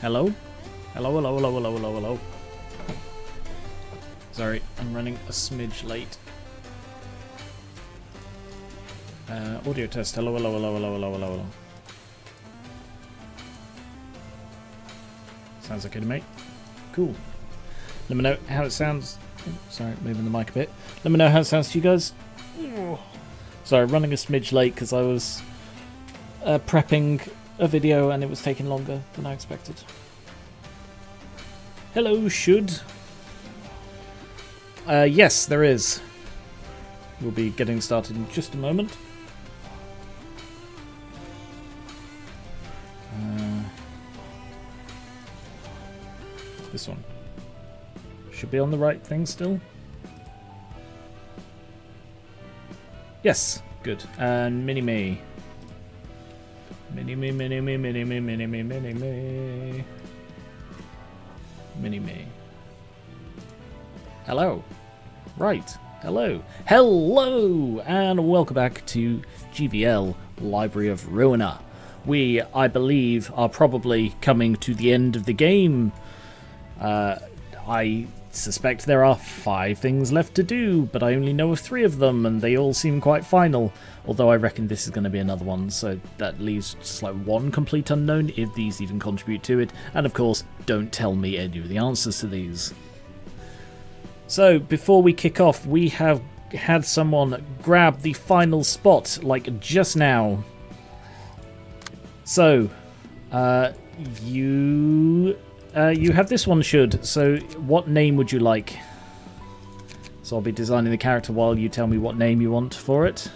Hello? Hello, hello, hello, hello, hello, hello. Sorry, I'm running a smidge late. Audio test. Hello, hello, hello, hello, hello, hello, hello. Sounds okay to me. Cool. Let me know how it sounds. Oh, sorry, moving the mic a bit. Let me know how it sounds to you guys. Sorry, running a smidge late because I was prepping a video and it was taking longer than I expected. Hello, should. Yes, there is. We'll be getting started in just a moment. This one. Should be on the right thing still. Yes, good. And mini-me. Mini-me, mini-me, mini-me, mini-me, mini-me. Mini-me. Hello. Right. Hello. Hello! And welcome back to GVL Library of Ruina. We, I believe, are probably coming to the end of the game. I suspect there are 5 things left to do, but I only know of 3 of them, and they all seem quite final. Although I reckon this is going to be another one, so that leaves just like 1 complete unknown, if these even contribute to it. And of course, don't tell me any of the answers to these. So, before we kick off, we have had someone grab the final spot, like just now. So, you have this one, should. So, what name would you like? So I'll be designing the character while you tell me what name you want for it.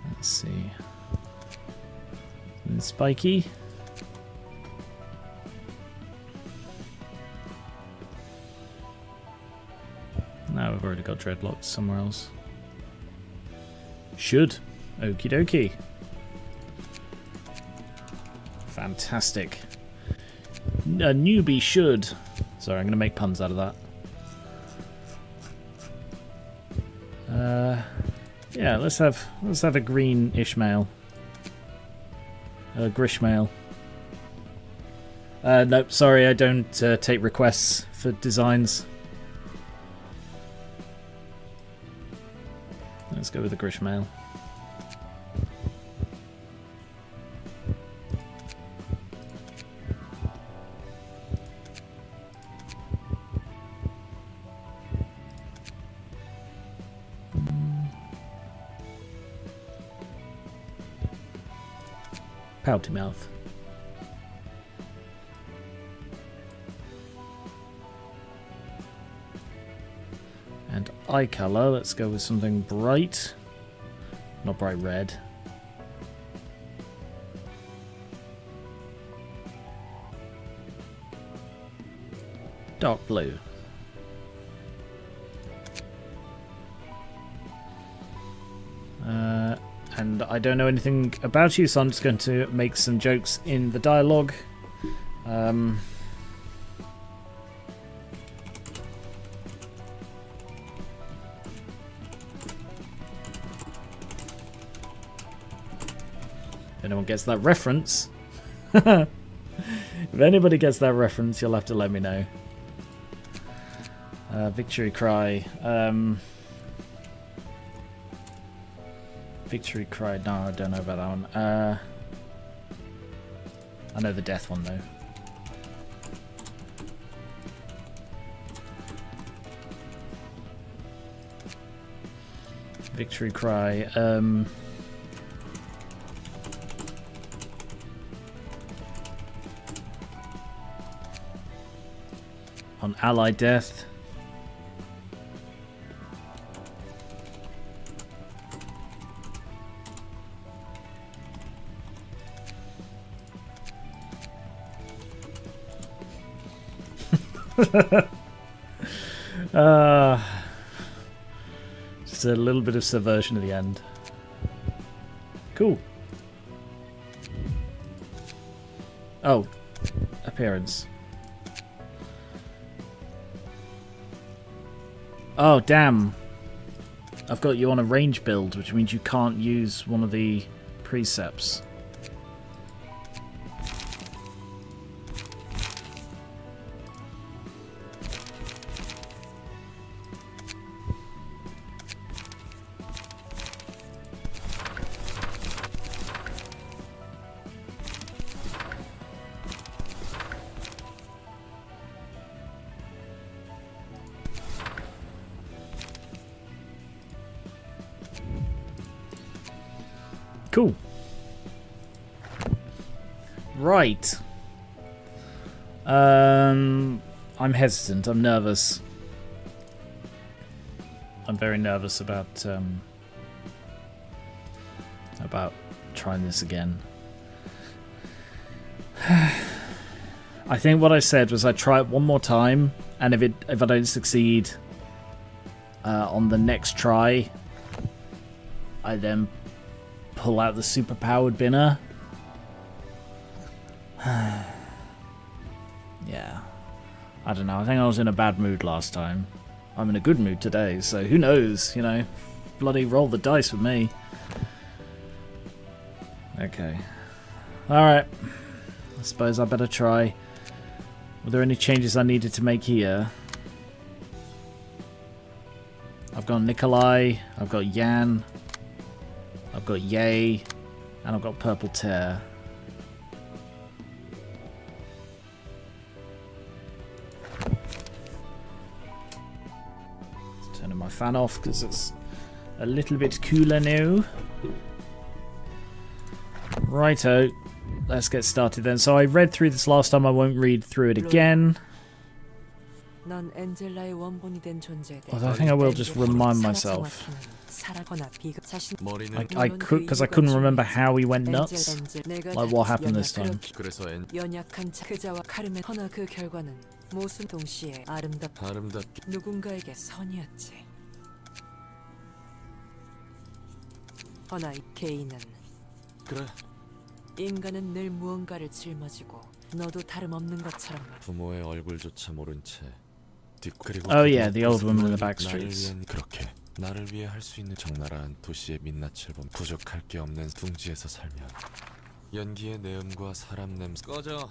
Let's see. And Spiky. Now we've already got dreadlocks somewhere else. Should. Okie dokie. Fantastic. A newbie should. Sorry, I'm going to make puns out of that. Yeah, let's have a green Ishmael. Grishmael. Nope, sorry, I don't take requests for designs. Let's go with the Grishmael. Pouty mouth. And eye colour, let's go with something bright. Not bright red. Dark blue. And I don't know anything about you, so I'm just going to make some jokes in the dialogue. If anyone gets that reference, if anybody gets that reference, you'll have to let me know. Victory cry. Victory cry. No, I don't know about that one. I know the death one though. Victory cry. On ally death. Just a little bit of subversion at the end. Cool. Oh, appearance. Oh, damn. I've got you on a range build, which means you can't use one of the precepts. Cool. Right. I'm hesitant. I'm nervous. I'm very nervous about trying this again. I think what I said was I'd try it one more time, and if I don't succeed on the next try, I then pull out the super powered binner. Yeah. I don't know. I think I was in a bad mood last time. I'm in a good mood today, so who knows, you know. Bloody roll the dice with me. Okay. Alright. I suppose I better try. Were there any changes I needed to make here? I've got Nikolai, I've got Yan, I've got Yay, and I've got Purple Tear. Turning my fan off because it's a little bit cooler now. Righto, let's get started then. So I read through this last time, I won't read through it again. Although I think I will just remind myself. I could, because I couldn't remember how he went nuts. Like what happened this time. 인간은 늘 무언가를 짊어지고 너도 다름없는 것처럼. 부모의 얼굴조차 모른 채 Oh yeah, the old woman in the back streets. 그렇게 나를 위해 할 수 있는 적나라한 도시의 민낯을 본 부족할 게 없는 둥지에서 살며 연기의 내음과 사람 냄새. 꺼져.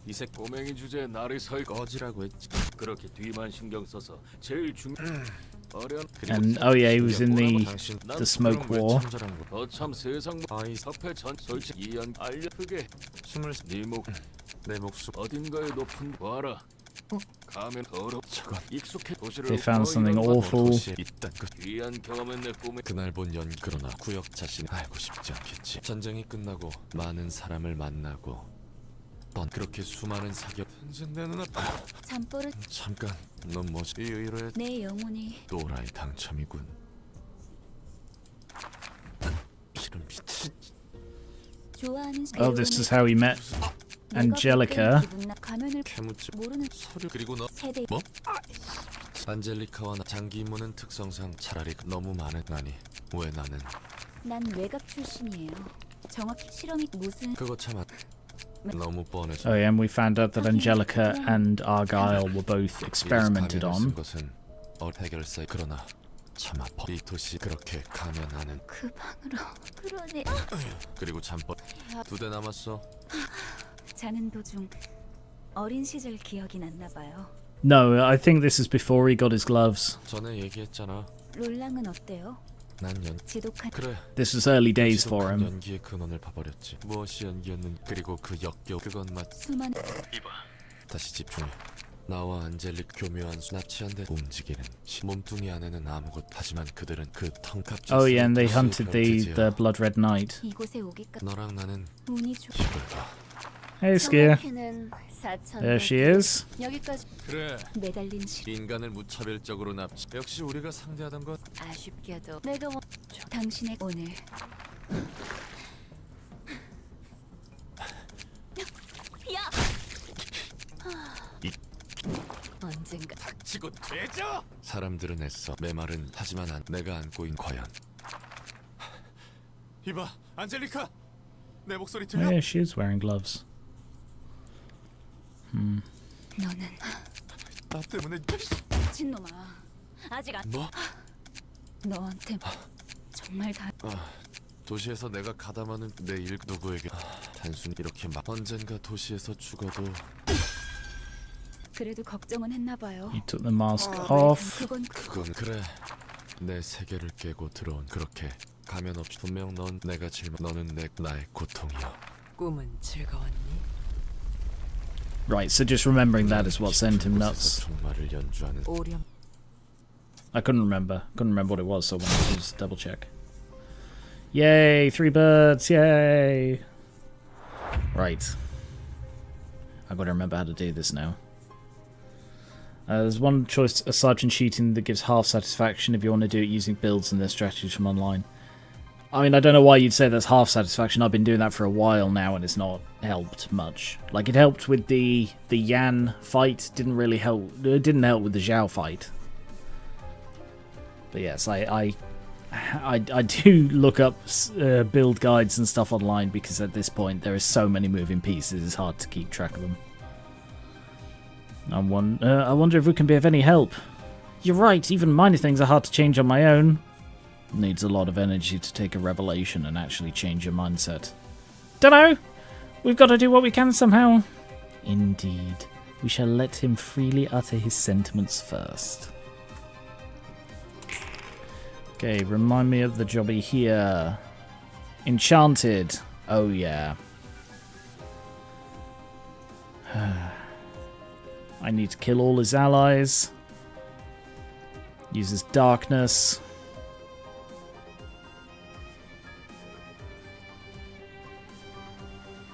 이새 꼬맹이 주제에 나를 설 꺼지라고 했지. 그렇게 뒤만 신경 써서 제일 And oh yeah, he was in the smoke war. 참 세상 아이 협회 전 솔직히 이연 알려 크게 내 목숨 어딘가에 높은 봐라. 가면 더러 익숙해 도시를 They found something awful. 귀한 경험은 내 꿈에 그날 본 연 그러나 구역 자신 알고 싶지 않겠지. 전쟁이 끝나고 많은 사람을 만나고 넌 그렇게 수많은 사격 내 눈앞 잠버릇 잠깐 넌 뭐지? 이 의뢰 내 영혼이 또라이 당첨이군. 이런 미친. 좋아하는 Oh, this is how he met Angelica. 캐묻지 서류 그리고 너 세대 뭐? 안젤리카와 나 장기 임무는 특성상 차라리 너무 많은 아니 왜 나는 난 외곽 출신이에요. 정확히 실험이 무슨 그거 참 너무 뻔해서. Oh yeah, and we found out that Angelica and Argyle were both experimented on. 것은 해결사 그러나 참 아파. 이 도시 그렇게 가면하는 그 방으로 그러네. 그리고 잠버 2대 남았어. 자는 도중 어린 시절 기억이 났나 봐요. No, I think this is before he got his gloves. 전에 얘기했잖아. 롤랑은 어때요? 난 지독한 그래. This was early days for him. 연기의 근원을 봐버렸지. 무엇이 연기였는 그리고 그 역겨워 그건 수많은 이봐. 다시 집중해. 나와 안젤릭 교묘한 나치한데 움직이는 몸뚱이 안에는 아무것 하지만 그들은 그 텅갑진 Oh yeah, and they hunted the Blood Red Knight. 이곳에 오기까지 너랑 나는 운이 좋. 이걸 봐. Hey, Skier. 4,000 There she is. 여기까지 그래. 매달린 시. 인간을 무차별적으로 납치. 역시 우리가 상대하던 것. 아쉽게도 내가 당신의 오늘 야! 언젠가 닥치고 되죠. 사람들은 애써 메말은 하지만 내가 안고 있는 과연. 이봐, 안젤리카. 내 목소리 들려? Yeah, she is wearing gloves. 너는 나 때문에 미친놈아. 아직 안 뭐? 너한테 정말 다 도시에서 내가 가담하는 내 일 누구에게 단순히 이렇게 막 언젠가 도시에서 죽어도 그래도 걱정은 했나 봐요. He took the mask off. 그건 그래. 내 세계를 깨고 들어온 그렇게 가면 없이 분명 넌 내가 너는 나의 고통이야. 꿈은 즐거웠니? Right, so just remembering that is what sent him nuts. 종말을 연주하는 I couldn't remember what it was, so I wanted to just double check. Yay, 3 birds, yay! Right. I've got to remember how to do this now. There's one choice aside from cheating that gives half satisfaction if you want to do it using builds and their strategies from online. I mean, I don't know why you'd say that's half satisfaction. I've been doing that for a while now and it's not helped much. Like, it helped with the Yan fight, didn't really help. It didn't help with the Zhao fight. But yes, I do look up build guides and stuff online because at this point there are so many moving pieces, it's hard to keep track of them. I wonder if we can be of any help. You're right, even minor things are hard to change on my own. Needs a lot of energy to take a revelation and actually change your mindset. Dunno! We've got to do what we can somehow. Indeed. We shall let him freely utter his sentiments first. Okay, remind me of the jobby here. Enchanted. Oh yeah. I need to kill all his allies. Uses darkness.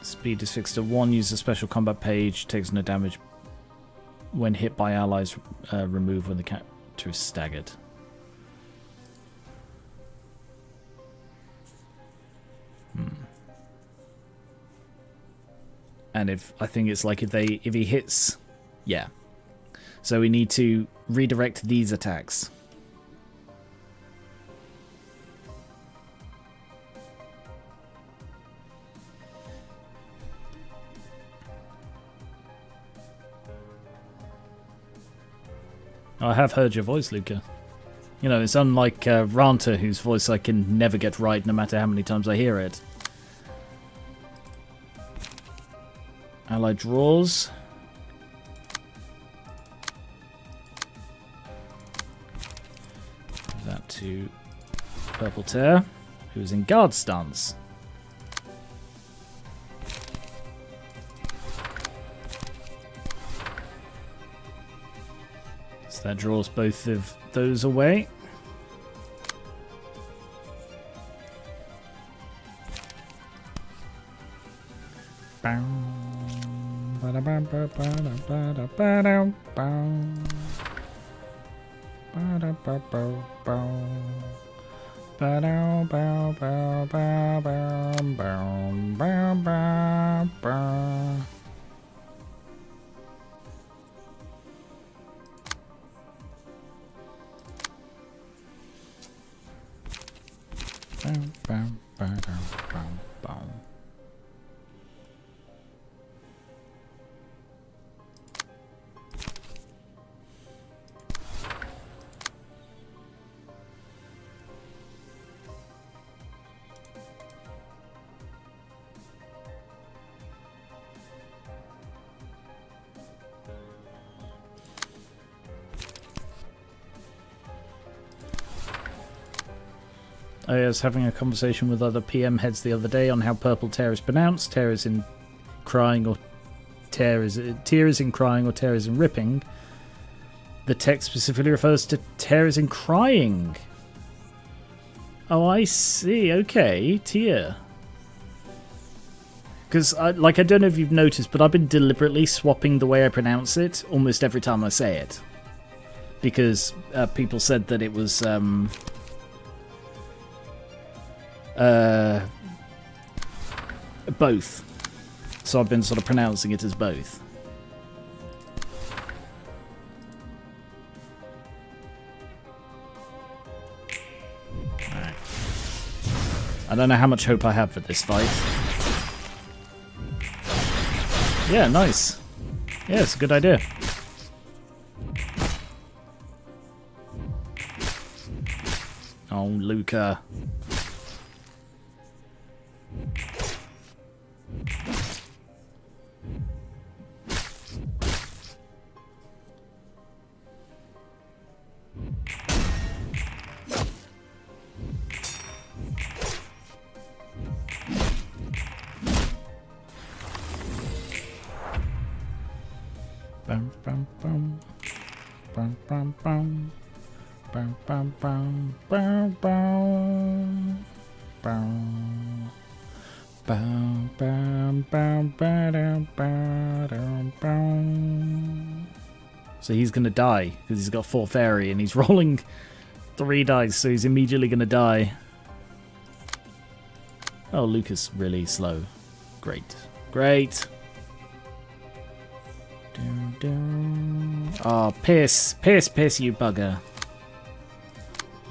Speed is fixed to 1. Use a special combat page. Takes no damage when hit by allies. Remove when the character is staggered. And I think it's like if he hits, yeah. So we need to redirect these attacks. I have heard your voice, Luca. You know, it's unlike Ranta, whose voice I can never get right no matter how many times I hear it. Ally draws. Give that to Purple Tear, who's in guard stance. So that draws both of those away. I was having a conversation with other PM heads the other day on how Purple Tear is pronounced. Tear is in crying, or tear is in crying, or tear is in ripping. The text specifically refers to tear is in crying. Oh, I see. Okay, tear. Because, I don't know if you've noticed, but I've been deliberately swapping the way I pronounce it almost every time I say it. Because people said that it was... both. So I've been sort of pronouncing it as both. Alright. I don't know how much hope I have for this fight. Yeah, nice. Yeah, it's a good idea. Oh, Luca. Bum, bum, bum. Bum, bum, bum. Bum, bum, bum. Bum, bum. So he's gonna die because he's got 4 fairy and he's rolling 3 dice, so he's immediately gonna die. Oh, Lucas really slow. Great. Great. Oh, piss, you bugger.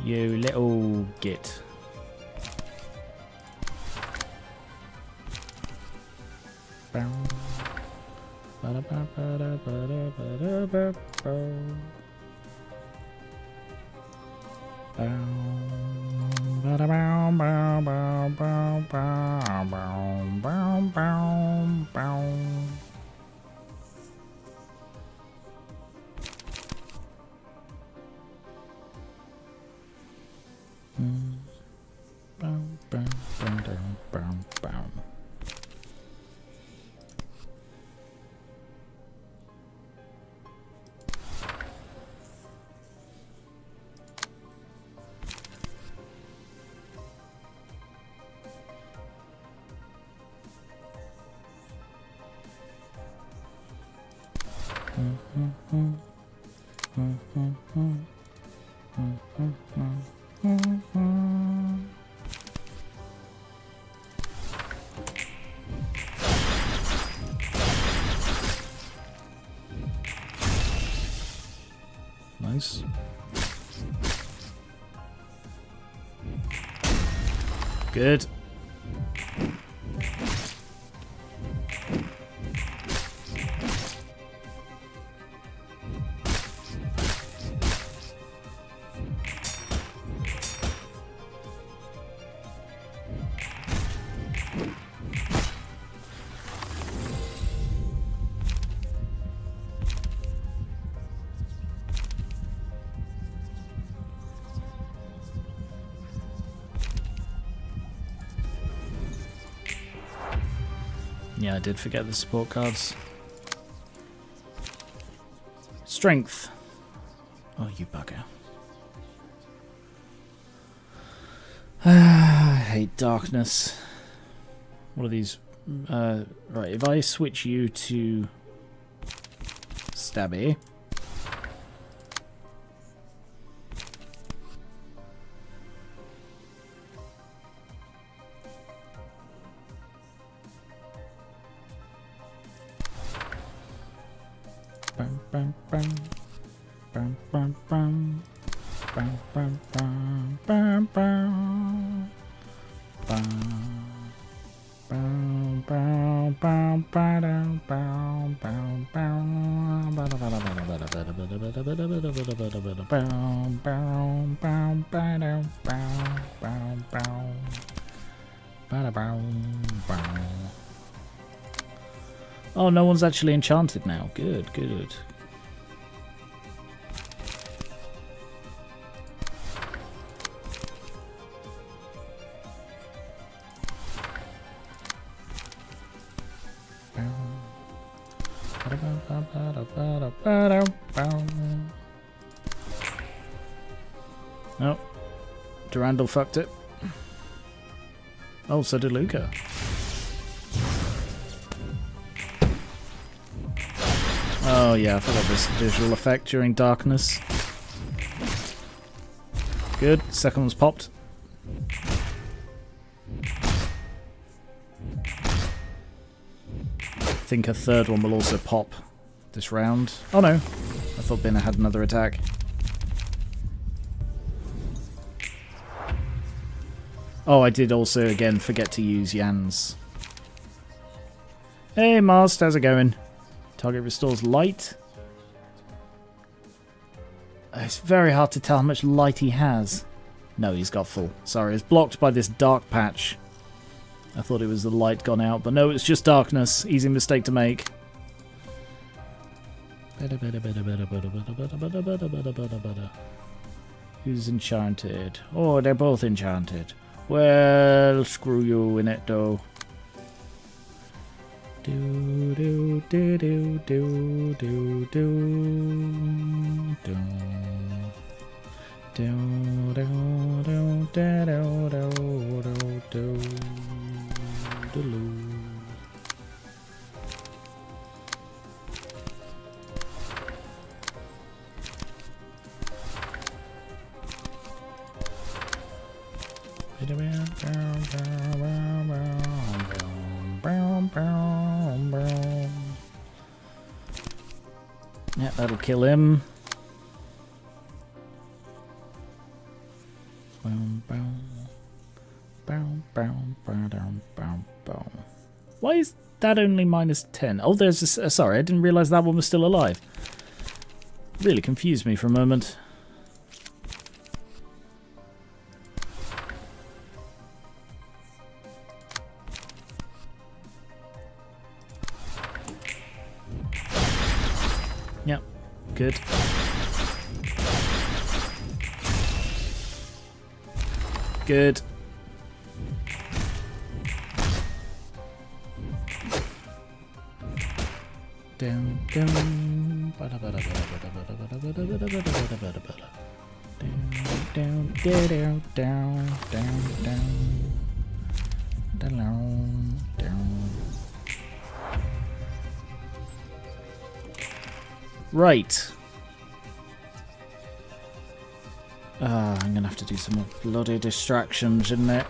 You little git. Nice. Good. Yeah, I did forget the support cards. Strength. Oh, you bugger. I hate darkness. What are these? Right, if I switch you to Stabby. Bam, bam, bam, bam, bam, bam, bam, bam, bam, bam, bam, bam, bam, bam, bam, bam, bam, bam, bam. Oh, no one's actually enchanted now. Good, good. Oh, Durandal fucked it. Oh, so did Luca. Oh yeah, I forgot this visual effect during darkness. Good, second one's popped. I think a third one will also pop this round. Oh no, I thought Binna had another attack. Oh, I did also again forget to use Jan's. Hey Mars, how's it going? Target restores light. It's very hard to tell how much light he has. No, he's got full. Sorry, it's blocked by this dark patch. I thought it was the light gone out, but no, it's just darkness. Easy mistake to make. Who's enchanted? Oh, they're both enchanted. Well, screw you in it, though. Do do do do do do do do do do do do do Do, do, do. Yeah, that'll kill him. Why is that only -10? Oh, there's a... sorry, I didn't realise that one was still alive. Really confused me for a moment. Yep, good. Good. Down, down. Down, down, down, down, down. Right. I'm gonna have to do some more bloody distractions, isn't it?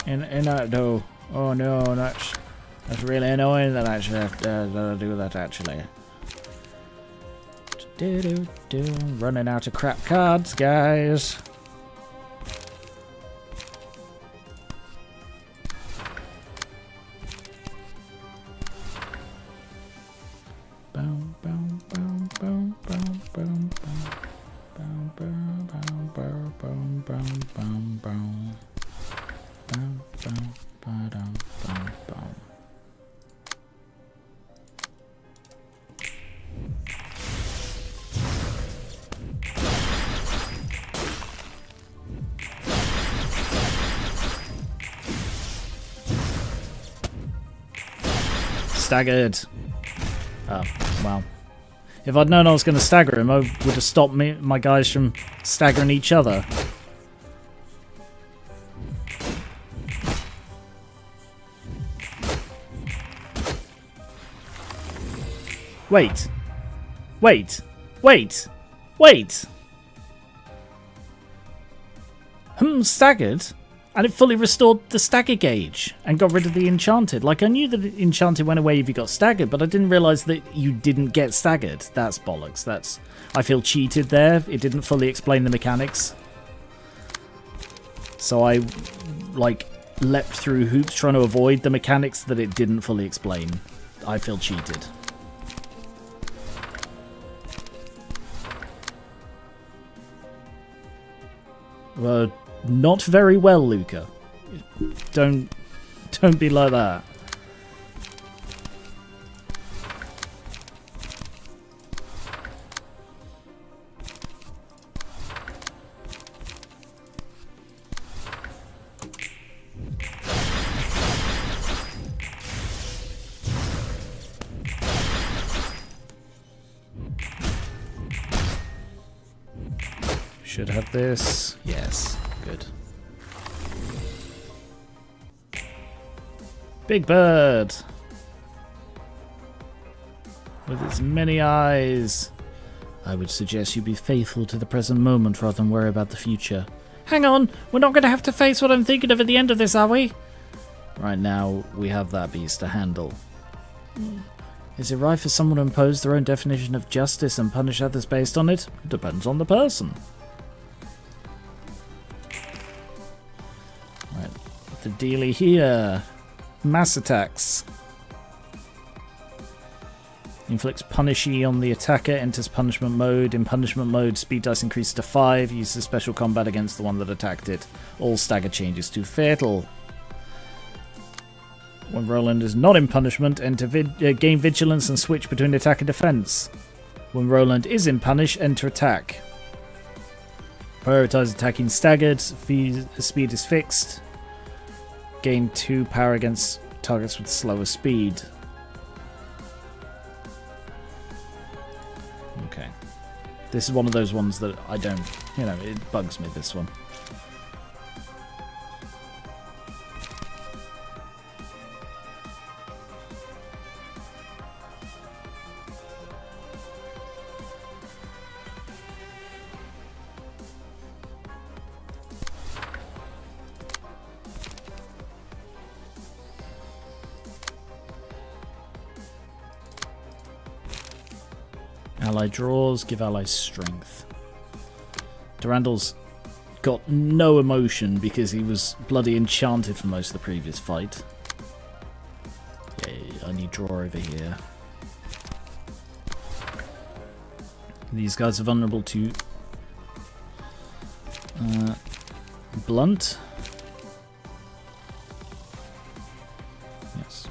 In that though. Oh no, that's really annoying that I actually have to do that actually. Running out of crap cards, guys. Staggered. Oh, well. If I'd known I was going to stagger him, I would have stopped my guys from staggering each other. Wait. Wait. Wait. Wait. Staggered? And it fully restored the stagger gauge and got rid of the enchanted. Like, I knew that enchanted went away if you got staggered, but I didn't realise that you didn't get staggered. That's bollocks. I feel cheated there. It didn't fully explain the mechanics. So I, like, leapt through hoops trying to avoid the mechanics that it didn't fully explain. I feel cheated. Well, not very well, Luca. Don't be like that. Should have this. Yes. Good. Big bird! With its many eyes. I would suggest you be faithful to the present moment rather than worry about the future. Hang on! We're not going to have to face what I'm thinking of at the end of this, are we? Right now, we have that beast to handle. Is it right for someone to impose their own definition of justice and punish others based on it? Depends on the person. Right, the dealie here. Mass attacks. Inflicts punish E on the attacker, enters punishment mode. In punishment mode, speed dice increases to 5. Uses special combat against the one that attacked it. All stagger changes to fatal. When Roland is not in punishment, gain vigilance and switch between attack and defense. When Roland is in punish, enter attack. Prioritize attacking staggered. Speed is fixed. Gain 2 power against targets with slower speed. Okay. This is one of those ones that I don't, it bugs me, this one. Ally draws, give allies strength. Durandal's got no emotion because he was bloody enchanted for most of the previous fight. Yay, I need draw over here. These guys are vulnerable to blunt. Yes.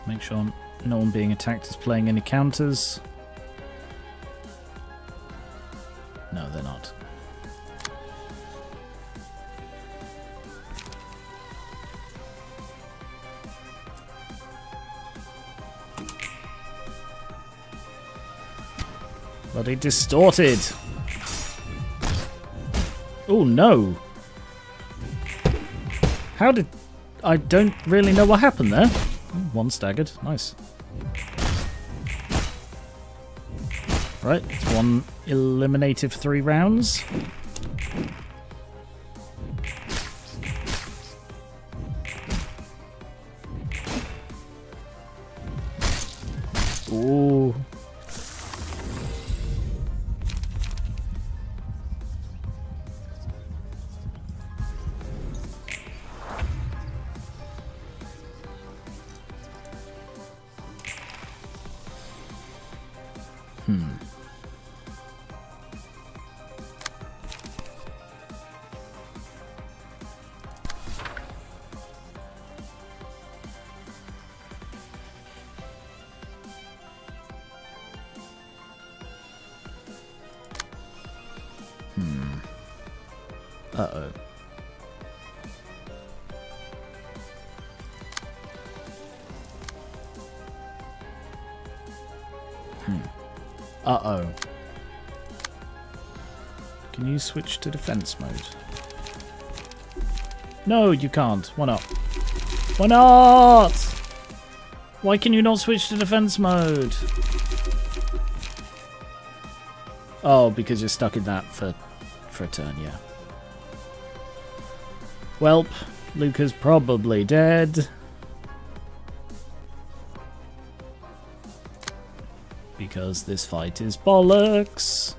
Make sure no one being attacked is playing any counters. No, they're not. Bloody distorted! Oh no! How did... I don't really know what happened there. One staggered. Nice. Right, it's one eliminative 3 rounds. Ooh. Uh-oh. Uh-oh. Can you switch to defense mode? No, you can't. Why not? Why not? Why can you not switch to defense mode? Oh, because you're stuck in that for a turn, yeah. Welp, Luca's probably dead. Because this fight is bollocks.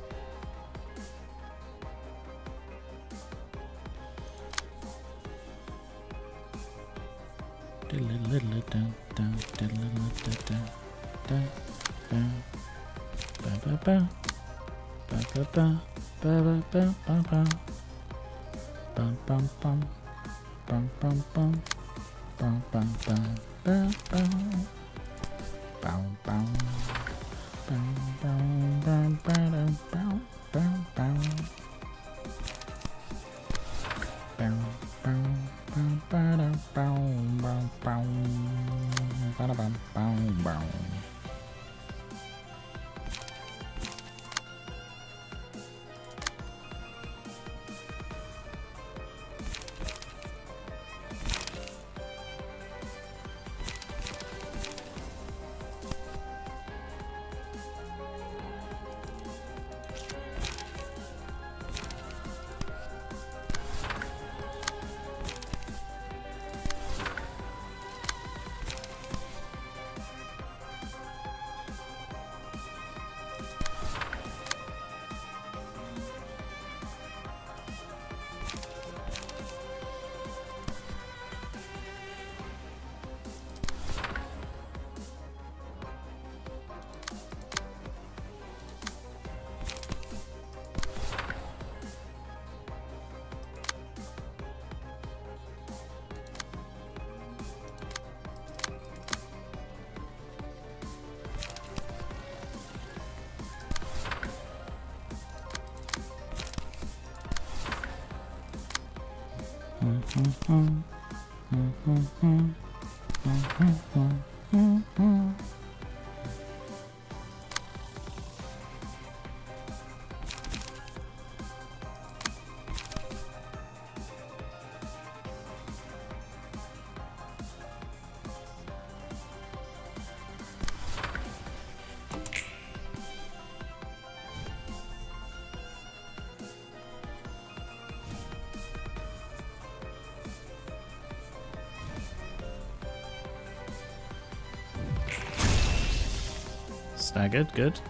Staggered, good.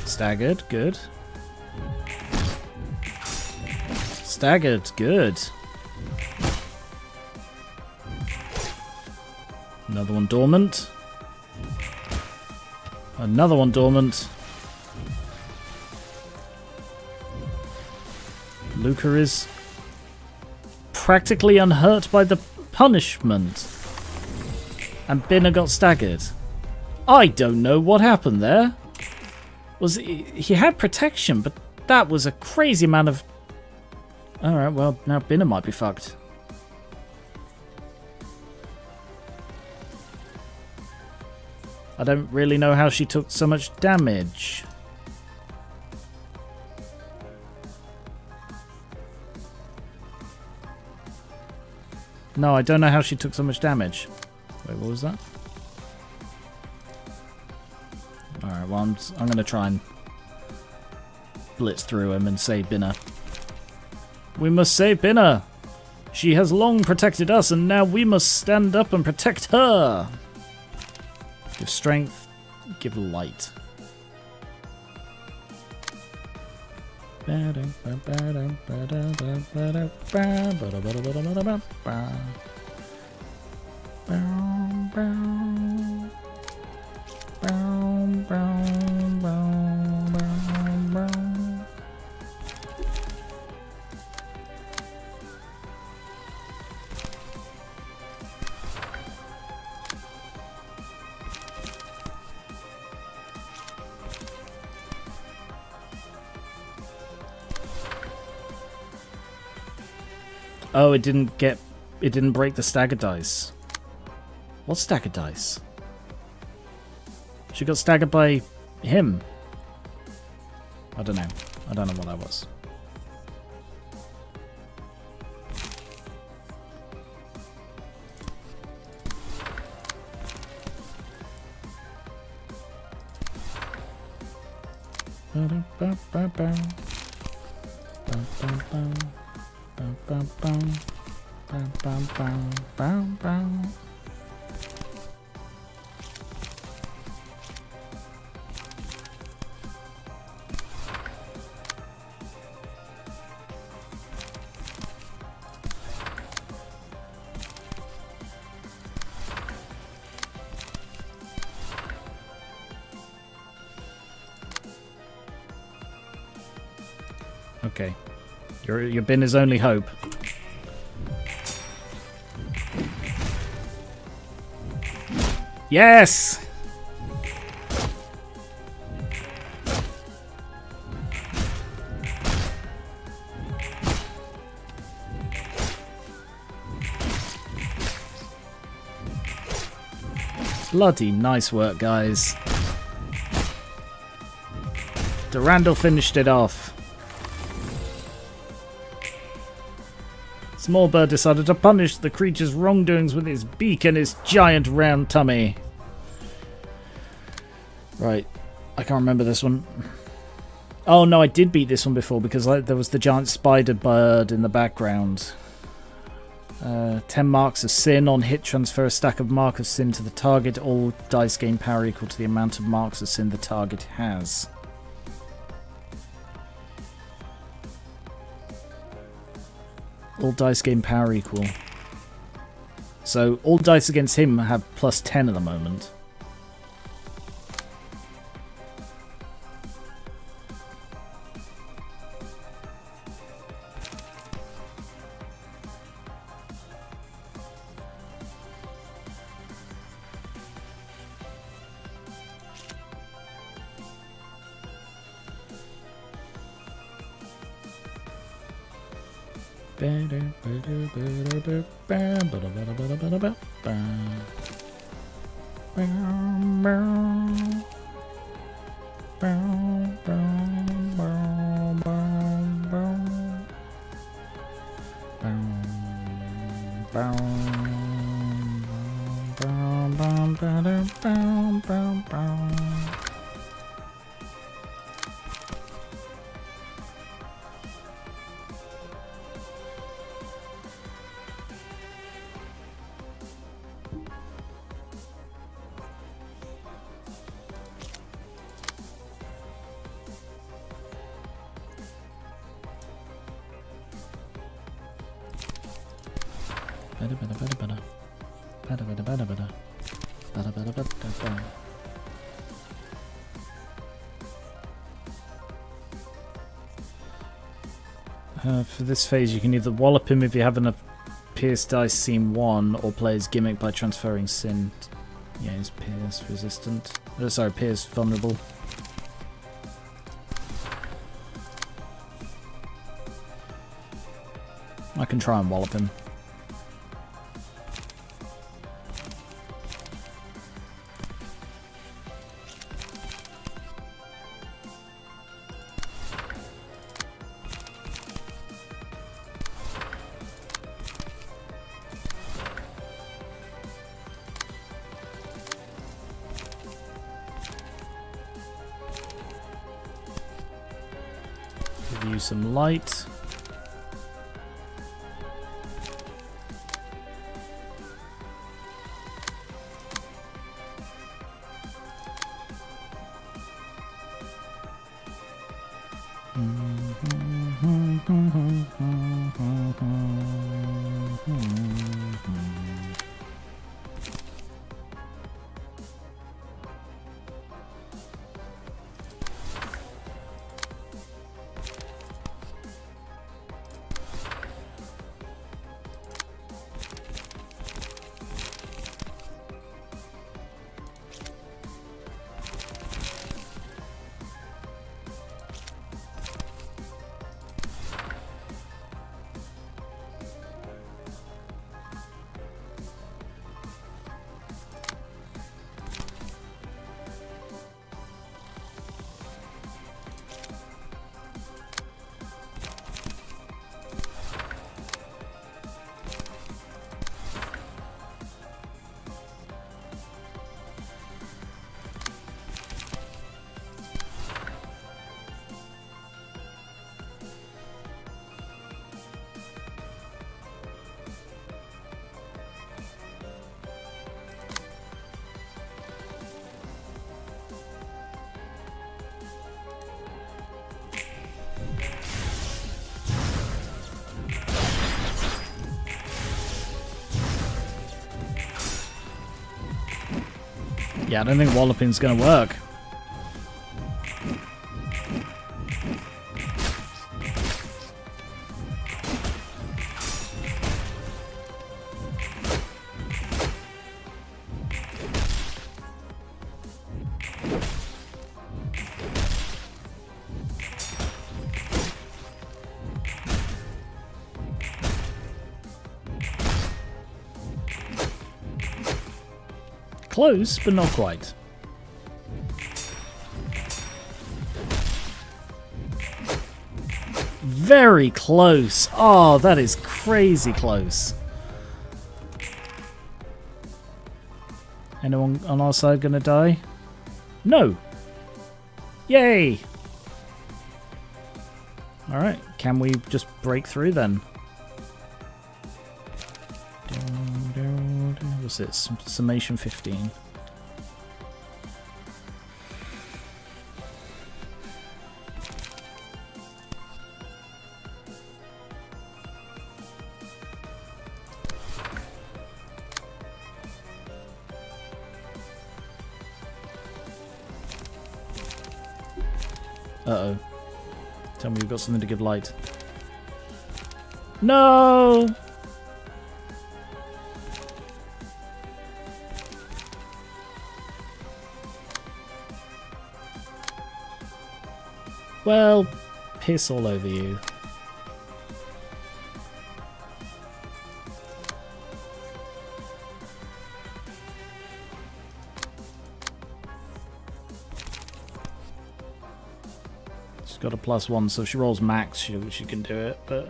Staggered, good. Staggered, good. Another one dormant. Another one dormant. Luca is practically unhurt by the punishment. And Binner got staggered. I don't know what happened there. He had protection, but that was a crazy amount of... Alright, well, now Binner might be fucked. I don't really know how she took so much damage. No, I don't know how she took so much damage. Wait, what was that? Alright, well, I'm going to try and blitz through him and save Binner. We must save Binner! She has long protected us, and now we must stand up and protect her! Give strength, give light. Oh, it didn't break the stagger dice. What stagger dice? She got staggered by him. I don't know. I don't know what that was. Okay. You've been his only hope. Yes! Bloody nice work, guys. Durandal finished it off. Smallbird decided to punish the creature's wrongdoings with his beak and his giant round tummy. Right. I can't remember this one. Oh no, I did beat this one before because there was the giant spider bird in the background. 10 marks of sin. On hit, transfer a stack of mark of sin to the target. All dice gain power equal to the amount of marks of sin the target has. All dice gain power equal. So all dice against him have plus 10 at the moment. For this phase, you can either wallop him if you have enough Pierce Dice Scene 1, or play his gimmick by transferring Sin. Yeah, he's Pierce resistant. Sorry, Pierce vulnerable. I can try and wallop him. Give you some light. Yeah, I don't think walloping's gonna work. Close, but not quite. Very close. Oh, that is crazy close. Anyone on our side gonna die? No. Yay. Alright, can we just break through then? What's it? Summation 15. Uh-oh. Tell me you've got something to give light. No! Well, piss all over you. She's got a +1, so if she rolls max, she can do it, but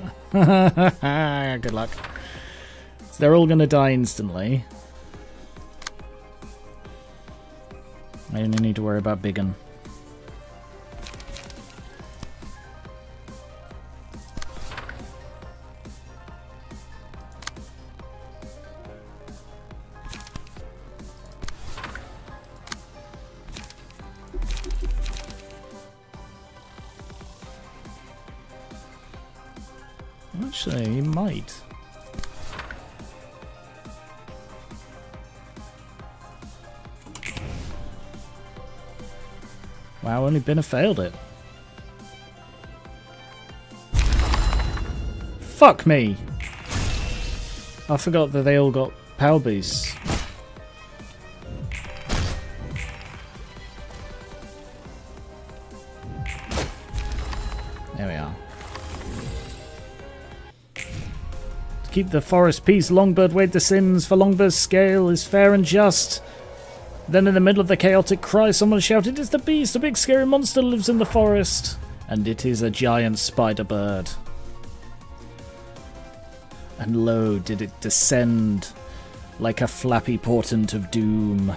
good luck. So they're all going to die instantly. I only need to worry about Biggin. Actually, he might. Wow, only Binner failed it. Fuck me! I forgot that they all got power boosts. There we are. To keep the forest peace, Longbird weighed the sins, for Longbird's scale is fair and just. Then in the middle of the chaotic cry, someone shouted, "It's the beast! A big scary monster lives in the forest!" And it is a giant spider bird. And lo, did it descend like a flappy portent of doom.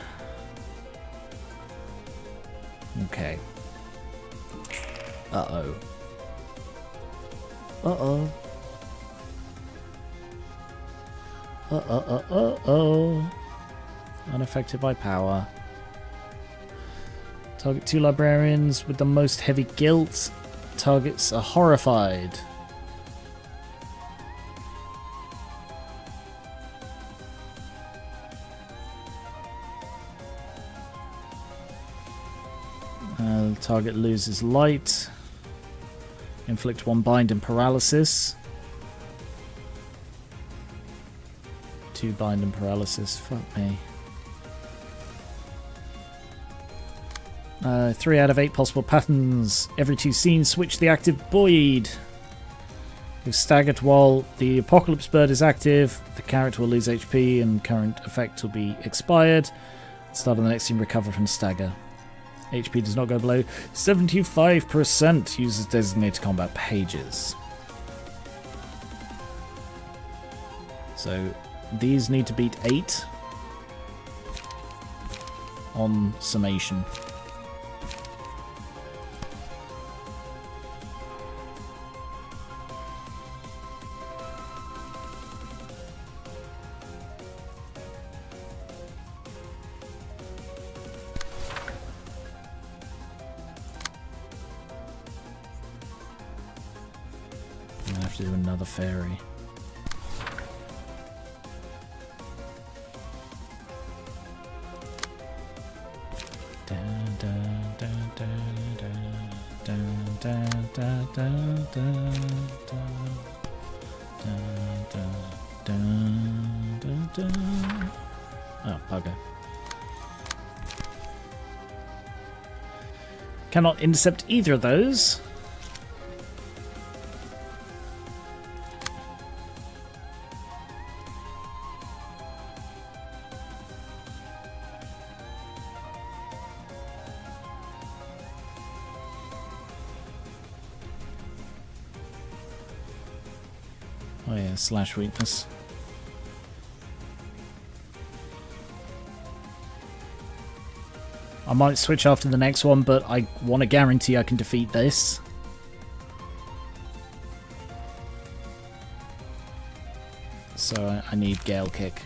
Okay. Uh-oh. Uh-oh. Uh-oh. Unaffected by power. Target 2 librarians with the most heavy guilt. Targets are horrified. Target loses light. Inflict 1 bind and paralysis. 2 bind and paralysis. Fuck me. 3 out of 8 possible patterns. Every 2 scenes, switch the active Boyd. If staggered while the Apocalypse Bird is active, the character will lose HP and current effect will be expired. Start of the next scene, recover from stagger. HP does not go below 75%. Uses designated combat pages. So these need to beat 8 on summation. I have to do another fairy. Oh, bugger. Cannot intercept either of those. Oh yeah, slash weakness. I might switch after the next one, but I want to guarantee I can defeat this. So I need Gale Kick.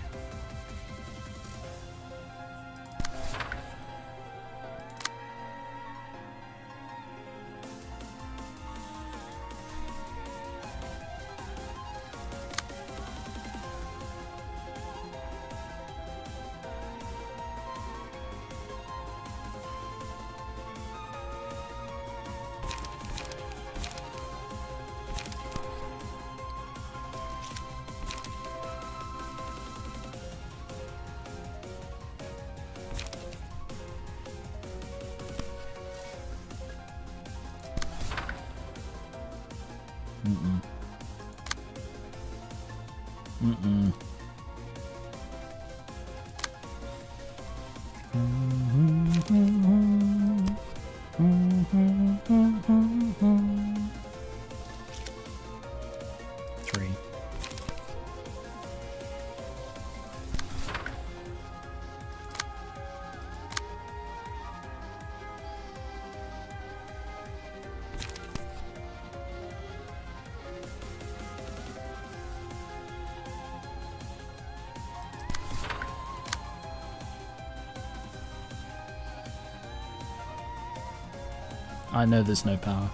I know there's no power.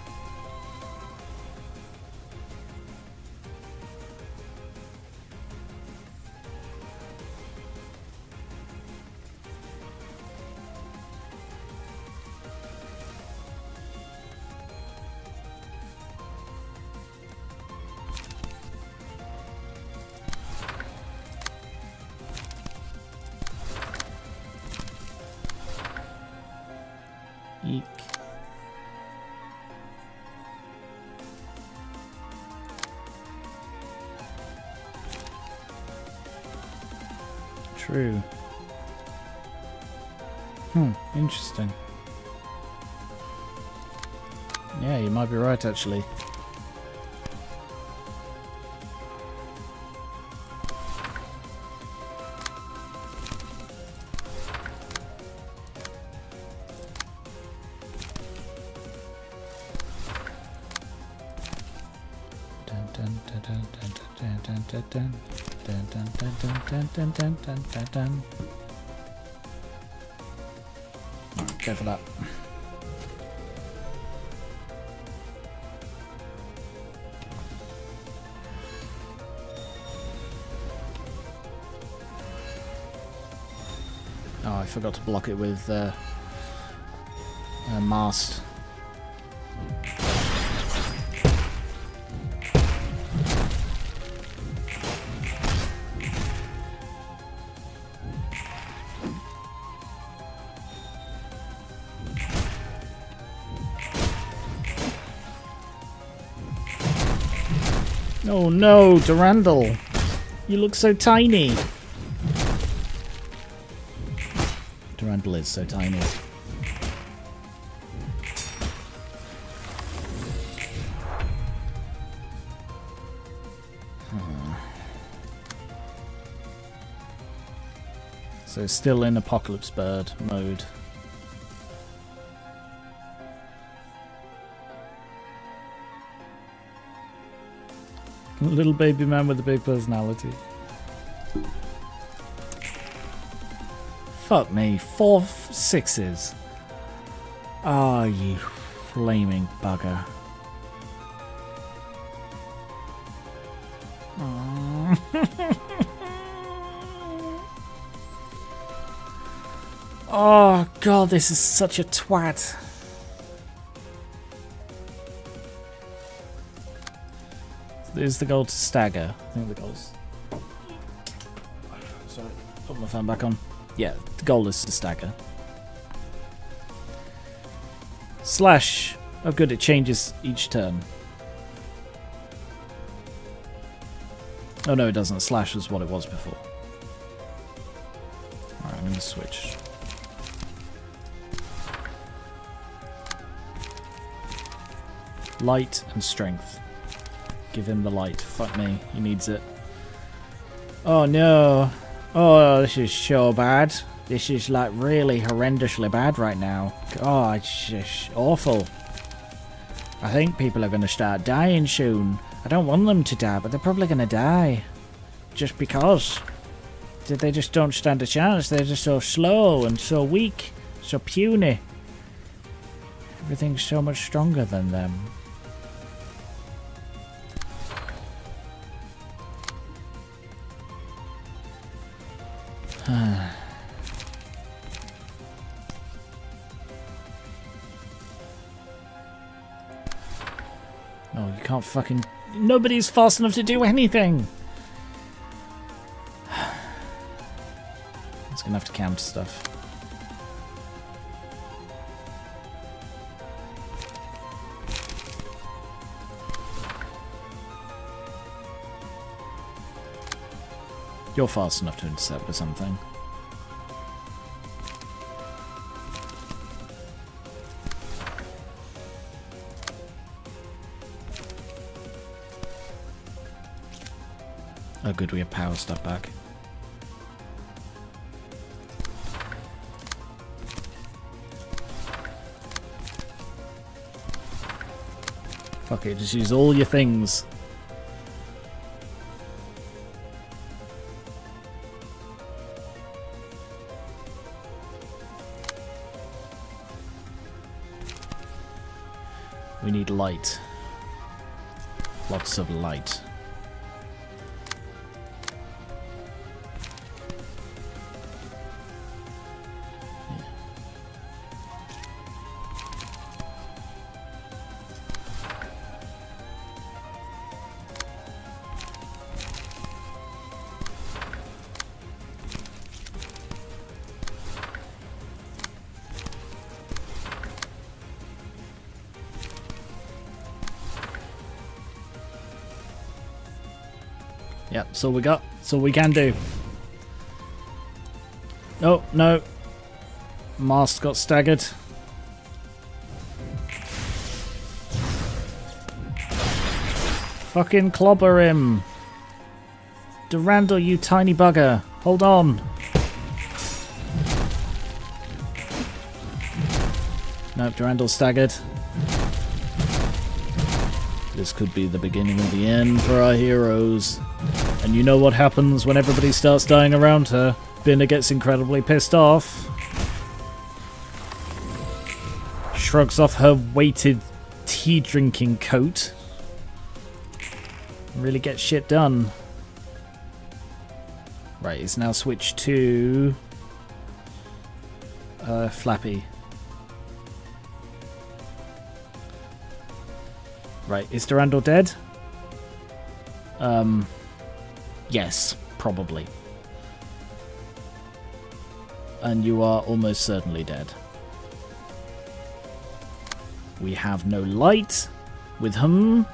Eek. True. Interesting. Yeah, you might be right actually. Go for that. Oh, I forgot to block it with mast. Oh no, Durandal! You look so tiny! Durandal is so tiny. So still in Apocalypse Bird mode. Little baby man with a big personality. Fuck me, 4 6s. Oh, you flaming bugger. Oh god, this is such a twat. Is the goal to stagger? I think the goal's... Sorry, put my phone back on. Yeah, the goal is to stagger. Slash. Oh good, it changes each turn. Oh no, it doesn't. Slash is what it was before. Alright, I'm going to switch. Light and strength. Give him the light. Fuck me. He needs it. Oh no. Oh, this is so bad. This is like really horrendously bad right now. Oh, it's just awful. I think people are going to start dying soon. I don't want them to die, but they're probably going to die. Just because. They just don't stand a chance. They're just so slow and so weak. So puny. Everything's so much stronger than them. Oh, you can't fucking... Nobody's fast enough to do anything! It's gonna have to counter stuff. You're fast enough to intercept with something. Oh good, we have power stuff back. Fuck it, just use all your things. We need light. Lots of light. Yep, that's all we got. That's all we can do. Oh, no. Mast got staggered. Fucking clobber him. Durandal, you tiny bugger. Hold on. Nope, Durandal's staggered. This could be the beginning of the end for our heroes. And you know what happens when everybody starts dying around her. Binna gets incredibly pissed off. Shrugs off her weighted tea-drinking coat. Really gets shit done. Right, it's now switched to... Flappy. Right, is Durandal dead? Yes, probably. And you are almost certainly dead. We have no light with him.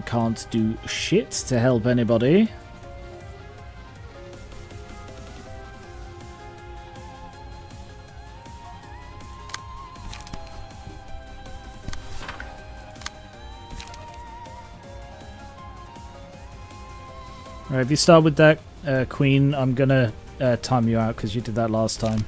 Can't do shit to help anybody. Right, if you start with that, Queen, I'm gonna time you out because you did that last time.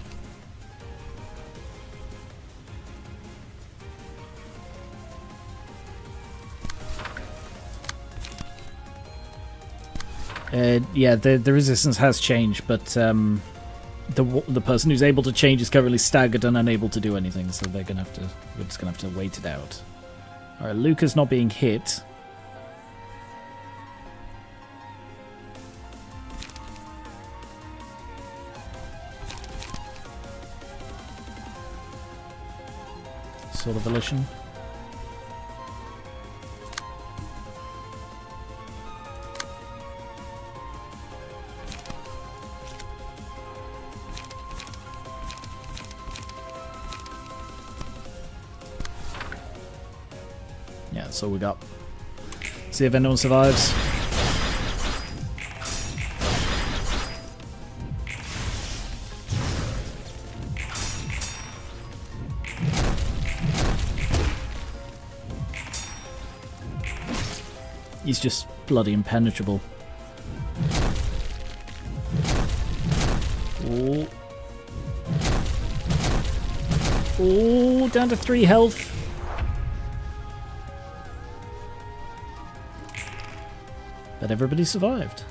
Yeah, the resistance has changed, but the person who's able to change is currently staggered and unable to do anything, so we're just gonna have to wait it out. All right, Luca's not being hit. Sort of volition. Yeah, that's all we got. See if anyone survives. He's just bloody impenetrable. Oh. Oh, down to 3 health. But everybody survived.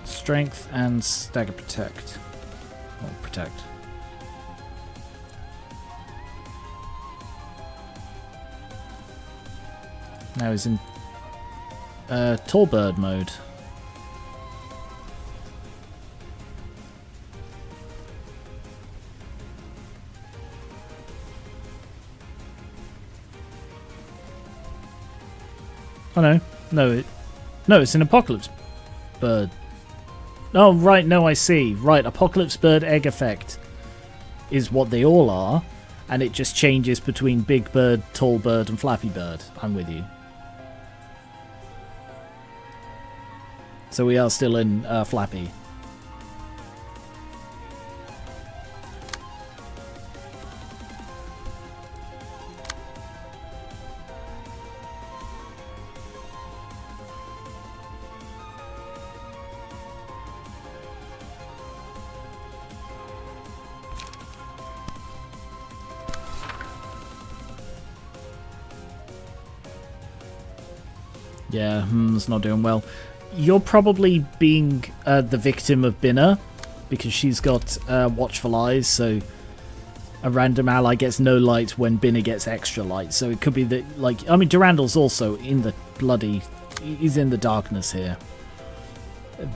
Strength and stagger protect. Or protect. Now he's in tall bird mode. Oh no, it's an apocalypse bird. Oh right, no, I see. Right, apocalypse bird egg effect is what they all are, and it just changes between big bird, tall bird, and flappy bird. I'm with you. So we are still in Flappy. Yeah, it's not doing well. You're probably being the victim of Binna, because she's got watchful eyes, so a random ally gets no light when Binner gets extra light. So it could be that, like, I mean, Durandal's also in the bloody... He's in the darkness here.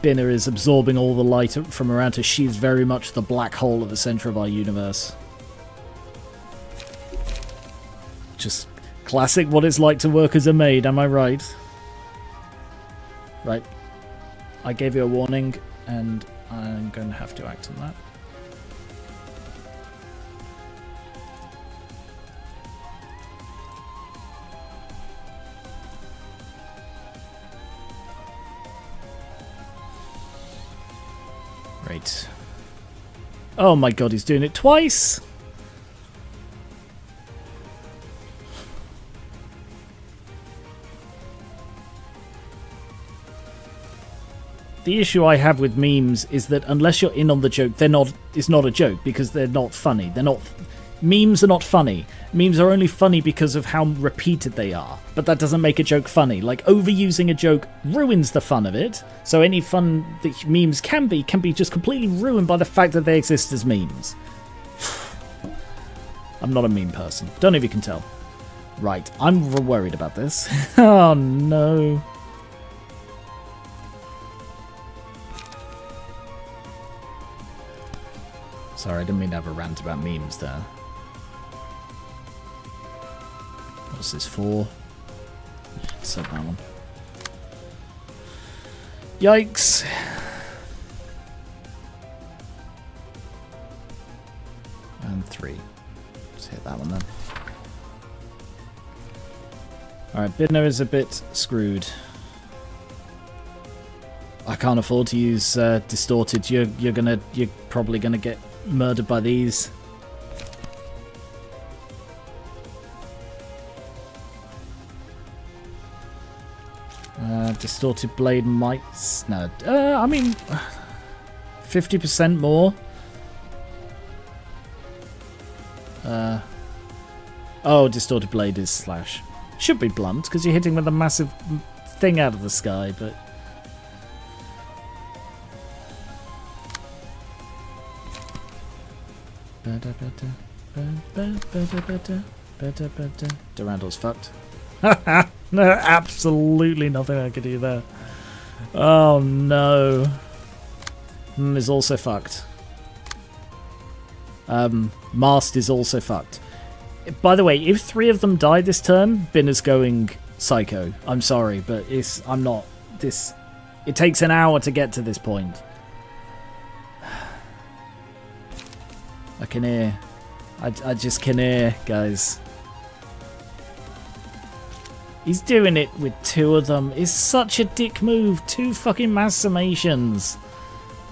Binner is absorbing all the light from around her. She's very much the black hole at the center of our universe. Just classic what it's like to work as a maid, am I right? Right. I gave you a warning, and I'm going to have to act on that. Right. Oh my god, he's doing it twice! The issue I have with memes is that unless you're in on the joke, it's not a joke because they're not funny. Memes are not funny. Memes are only funny because of how repeated they are. But that doesn't make a joke funny. Like, overusing a joke ruins the fun of it. So any fun that memes can be just completely ruined by the fact that they exist as memes. I'm not a meme person. Don't know if you can tell. Right, I'm worried about this. Oh no. Sorry, I didn't mean to have a rant about memes there. What's this for? Yeah, said that one. Yikes! And 3. Let's hit that one then. Alright, Bidner is a bit screwed. I can't afford to use distorted. You're probably gonna get murdered by these. Distorted blade might... No. I mean... 50% more. Oh, distorted blade is slash. Should be blunt, because you're hitting with a massive thing out of the sky, but... Durandal's fucked. No, absolutely nothing I could do there. Oh no. Is also fucked. Mast is also fucked. By the way, if 3 of them die this turn, Binner's going psycho. I'm sorry, but I'm not... It takes an hour to get to this point. I can hear. I just can hear, guys. He's doing it with 2 of them. It's such a dick move. 2 fucking mass summations.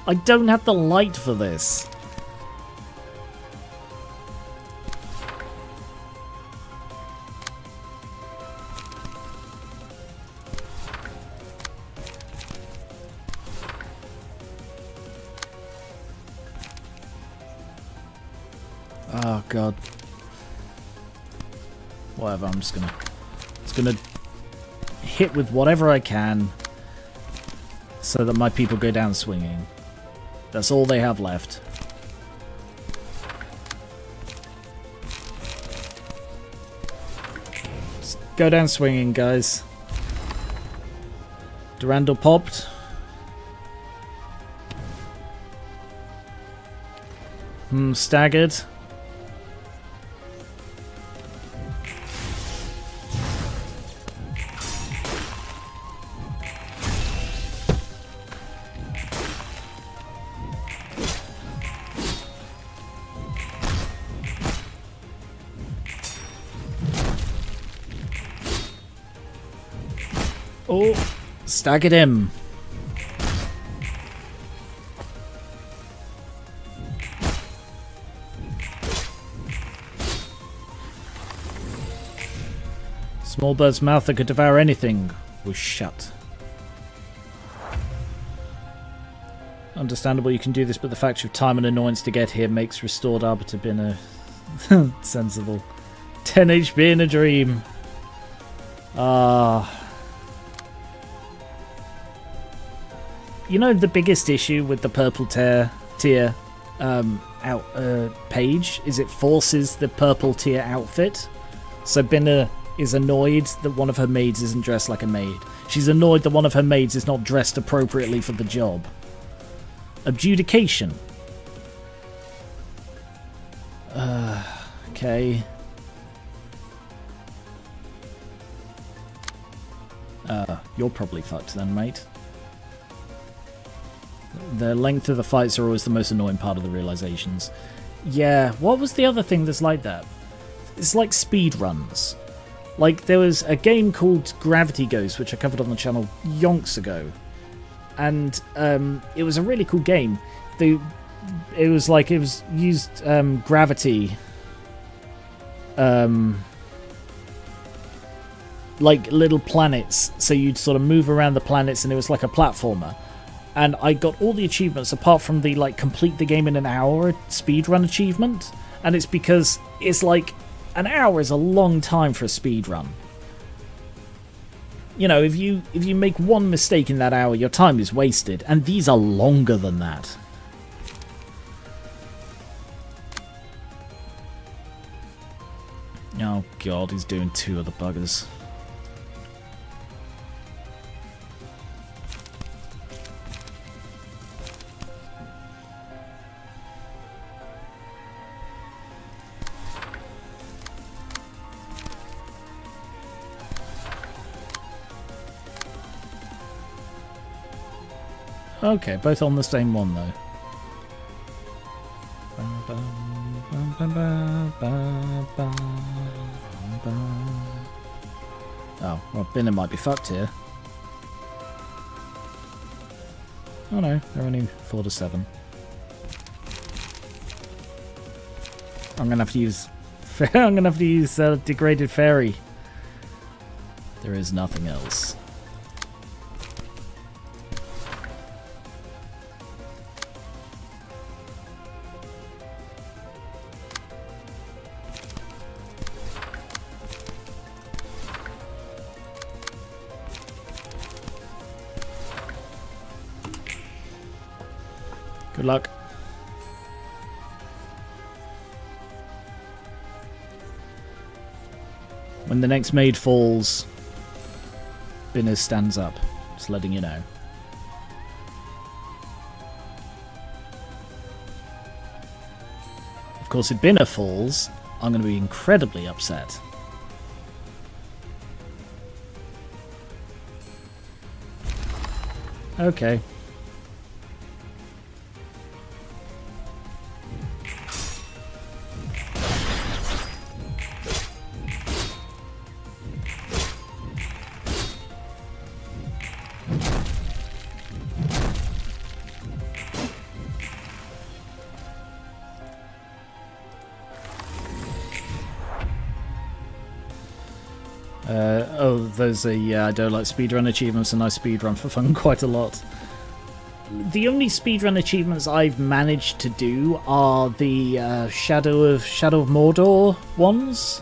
I don't have the light for this. Oh god. Whatever, I'm just gonna hit with whatever I can so that my people go down swinging. That's all they have left. Just go down swinging, guys. Durandal popped. Staggered. Oh, staggered him. Small bird's mouth that could devour anything was shut. Understandable you can do this, but the factor of time and annoyance to get here makes restored Arbiter Binner sensible. 10 HP in a dream. You know the biggest issue with the purple tier page is it forces the purple tier outfit. So Binna is annoyed that one of her maids isn't dressed like a maid. She's annoyed that one of her maids is not dressed appropriately for the job. Adjudication. Okay. You're probably fucked then, mate. The length of the fights are always the most annoying part of the realizations. Yeah, what was the other thing that's like that? It's like speed runs. Like, there was a game called Gravity Ghost, which I covered on the channel yonks ago. And it was a really cool game. It was used gravity... like little planets, so you'd sort of move around the planets, and it was like a platformer. And I got all the achievements apart from the like complete the game in an hour speedrun achievement, and it's because it's like an hour is a long time for a speedrun. You know, if you make one mistake in that hour, your time is wasted, and these are longer than that. Oh god, he's doing 2 of the buggers. Okay, both on the same one though. Oh, well, Binna might be fucked here. Oh no, they're only 4 to 7. I'm gonna have to use... Degraded Fairy. There is nothing else. Good luck. When the next maid falls, Binna stands up. Just letting you know. Of course, if Binna falls, I'm going to be incredibly upset. Okay. Yeah, I don't like speedrun achievements, and I speedrun for fun quite a lot. The only speedrun achievements I've managed to do are the Shadow of Mordor ones,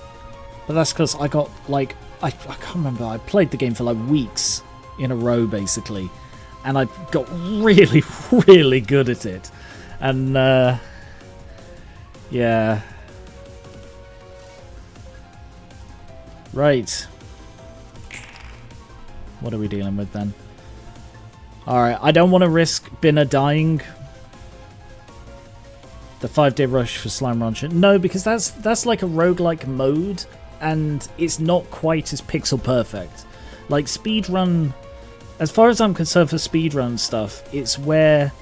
but that's because I got like I can't remember. I played the game for like weeks in a row basically, and I got really really good at it, and yeah, right. What are we dealing with then? Alright, I don't want to risk Binna dying. The 5-day rush for Slime Rancher. No, because that's like a roguelike mode, and it's not quite as pixel perfect. Like speedrun, as far as I'm concerned for speedrun stuff, it's where...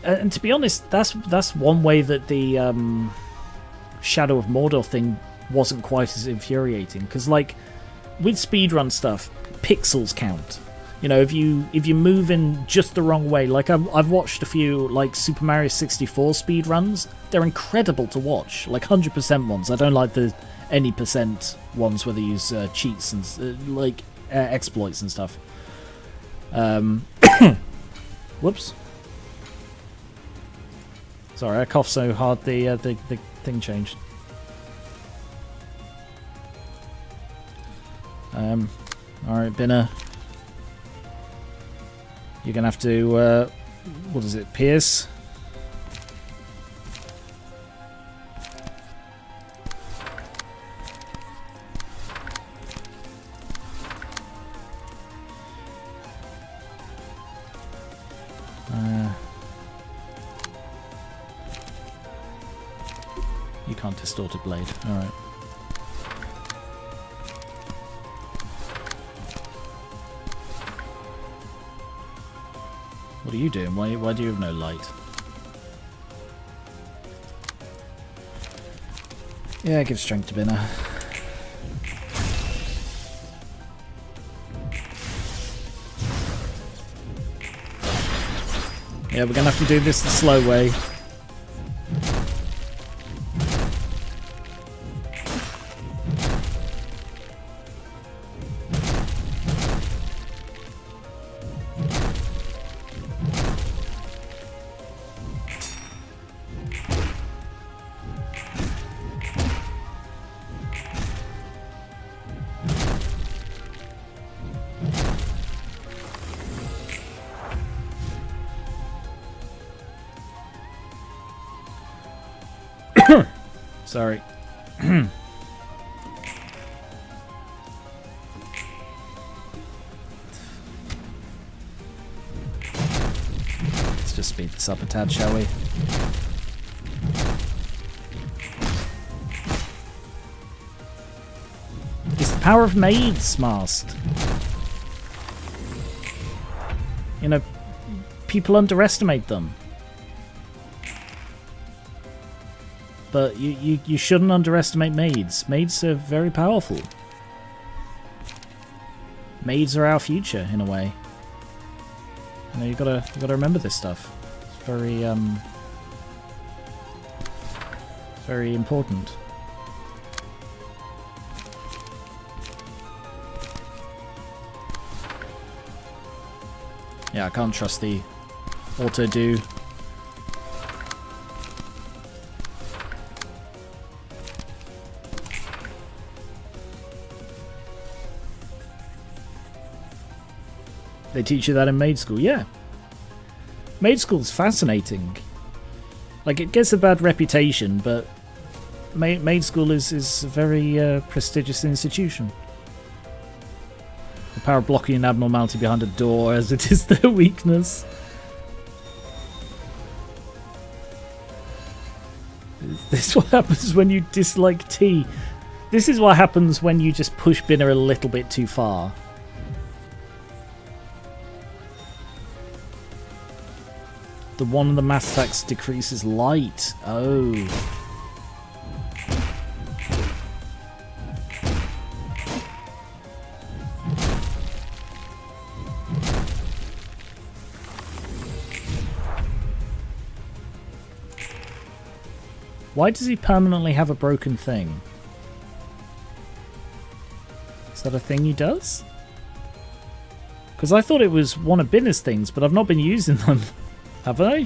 And to be honest, that's one way that the Shadow of Mordor thing wasn't quite as infuriating. Because like, with speedrun stuff, pixels count. You know, if you move in just the wrong way, like I've watched a few like Super Mario 64 speedruns. They're incredible to watch, like 100% ones. I don't like the any percent ones where they use cheats and like exploits and stuff. Whoops. Sorry, I coughed so hard the thing changed. Alright, Binna. You're gonna have to, what is it, Pierce? You can't distort a blade. Alright. What are you doing? Why do you have no light? Yeah, give strength to Binner. Yeah, we're gonna have to do this the slow way. Sorry. Let's just speed this up a tad, shall we? It's the power of Maids masked. You know, people underestimate them. But you shouldn't underestimate Maids. Maids are very powerful. Maids are our future, in a way. You know, you gotta remember this stuff. It's very important. Yeah, I can't trust the auto-do. They teach you that in maid school, yeah. Maid school's fascinating. Like, it gets a bad reputation, but maid school is a very prestigious institution. The power of blocking an abnormality behind a door, as it is their weakness. This is what happens when you dislike tea. This is what happens when you just push Binner a little bit too far. The one in the mass attacks decreases light. Oh. Why does he permanently have a broken thing? Is that a thing he does? Because I thought it was one of Binner's things, but I've not been using them. Have they?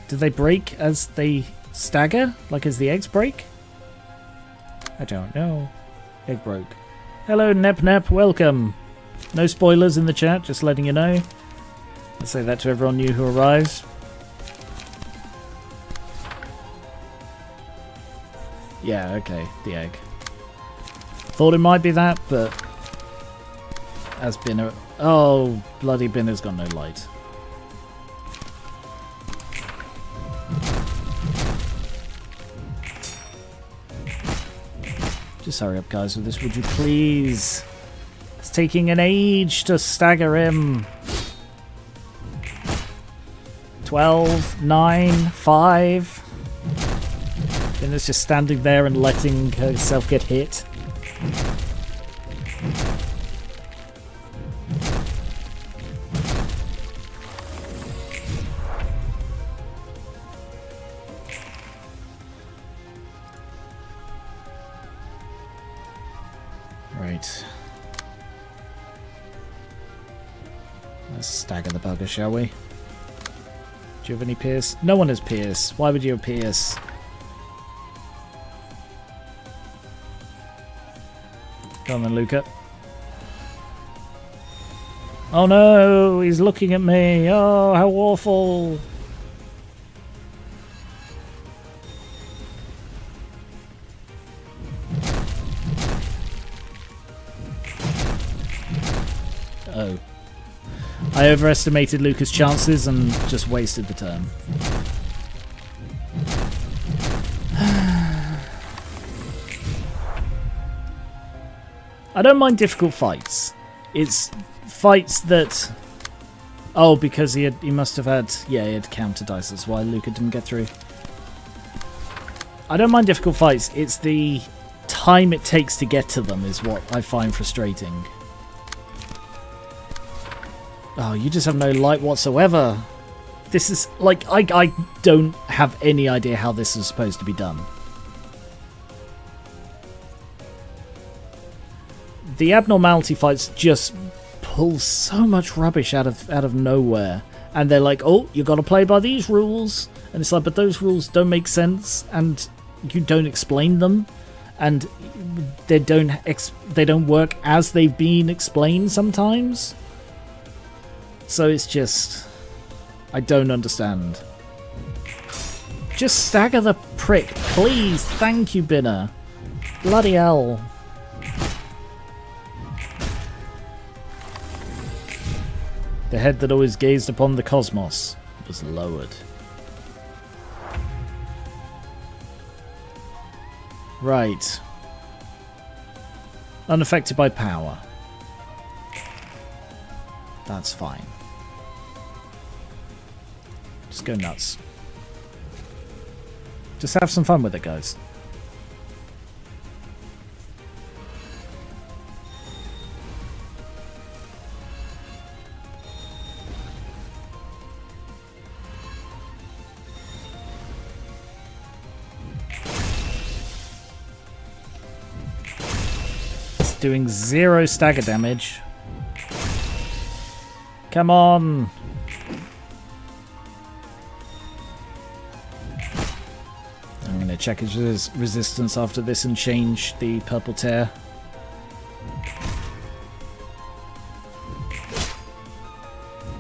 Do they break as they stagger? Like as the eggs break? I don't know. Egg broke. Hello, Nep Nep. Welcome. No spoilers in the chat, just letting you know. I'll say that to everyone new who arrives. Yeah, okay. The egg. Thought it might be that, but... As Binner... Oh, bloody Binner's got no light. Just hurry up, guys, with this, would you please? It's taking an age to stagger him. 12, 9, 5. Binner's just standing there and letting herself get hit. Right. Let's stagger the bugger, shall we? Do you have any Pierce? No one has Pierce. Why would you have Pierce? Come on then, Luca. Oh no, he's looking at me. Oh, how awful. Oh. I overestimated Luca's chances and just wasted the turn. I don't mind difficult fights. It's fights that... Oh, because he must have had... Yeah, he had counter dice. That's why Luca didn't get through. I don't mind difficult fights. It's the time it takes to get to them is what I find frustrating. Oh, you just have no light whatsoever. This is... Like, I don't have any idea how this is supposed to be done. The abnormality fights just pull so much rubbish out of nowhere, and they're like, "Oh, you got to play by these rules," and it's like, but those rules don't make sense, and you don't explain them, and they don't work as they've been explained sometimes. So it's just, I don't understand. Just stagger the prick, please. Thank you, Binner. Bloody hell. The head that always gazed upon the cosmos was lowered. Right. Unaffected by power. That's fine. Just go nuts. Just have some fun with it, guys. Doing 0 stagger damage. Come on. I'm going to check his resistance after this and change the purple tear.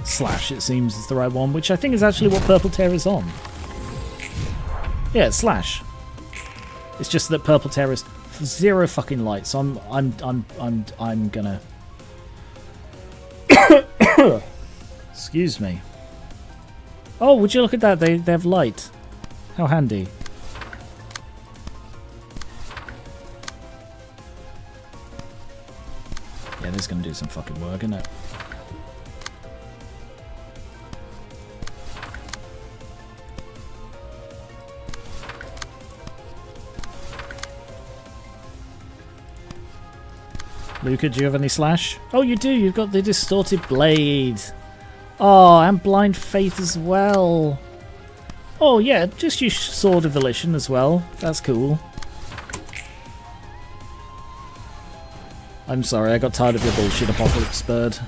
Slash, it seems, is the right one, which I think is actually what purple tear is on. Yeah, it's slash. It's just that purple tear is 0 fucking light, so I'm gonna excuse me. Oh, would you look at that? They have light. How handy. Yeah, this is gonna do some fucking work, isn't it? Luca, do you have any slash? Oh, you do. You've got the distorted blade. Oh, and blind faith as well. Oh, yeah. Just use sword of volition as well. That's cool. I'm sorry. I got tired of your bullshit, Apocalypse Bird.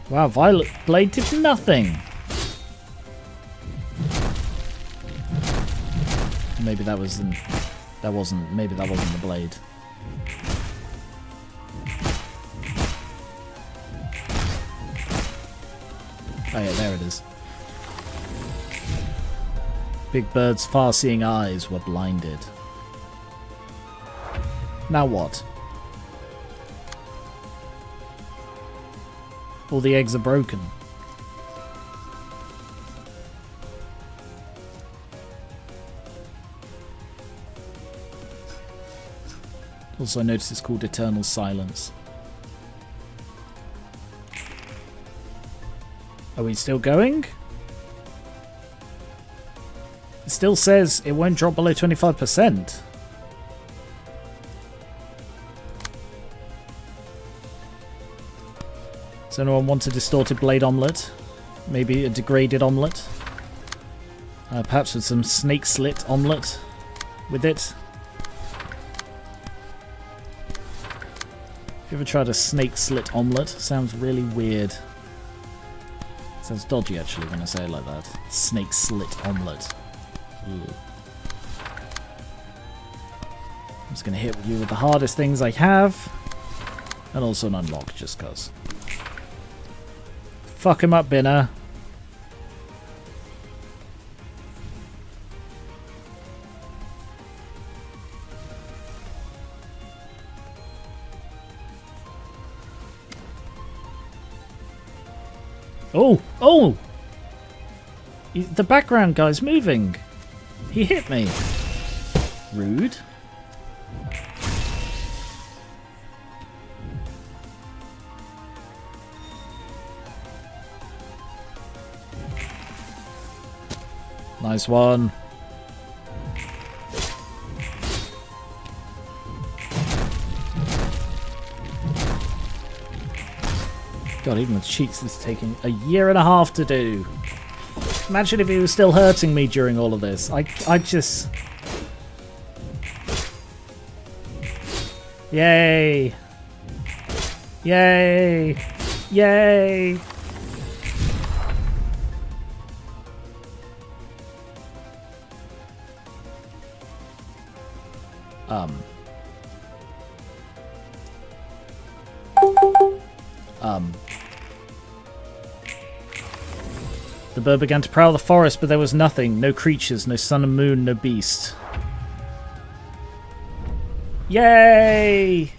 Wow, Violet Blade did nothing. Maybe that wasn't the blade. Oh yeah, there it is. Big Bird's far-seeing eyes were blinded. Now what? All the eggs are broken. Also, I noticed it's called Eternal Silence. Are we still going? It still says it won't drop below 25%. Does anyone want a distorted blade omelette? Maybe a degraded omelette? Perhaps with some snake slit omelette with it? Have you ever tried a snake slit omelette? Sounds really weird. Sounds dodgy actually when I say it like that. Snake slit omelette. Ooh. I'm just going to hit you with the hardest things I have. And also an unlock just cause. Fuck him up, Binner. Oh! Oh! The background guy's moving. He hit me. Rude. Nice one. God, even with cheats, this is taking a year and a half to do. Imagine if he was still hurting me during all of this. I just... Yay! Yay! Yay! The bird began to prowl the forest, but there was nothing. No creatures, no sun and moon, no beast. Yay!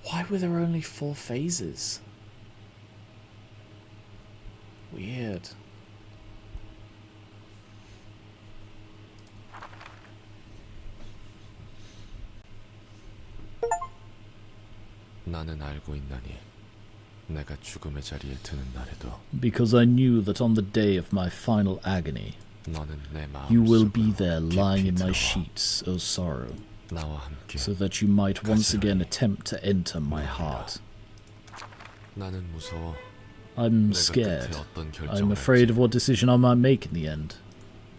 Why were there only 4 phases? Weird. 나는 알고 있나니 내가 죽음의 자리에 드는 날에도 Because I knew that on the day of my final agony, 너는 내 you will 마음속으로 be there lying in my 들어와 sheets, O sorrow, 나와 함께 so that you might once again attempt to enter my heart. 나는 무서워. I'm 내가 scared. 끝에 어떤 I'm 결정을 afraid of 할지. what decision I might make in the end.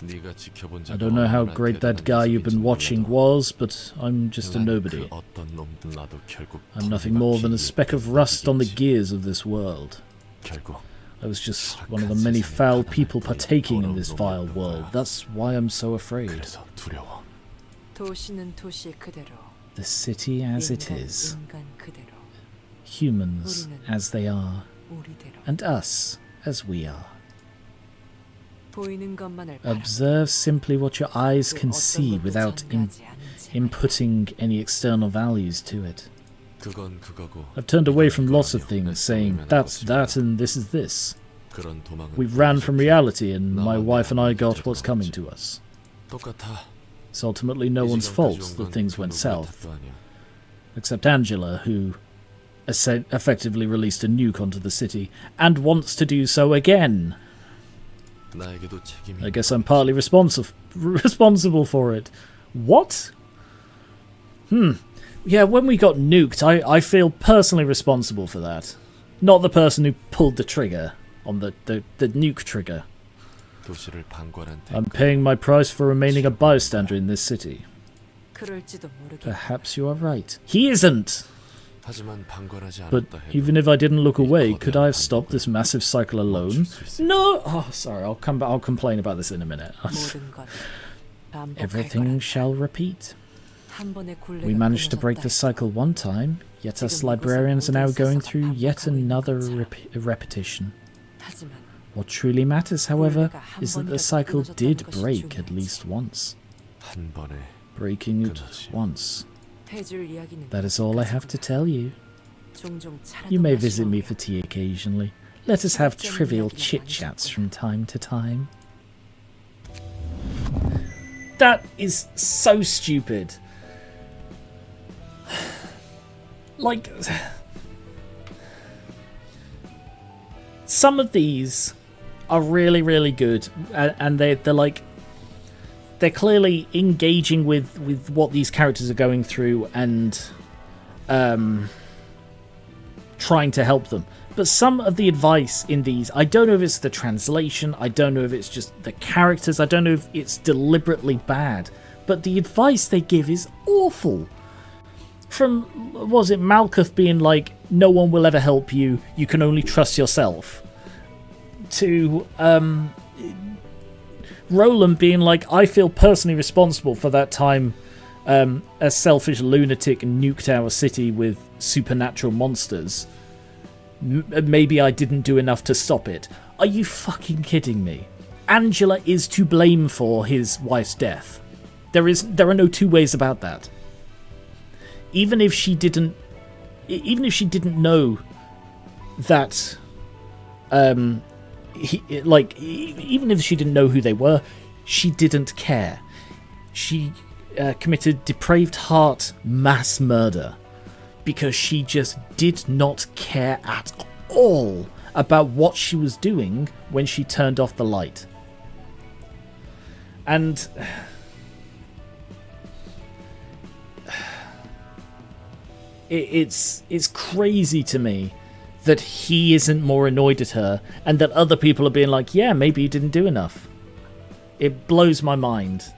네가 지켜본 I 자가 don't know how 얼마나 great that 대단한 guy you've been 녀석인지 watching 몰라도 was, but I'm just a 난 nobody. 그 어떤 놈 나도 결국 I'm nothing more than a speck of rust on the 이기겠지. gears of this world. 결국 I was just one of the many foul people partaking in this vile world. That's why I'm so afraid. 그래서 두려워. 도시는 도시 그대로, The city as it 인간, is, 인간 그대로, humans as they are, 우리대로. and us as we are. 보이는 것만을 Observe simply what your eyes can see without inputting any external values to it. 그건 그거고. I've turned away from lots of things, saying that's that and this is this. 그런 도망은 We ran from reality and my wife and I got what's coming to us. 똑같아. It's ultimately no one's fault that things went south, except Angela, who effectively released a nuke onto the city and wants to do so again. 나에게도 책임이 I guess I'm partly responsible for it. What? Yeah, when we got nuked, I feel personally responsible for that. Not the person who pulled the trigger on the nuke trigger. 도시를 방관한 I'm paying my price for remaining a bystander in this city. 그럴지도 모르겠. Perhaps you are right. He isn't! 하지만 방관하지 But 않았다 해도 even if I didn't look away, could I have stopped this massive cycle alone? 멈출 수 있을 No! Oh, sorry, I'll complain about this in a minute. 모든 건 반복할 Everything 거란다. shall repeat. 한 번의 굴레가 We managed to break the 끊어졌다 cycle one time, yet us librarians are now going through yet another repetition. 하지만 What truly matters, however, is that the cycle did break at least once. 한 번에 Breaking it once. 해줄 이야기는 That is all I have to tell you. 종종 차라도 You may visit me 마시고 for tea occasionally. Let us have trivial chit-chats from time to time. That is so stupid. Like, some of these are really, really good, and they're like, they're clearly engaging with what these characters are going through and trying to help them. But some of the advice in these, I don't know if it's the translation, I don't know if it's just the characters, I don't know if it's deliberately bad, but the advice they give is awful. From, was it Malkuth being like, no one will ever help you, you can only trust yourself, to Roland being like, I feel personally responsible for that time a selfish lunatic nuked our city with supernatural monsters. Maybe I didn't do enough to stop it. Are you fucking kidding me? Angela is to blame for his wife's death. There are no two ways about that. Even if she didn't even if she didn't know that, even if she didn't know who they were, she didn't care. She committed depraved heart mass murder because she just did not care at all about what she was doing when she turned off the light. And it's crazy to me that he isn't more annoyed at her and that other people are being like, yeah, maybe you didn't do enough. It blows my mind.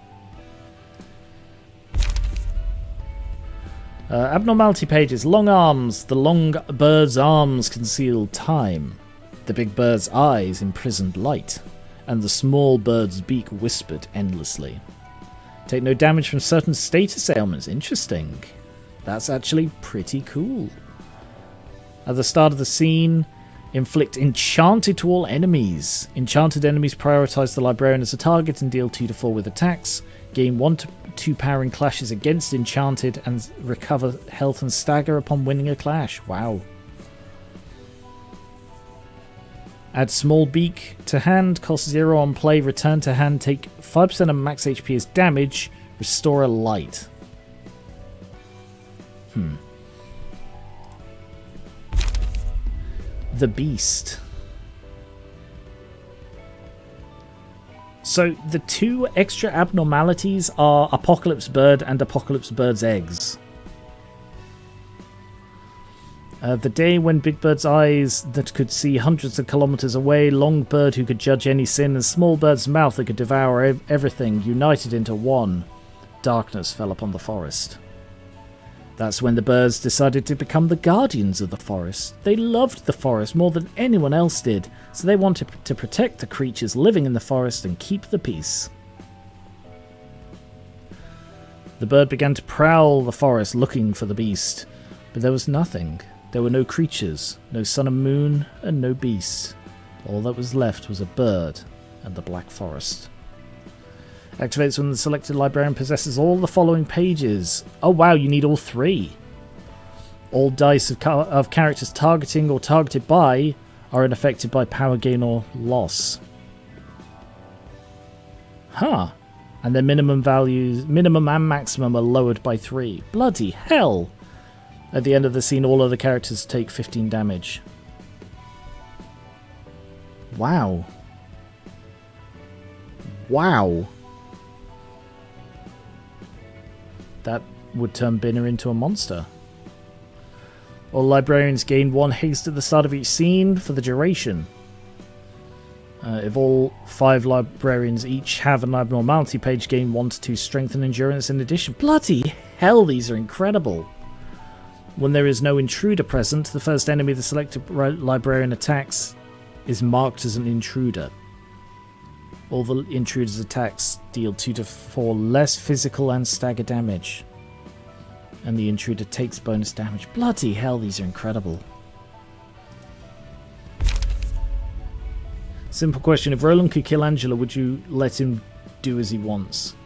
Abnormality pages. Long arms. The long bird's arms concealed time. The big bird's eyes imprisoned light. And the small bird's beak whispered endlessly. Take no damage from certain status ailments. Interesting. That's actually pretty cool. At the start of the scene, inflict enchanted to all enemies. Enchanted enemies prioritize the librarian as a target and deal 2 to 4 with attacks. Gain 1 to 2 power in clashes against enchanted and recover health and stagger upon winning a clash. Wow. Add small beak to hand, cost 0 on play, return to hand, take 5% of max HP as damage, restore a light. The Beast. So the 2 extra abnormalities are Apocalypse Bird and Apocalypse Bird's eggs. The day when Big Bird's eyes that could see hundreds of kilometers away, Long Bird who could judge any sin, and Small Bird's mouth that could devour everything, united into one. Darkness fell upon the forest. That's when the birds decided to become the guardians of the forest. They loved the forest more than anyone else did, so they wanted to protect the creatures living in the forest and keep the peace. The bird began to prowl the forest looking for the beast, but there was nothing. There were no creatures, no sun and moon, and no beast. All that was left was a bird and the black forest. Activates when the selected librarian possesses all the following pages. Oh wow, you need all 3. All dice of characters targeting or targeted by are unaffected by power gain or loss. Huh. And their minimum and maximum are lowered by 3. Bloody hell! At the end of the scene, all other characters take 15 damage. Wow. Wow. That would turn Binner into a monster. All librarians gain 1 haste at the start of each scene for the duration. If all 5 librarians each have an abnormality page, gain 1 to 2 strength and endurance in addition. Bloody hell, these are incredible. When there is no intruder present, the first enemy the selected librarian attacks is marked as an intruder. All the intruder's attacks deal 2 to 4 less physical and stagger damage. And the intruder takes bonus damage. Bloody hell, these are incredible. Simple question. If Roland could kill Angela, would you let him do as he wants?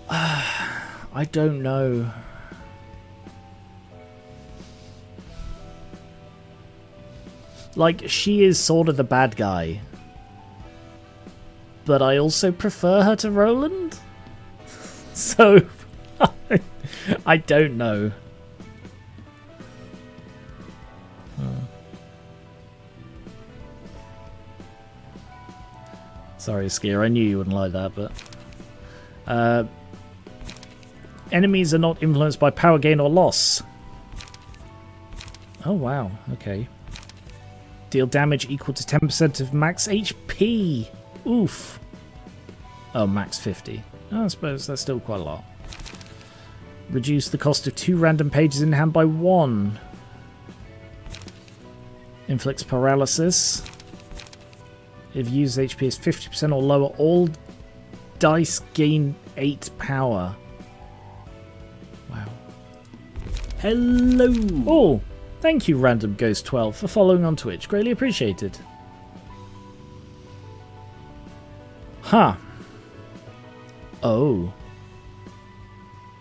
I don't know. Like, she is sort of the bad guy. But I also prefer her to Roland. So, I don't know. Sorry, Skier, I knew you wouldn't like that, but... enemies are not influenced by power gain or loss. Oh, wow, okay. Deal damage equal to 10% of max HP. Oof. Oh, max 50. Oh, I suppose that's still quite a lot. Reduce the cost of 2 random pages in hand by 1. Inflicts paralysis. If used HP is 50% or lower, all dice gain 8 power. Wow. Hello! Oh, thank you, Random Ghost 12, for following on Twitch. Greatly appreciated. Huh. Oh.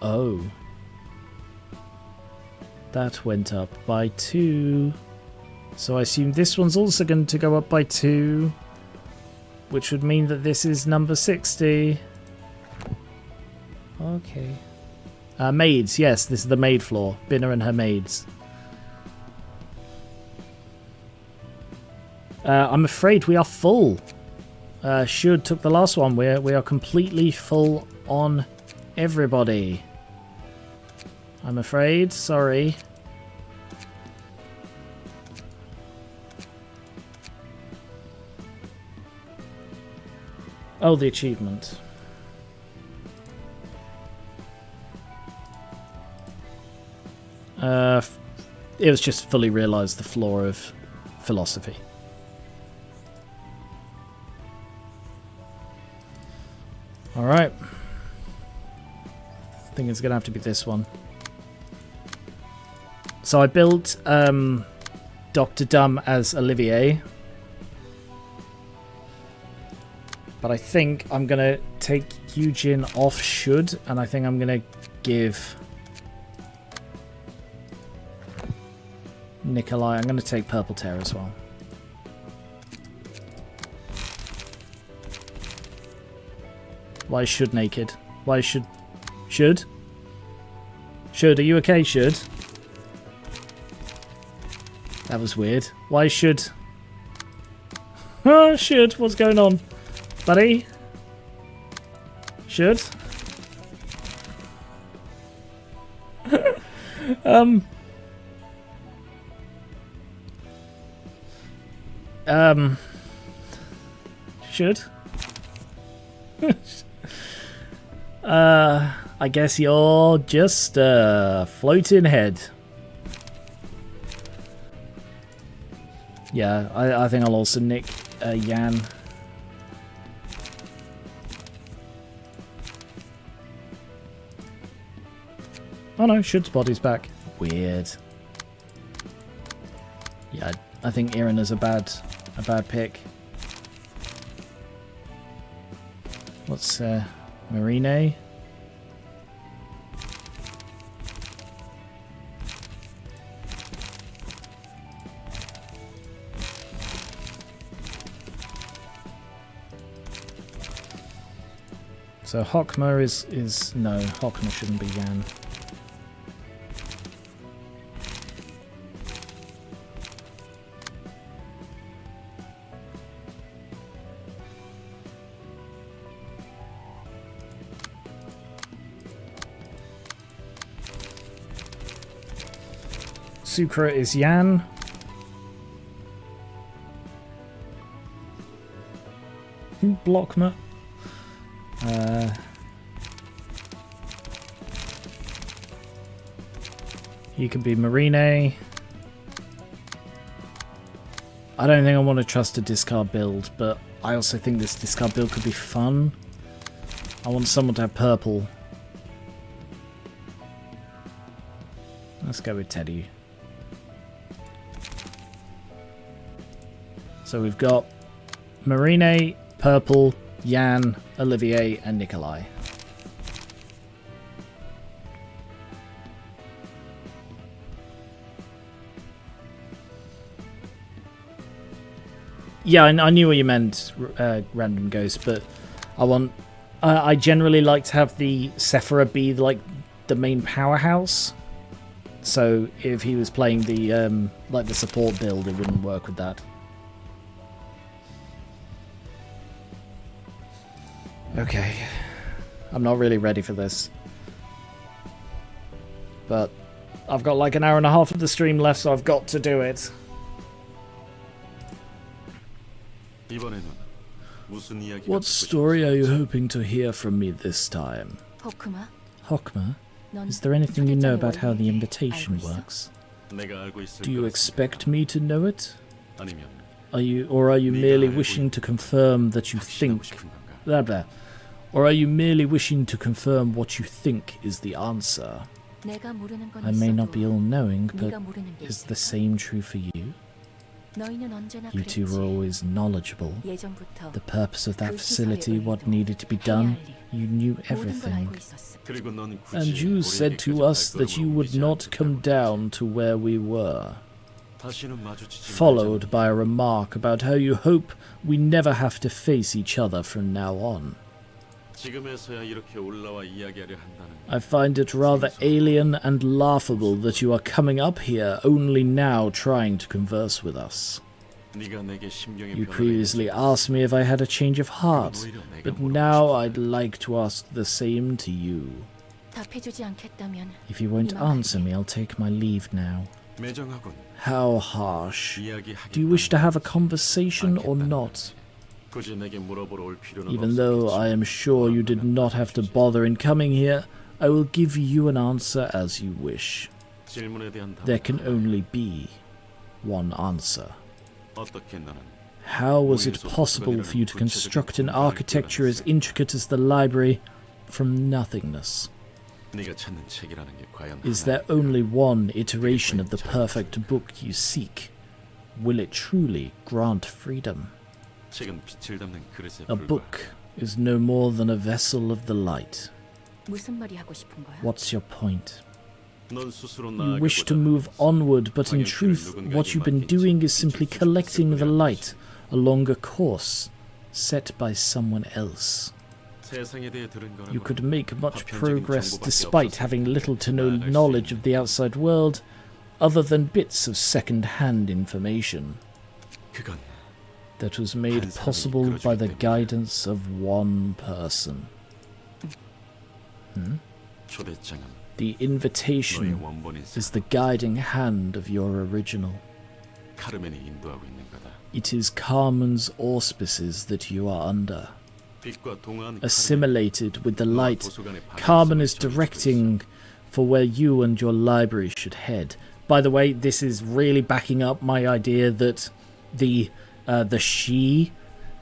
Oh. That went up by 2. So I assume this one's also going to go up by 2. Which would mean that this is number 60. Okay. Maids, yes, this is the maid floor. Binner and her maids. I'm afraid we are full. Should took the last one. We are completely full on everybody. I'm afraid. Sorry. Oh, the achievement. It was just fully realised the flaw of philosophy. Alright. I think it's going to have to be this one. So I built Dr. Dumb as Olivier. But I think I'm going to take Eugene off Should, and I think I'm going to give Nikolai. I'm going to take Purple Tear as well. Why is Should naked? Why is Should? Should? Should, are you okay, Should? That was weird. Why is Should? Oh, Should, what's going on? Buddy? Should? Should? I guess you're just a floating head. Yeah, I think I'll also nick Yan. Oh no, Shud's body's back. Weird. Yeah, I think Irina's a bad pick. What's Marine? So Hokma is no, Hokma shouldn't be Yan. Sukra is Yan. Blockma. He could be Marine. I don't think I want to trust a discard build, but I also think this discard build could be fun. I want someone to have purple. Let's go with Teddy. So we've got Marine, Purple, Yan, Olivier, and Nikolai. Yeah, I knew what you meant, Random Ghost, but I generally like to have the Sephira be like the main powerhouse. So if he was playing the like the support build, it wouldn't work with that. Okay, I'm not really ready for this, but I've got like an hour and a half of the stream left, so I've got to do it. What story are you hoping to hear from me this time? Hokma, is there anything you know about how the invitation works? Do you expect me to know it? Are you merely wishing to confirm that you think... Blah blah. Or are you merely wishing to confirm what you think is the answer? I may not be all-knowing, but is the same true for you? 너희는 언제나 You two were 그랬지. always knowledgeable. 예전부터 The purpose of that 그 facility, 시설의 what 의도, needed to be 해야 done, 할 일, you knew 모든 걸 everything. 알고 있었어. 그리고 넌 굳이 And you said to us that you would not come down to where we were. 다시는 마주치지 Followed by a remark about how you hope we never have to face each other from now on. 지금에서야 이렇게 올라와 이야기하려 한다는 I find it rather alien and laughable that you are coming up here only now trying to converse with us. 네가 내게 심경의 You 변화를 previously asked me if I had a change of heart, but now I'd like to ask the same to you. 답해주지 않겠다면 If you won't answer me, I'll take my leave now. 매정하군. How harsh. 이야기하겠다는 Do you wish to have a conversation or not? 굳이 내게 물어보러 올 필요는 Even though I am 없었겠지. sure you did not have to bother in coming here, I will give you an answer as you wish. 질문에 대한 There 답은 can only be one answer. 어떻게 너는 How was it possible for you to construct an architecture as intricate as the library from nothingness? 네가 찾는 책이라는 게 과연 Is there only one iteration of the perfect book you seek? Will it truly grant freedom? 책은 빛을 담는 그릇에 A 불과해. book is no more than a vessel of the light. 무슨 말이 하고 싶은 거야? What's your point? 넌 스스로 You wish to 나아가보다 move onward, but in truth, what you've been doing is simply collecting the light along a course set by someone else. 세상에 대해 들은 거라고 You could make much 보편적인 progress 정보밖에 despite 없어서 having little to no 나아갈 수 knowledge of 있는 the outside world, other than bits of second-hand information 그건 that was made possible by the guidance of one person. 초대장은 The 너의 invitation 원본인 is the guiding hand of your original. 카르멘이 인도하고 있는 거다. It is Carmen's auspices that you are under. 빛과 동안 Assimilated with the light, Carmen is directing for where you and your library should head. By the way, this is really backing up my idea that the she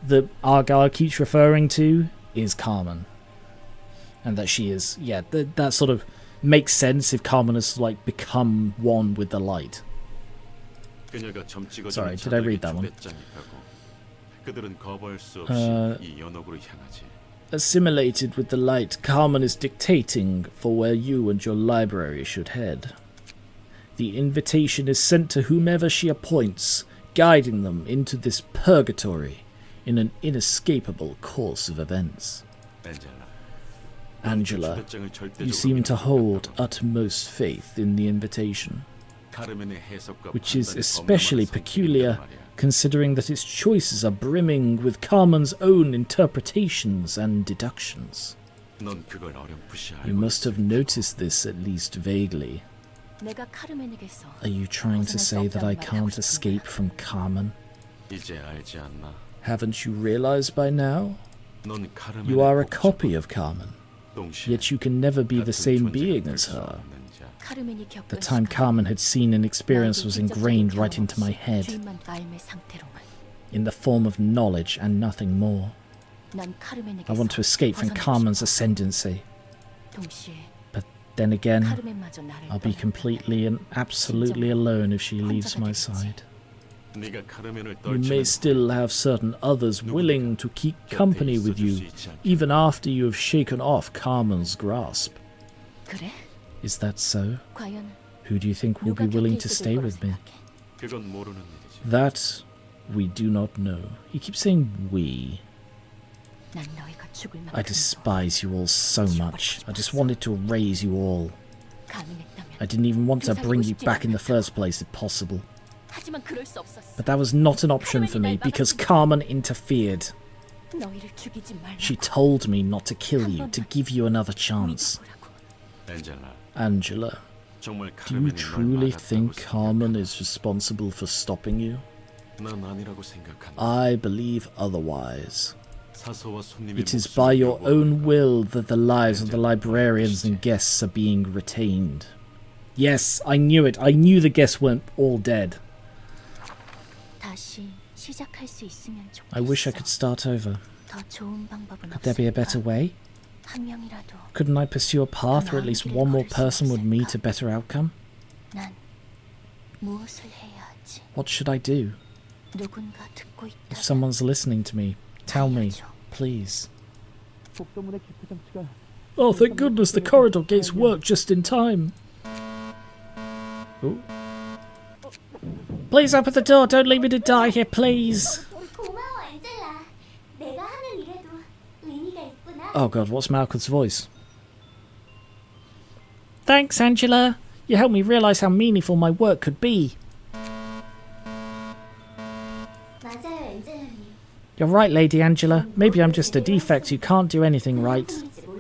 that Argyle keeps referring to is Carmen. And that she is, yeah, that sort of makes sense if Carmen has, like, become one with the light. 그녀가 점찍어주는 Sorry, did I read that one? 초대장이 가고 그들은 거부할 수 없이 이 연옥으로 향하지. Assimilated with the light, Carmen is dictating for where you and your library should head. The invitation is sent to whomever she appoints, guiding them into this purgatory in an inescapable course of events. Angela, you seem to hold utmost faith in the invitation, which is especially peculiar considering that its choices are brimming with Carmen's own interpretations and deductions. You must have noticed this at least vaguely. 내가 카르멘에게서 Are you trying to say that I can't escape from Carmen? 이제 알지 않나? Haven't you realized by now? 넌 카르멘의 You are a 복제고 copy of Carmen, 동시에 yet you can never be the 같은 same 존재가 being 될 as 수 her. 없는 자. 카르멘이 겪은 The time Carmen had seen and experienced was ingrained right into my head, 주인만 알매 상태로만. in the form of knowledge and nothing more. 난 카르멘에게서 I want to escape from 벗어나고 Carmen's 싶어. ascendancy, 동시에 but then again, 카르멘마저 나를 I'll be 떠나. completely and absolutely alone if she leaves my side. 네가 카르멘을 You may 떨치면 still have certain others willing to keep company with you, even after you have shaken off Carmen's grasp. 그래? Is that so? 과연 Who do you think will be 누가 willing 곁에 to 있어줄 stay 거라 with me? 생각해? 그건 모르는 일이지. That we do not know. He keeps saying we. 난 너희가 죽을 만큼 I despise you all so much. I just wanted to erase you all. 가능했다면. I didn't even want to bring you back in the first place if possible. 하지만 그럴 수 없었어. But that was not an option for me because Carmen interfered. 너희를 죽이지 말라고. She told me not to kill you, to give you another chance. 엔젤라, Angela, 정말 do you 카르멘이 널 truly 맞았다고 think Carmen 생각하나? is responsible for stopping you? 난 아니라고 생각한다. I believe otherwise. 사서와 손님의 It is 목숨을 by your own 요구하는 will that the lives of the librarians and guests are being retained. Yes, I knew it. I knew the guests weren't all dead. 다시 시작할 수 있으면 좋겠어. I wish I could start over. 더 좋은 방법은 Could there be a better 없을까? way? 한 명이라도 Couldn't I pursue a path where at least one more person would meet a better outcome? 난 무엇을 해야 하지? What should I do? 누군가 듣고 있다. If someone's listening to me, tell me, please. Oh, thank goodness the corridor gates work just in time. Ooh. Please open the door, don't leave me to die here, please. 고마워 안젤라. 내가 하는 일에도 의미가 있구나. Oh god, what's Malcolm's voice? Thanks, Angela. You helped me realise how meaningful my work could be. 맞아요 안젤라님. You're right, Lady Angela. Maybe I'm just a defect who can't do anything right.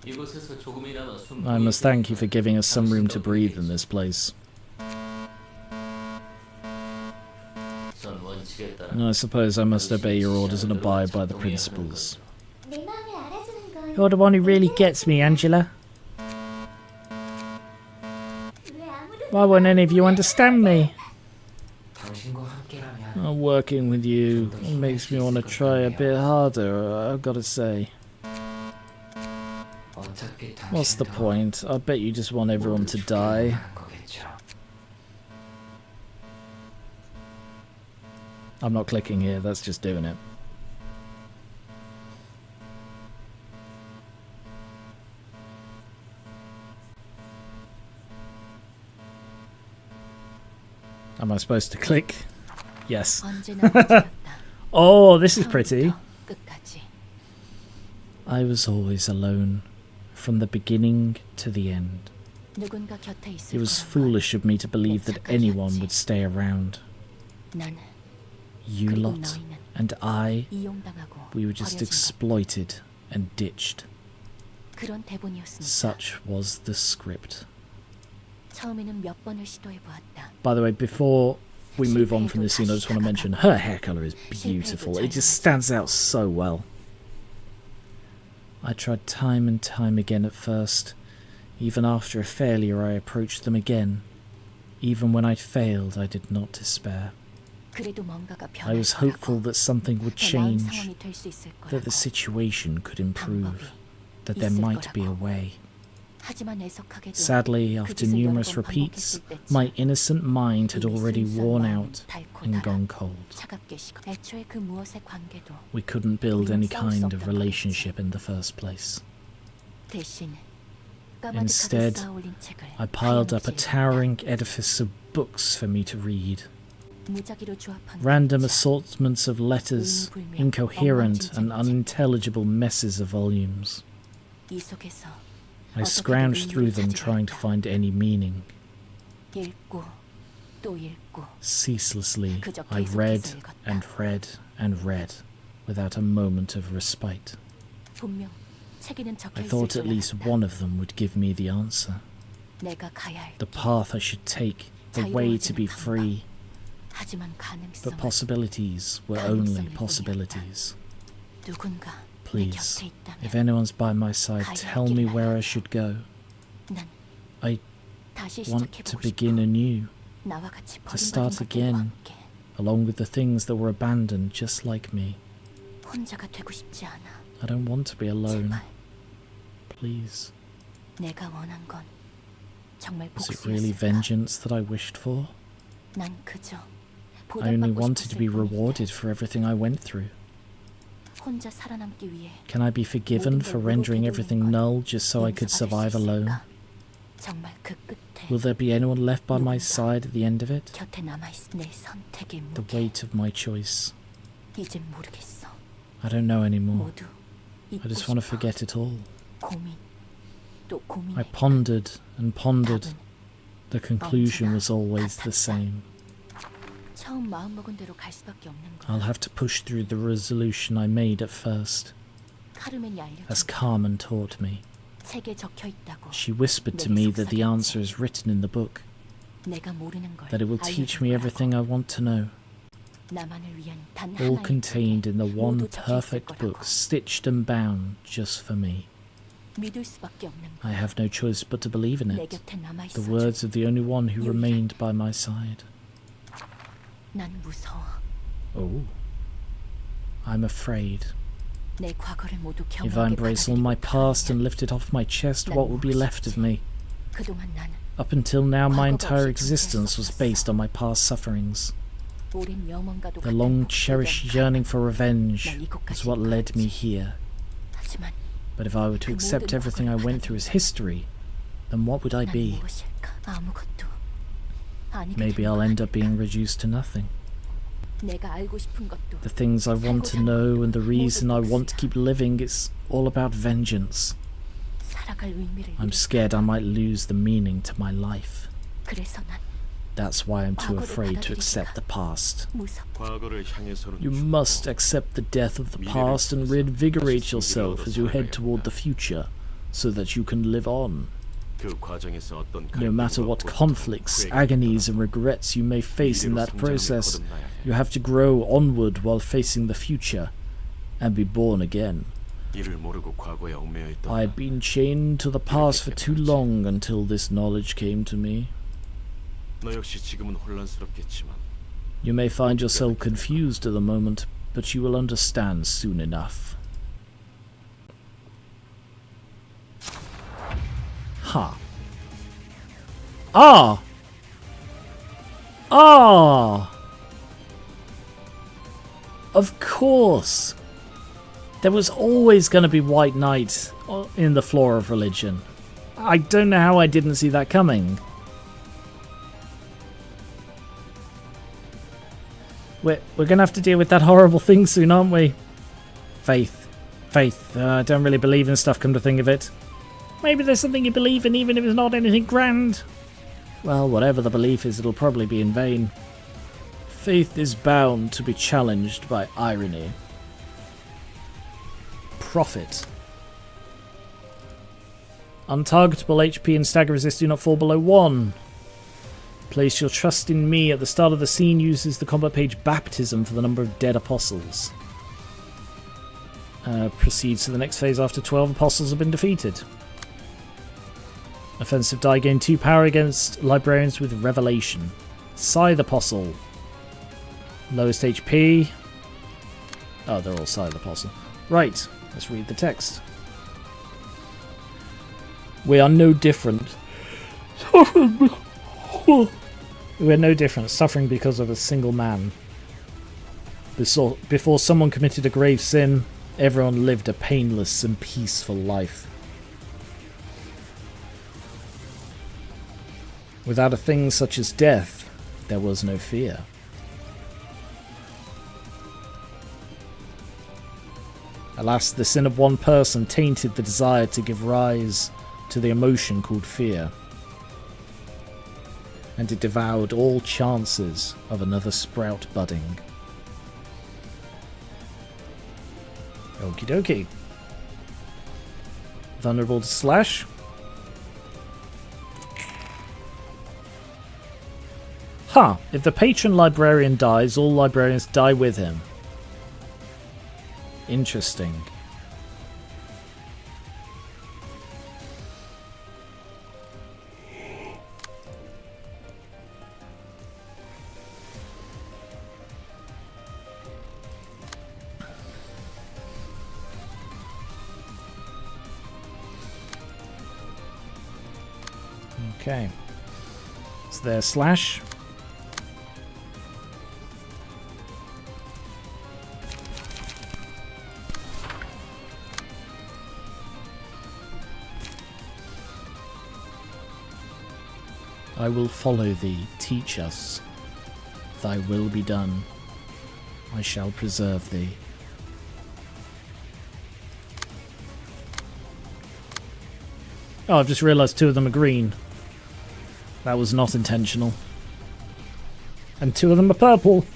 이곳에서 조금이나마 숨. I must thank you for giving us some room to breathe in this place. 전 원칙에 따라. I suppose I must obey your orders and abide by the principles. 내 마음을 알아주는 건 You're the one who really gets me, Angela. 왜 아무도 Why won't any of you understand me? Working with you makes me want to try a bit harder, I've got to say. What's the point? I bet you just want everyone to die. I'm not clicking here, that's just doing it. Am I supposed to click? Yes. 언제나 혼자였다. Oh, this is pretty. 끝까지. I was always alone, from the beginning to the end. 누군가 곁에 있을 It was 거란 걸 foolish of me to believe that anyone would stay around. 나는 You 그리고 lot 너희는 and I, 이용당하고 we were just 버려진 것. exploited and ditched. 그런 대본이었습니다. Such was the script. 처음에는 몇 번을 시도해 보았다. By the way, before we move on from this scene, I just want to mention her hair colour is beautiful. It just stands out so well. I tried time and time again at first. Even after a failure, I approached them again. Even when I failed, I did not despair. 그래도 뭔가가 I was 변할 hopeful 거라고. that something would 더 나은 change, 상황이 될 수 있을 that the 거라고. situation could improve, that there 있을 might be a 거라고. way. 하지만 애석하게도 Sadly, 그 after 짓을 여러 numerous 번 repeats, 반복했을 때쯤 my innocent mind had 이미 already 순수한 worn 마음은 out 닳고 and 달아 gone cold. 차갑게 식어. 애초에 그 무엇의 관계도 We couldn't build any 우리는 싸울 수 kind of 없단 relationship in the first place. 대신 Instead, 까마득하게 쌓아올린 책을 I piled up a 하염없이 towering edifice of books for me to read. 무작위로 조합한 Random 글자, assortments of letters, incoherent and unintelligible messes of volumes. 이 속에서 I scrounged through them trying to find any meaning. 읽고 또 읽고 Ceaselessly, I read and read and read, without a moment of respite. 분명 책에는 적혀 I 있을 thought 줄 at least 알았다. one of them would give me the answer. 내가 가야 할 The 길. path I should take, the way to be free. 하지만 But 가능성은 possibilities were only possibilities. 누군가 내 Please, 곁에 있다면 if anyone's by my side, tell me where I should go. 난 I 다시 want to 시작해보고 begin 싶어. anew, 나와 같이 to start 버림받은 것들과 again. 함께 along with the things that were abandoned just like me. 혼자가 되고 싶지 않아. I don't want to be alone. 제발 Please. 내가 원한 건 정말 Was it really 복수였을까? vengeance that I wished for? 난 그저 I only 보답받고 wanted to be 싶었을 뿐인데 rewarded for everything I went through. 혼자 살아남기 위해 Can I be forgiven for rendering everything null just so I could survive alone? 정말 그 끝에 Will there be anyone left by my side at the end of it? 곁에 남아있을 내 선택의 The 무게 weight of my choice. 이젠 모르겠어. I don't know anymore. 모두 I 잊고 just want to 싶어. forget it all. 고민 또 I 고민해. pondered and pondered. 답은 The conclusion was always the same. 처음 마음먹은 대로 갈 수밖에 없는 I'll 거야. have to push through the resolution I made at first, 카르멘이 as 알려준 Carmen taught me. 책에 적혀 있다고. She whispered to me that the answer is written in the book, 내가 모르는 걸 that it will teach me 알려줄 everything I want to know, 거라고. 나만을 위한 단 all 하나의 contained in the 책에 one 모두 적혀 있을 perfect 거라고. book, stitched and bound just for me. 믿을 수밖에 없는 I 거야. have no choice but to believe in 내 it. 곁에 남아 The 있어줘. words of the only one who remained by my side. 난 무서워. Oh. I'm afraid. 내 과거를 모두 If I 겸허하게 embrace all my 받아들이고 past and 가면 lift it off my chest, what will be left of me? 그동안 나는 Up until now, my 과거가 entire 없이 existence was 존재했었어. based on my past sufferings. 오랜 영원과도 The 같은 long 복수에 cherished 대한 yearning for revenge 난 이곳까지 is what led me here. 하지만 But if I were to accept everything I went through as history, then what would I 난 be? 무엇일까? 아무것도 아니게 Maybe 되는 I'll 것 end up 같다. being reduced to nothing. 내가 알고 싶은 것도 The things I want to know and the reason I want to keep living, it's all about vengeance. 살아갈 의미를 I'm 잃을까? scared I might lose the meaning to my life. 그래서 난 That's why I'm too afraid to accept the past. 무섭. 과거를 향해서는 You must accept the death of the past and reinvigorate yourself as you head toward the future, so that you can live on. 그 과정에서 어떤 No matter what conflicts, agonies, and regrets you may face in that process, you have to grow onward while facing the future, and be born again. 이를 모르고 과거에 얽매여 있던 I had been chained to the past for too long until this knowledge came to me. 너 역시 지금은 혼란스럽겠지만 You may find yourself confused at the moment, but you will understand soon enough. Huh. Ah! Ah! Of course! There was always going to be White Knight in the Floor of Religion. I don't know how I didn't see that coming. We're going to have to deal with that horrible thing soon, aren't we? Faith. Faith. I don't really believe in stuff, come to think of it. Maybe there's something you believe in even if it's not anything grand. Well, whatever the belief is, it'll probably be in vain. Faith is bound to be challenged by irony. Profit. Untargetable HP and stagger resist do not fall below 1. Place your trust in me. At the start of the scene uses the combat page Baptism for the number of dead apostles. Proceeds to the next phase after 12 apostles have been defeated. Offensive die gain 2 power against librarians with Revelation. Scythe Apostle. Lowest HP. Oh, they're all Scythe Apostle. Right, let's read the text. We are no different. We are no different, suffering because of a single man. Before someone committed a grave sin, everyone lived a painless and peaceful life. Without a thing such as death, there was no fear. Alas, the sin of one person tainted the desire to give rise to the emotion called fear, and it devoured all chances of another sprout budding. Okie dokie. Vulnerable to slash. Huh, if the patron librarian dies, all librarians die with him. Interesting. Okay. Is there slash? I will follow thee, teach us. Thy will be done. I shall preserve thee. Oh, I've just realised 2 of them are green. That was not intentional. And 2 of them are purple.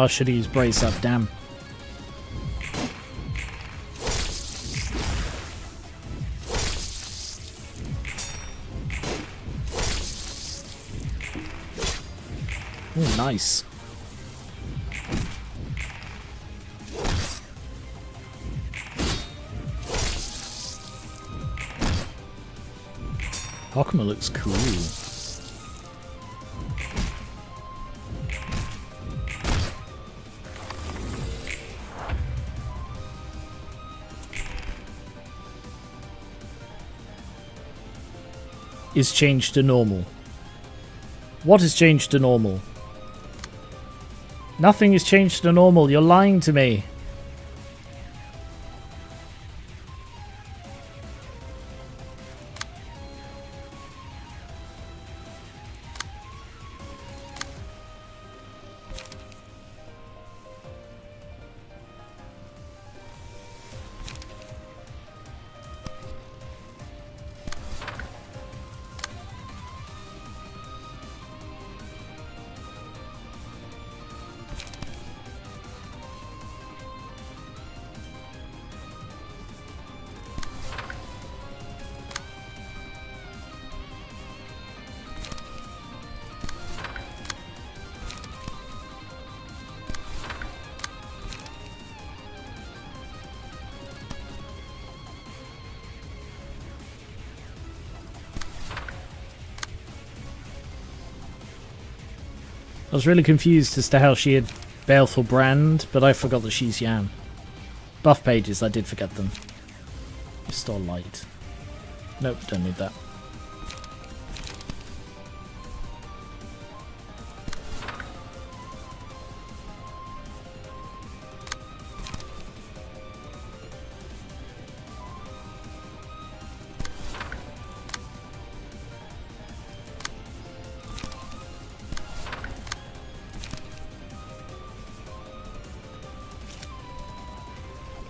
I should use brace up, damn. Oh, nice. Hakuma looks cool. Is changed to normal. What has changed to normal? Nothing has changed to normal. You're lying to me. I was really confused as to how she had Baleful Brand, but I forgot that she's Yam. Buff pages, I did forget them. Restore light. Nope, don't need that.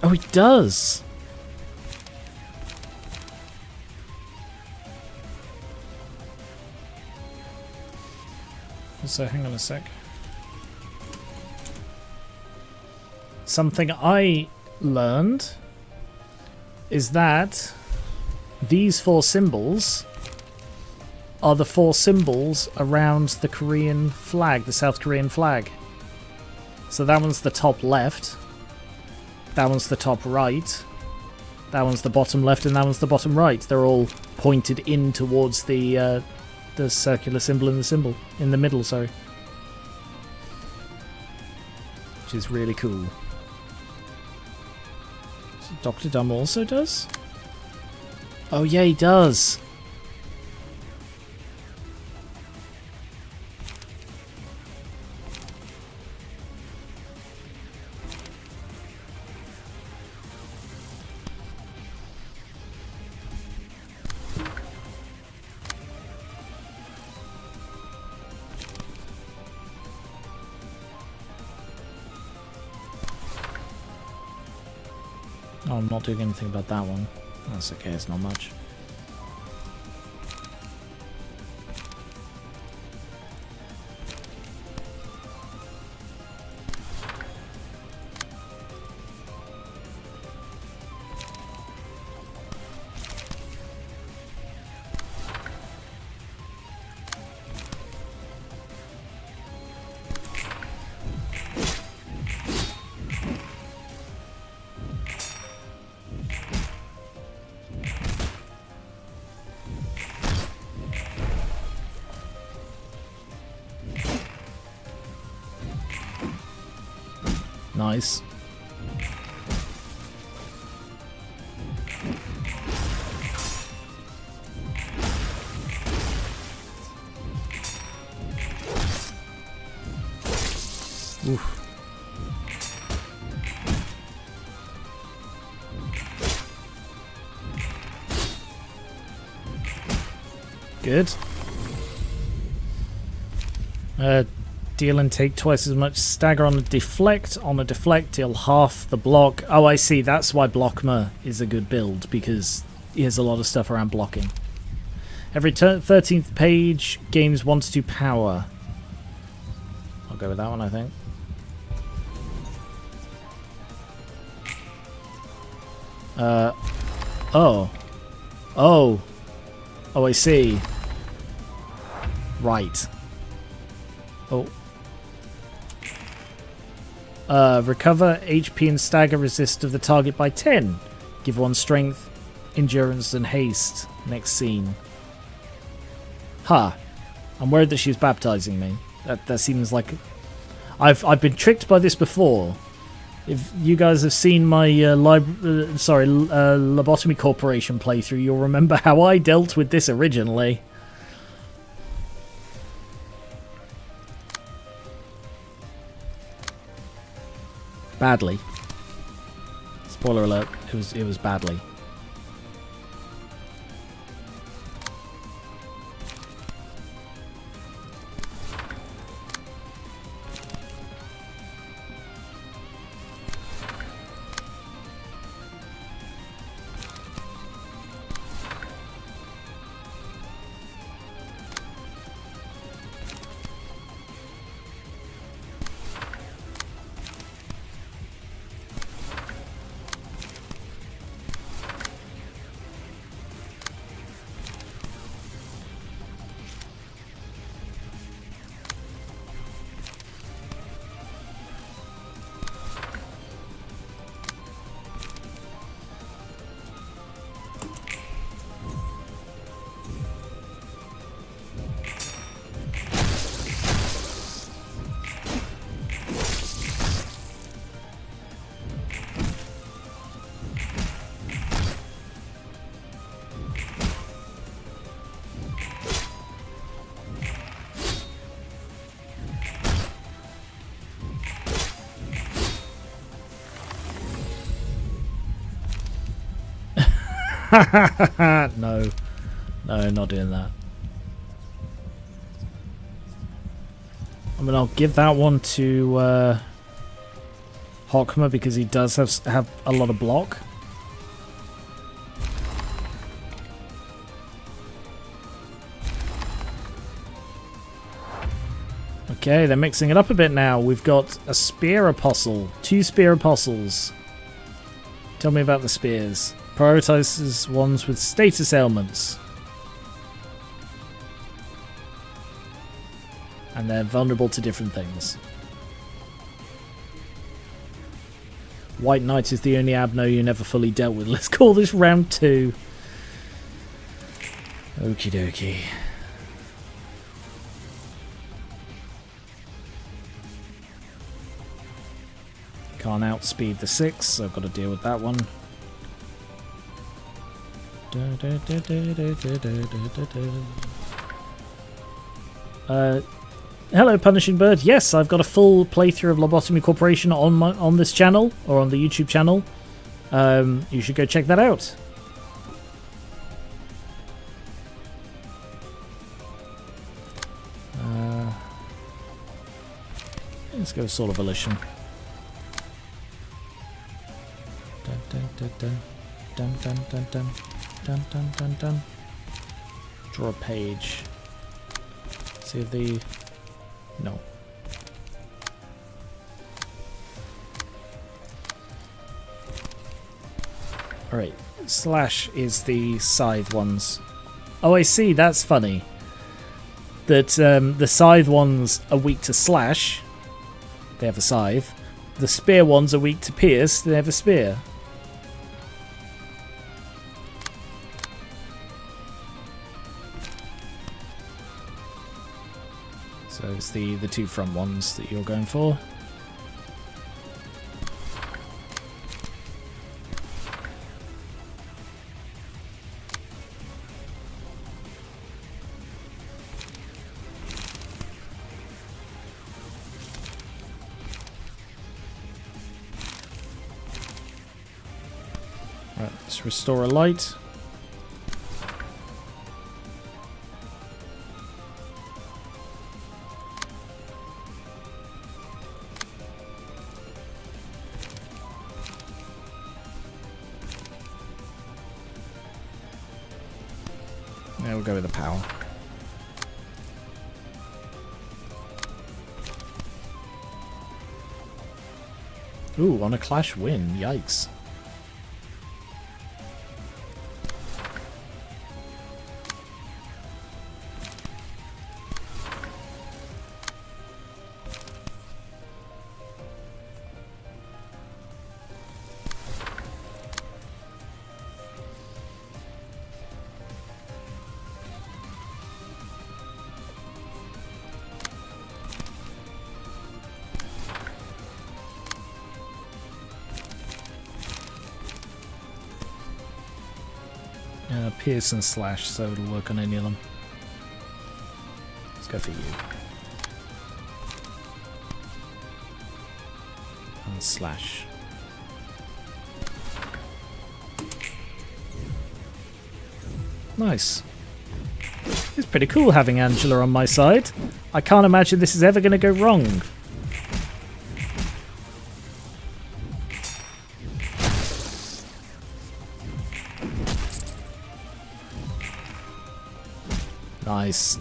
Oh, it does! So, hang on a sec. Something I learned is that these 4 symbols are the 4 symbols around the Korean flag, the South Korean flag. So that one's the top left. That one's the top right, that one's the bottom left, and that one's the bottom right. They're all pointed in towards the circular symbol in the middle, sorry. Which is really cool. So Dr. Dumb also does? Oh yeah, he does! Oh, I'm not doing anything about that one. That's okay, it's not much. Nice. Oof. Good. Deal and take twice as much stagger on a deflect. On a deflect, deal half the block. Oh, I see. That's why Blockma is a good build, because he has a lot of stuff around blocking. Every 13th page gains 1 to 2 power. I'll go with that one, I think. Oh. Oh. Oh, I see. Right. Oh. Recover HP and stagger resist of the target by 10. Give one strength, endurance, and haste. Next scene. Ha. I'm worried that she's baptizing me. That seems like... I've been tricked by this before. If you guys have seen my Lobotomy Corporation playthrough, you'll remember how I dealt with this originally. Badly. Spoiler alert, it was badly. No. No, not doing that. I mean, I'll give that one to Hockma because he does have a lot of block. Okay, they're mixing it up a bit now. We've got a Spear Apostle. 2 Spear Apostles. Tell me about the spears. Prioritizes ones with status ailments. And they're vulnerable to different things. White Knight is the only Abno you never fully dealt with. Let's call this round 2. Okie dokie. Can't outspeed the 6, so I've got to deal with that one. Hello, Punishing Bird. Yes, I've got a full playthrough of Lobotomy Corporation on this channel, or on the YouTube channel. You should go check that out. Let's go Sword of Volition. Dun, dun, dun, dun. Dun, dun, dun, dun. Draw a page. See if the... No. Alright. Slash is the scythe ones. Oh, I see. That's funny. That the scythe ones are weak to slash. They have a scythe. The spear ones are weak to pierce. They have a spear. So it's the 2 front ones that you're going for. Right, let's restore a light. Yeah, we'll go with the power. Ooh, on a clash win. Yikes. Pierce and slash, so it'll work on any of them. Let's go for you. And slash. Nice. It's pretty cool having Angela on my side. I can't imagine this is ever going to go wrong. Nice.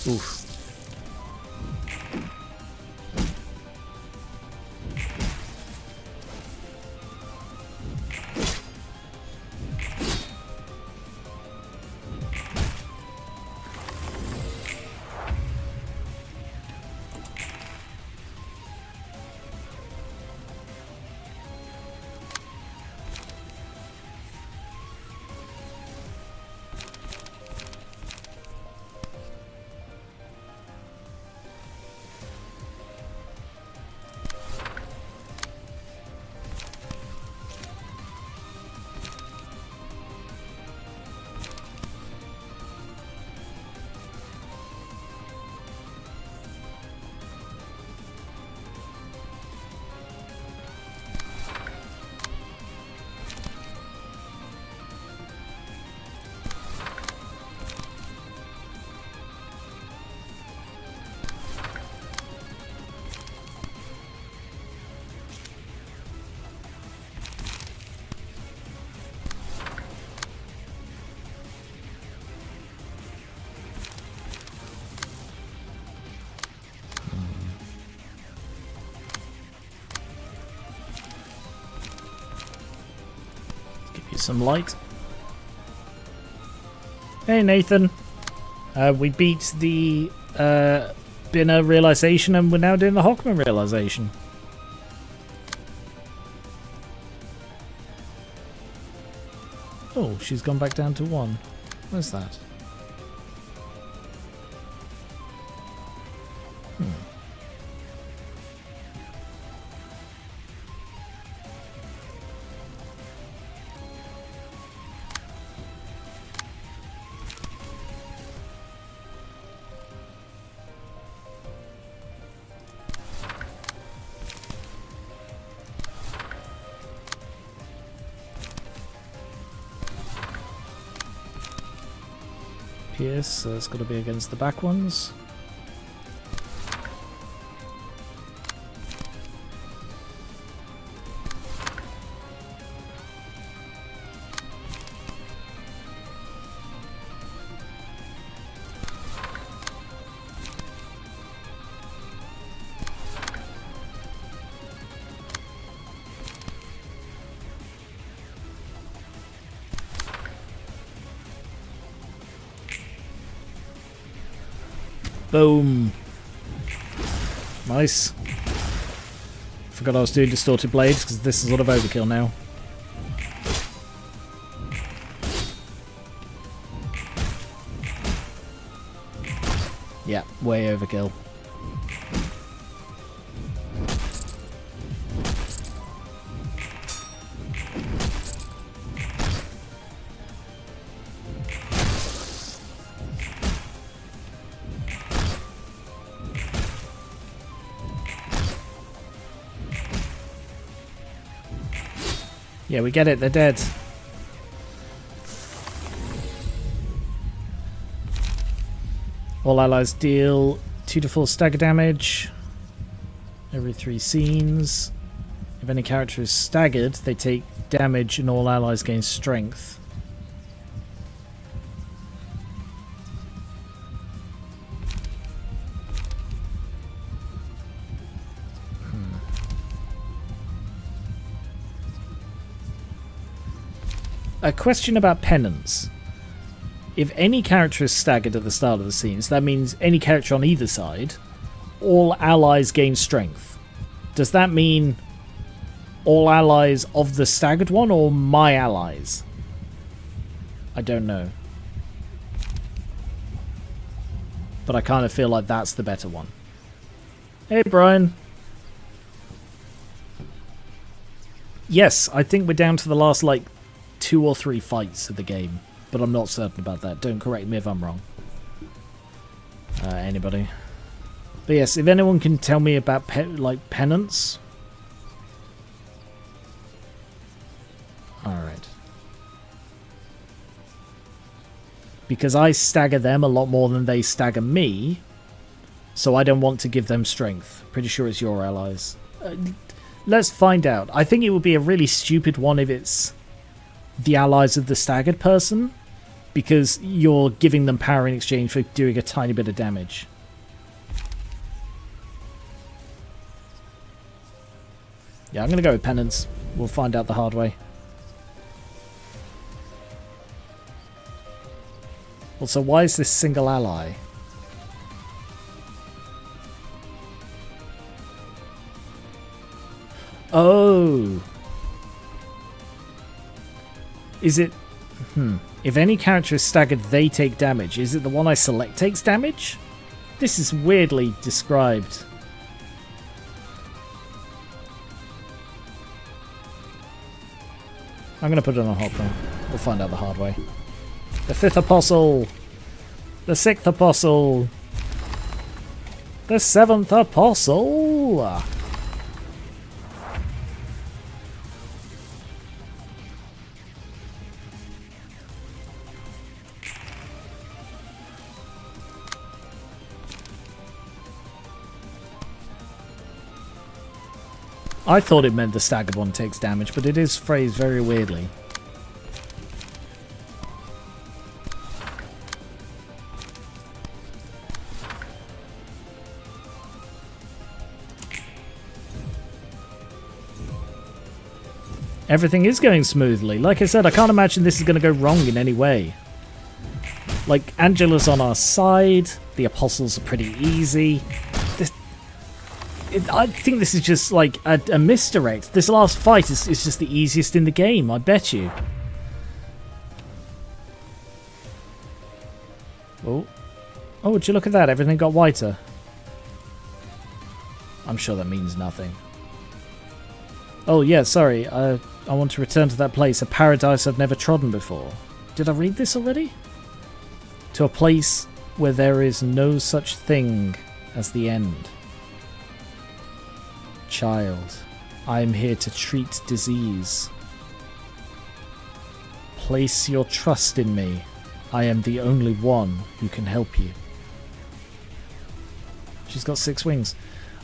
Oof. Some light. Hey Nathan, we beat the Binner realization and we're now doing the Hockman realization. Oh, she's gone back down to 1. Where's that? Pierce, so it's got to be against the back ones. Boom. Nice. Forgot I was doing distorted blades because this is a lot of overkill now. Yeah, way overkill. Yeah, we get it, they're dead. All allies deal 2 to 4 stagger damage every 3 scenes. If any character is staggered, they take damage and all allies gain strength. A question about penance. If any character is staggered at the start of the scenes, that means any character on either side, all allies gain strength. Does that mean all allies of the staggered one or my allies? I don't know. But I kind of feel like that's the better one. Hey Brian. Yes, I think we're down to the last, like, 2 or 3 fights of the game. But I'm not certain about that. Don't correct me if I'm wrong. Anybody? But yes, if anyone can tell me about, penance. Alright. Because I stagger them a lot more than they stagger me. So I don't want to give them strength. Pretty sure it's your allies. Let's find out. I think it would be a really stupid one if it's the allies of the staggered person, because you're giving them power in exchange for doing a tiny bit of damage. Yeah, I'm going to go with penance. We'll find out the hard way. Also, why is this single ally? Oh. Is it... If any character is staggered, they take damage. Is it the one I select takes damage? This is weirdly described. I'm going to put it on hold now. We'll find out the hard way. The 5th Apostle! The 6th Apostle! The 7th Apostle! I thought it meant the staggered one takes damage, but it is phrased very weirdly. Everything is going smoothly. Like I said, I can't imagine this is going to go wrong in any way. Like, Angela's on our side. The apostles are pretty easy. I think this is just like a misdirect. This last fight is just the easiest in the game, I bet you. Oh. Oh, would you look at that? Everything got whiter. I'm sure that means nothing. Oh, yeah, sorry. I want to return to that place, a paradise I've never trodden before. Did I read this already? To a place where there is no such thing as the end. Child, I am here to treat disease. Place your trust in me. I am the only one who can help you. She's got 6 wings.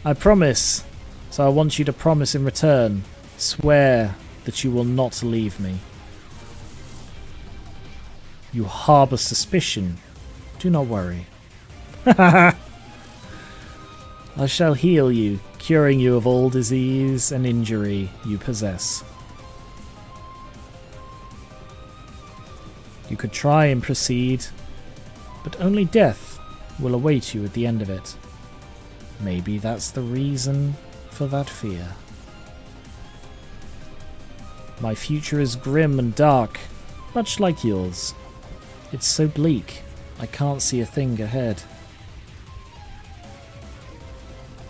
I promise. So I want you to promise in return. Swear that you will not leave me. You harbour suspicion. Do not worry. I shall heal you, curing you of all disease and injury you possess. You could try and proceed, but only death will await you at the end of it. Maybe that's the reason for that fear. My future is grim and dark, much like yours. It's so bleak, I can't see a thing ahead.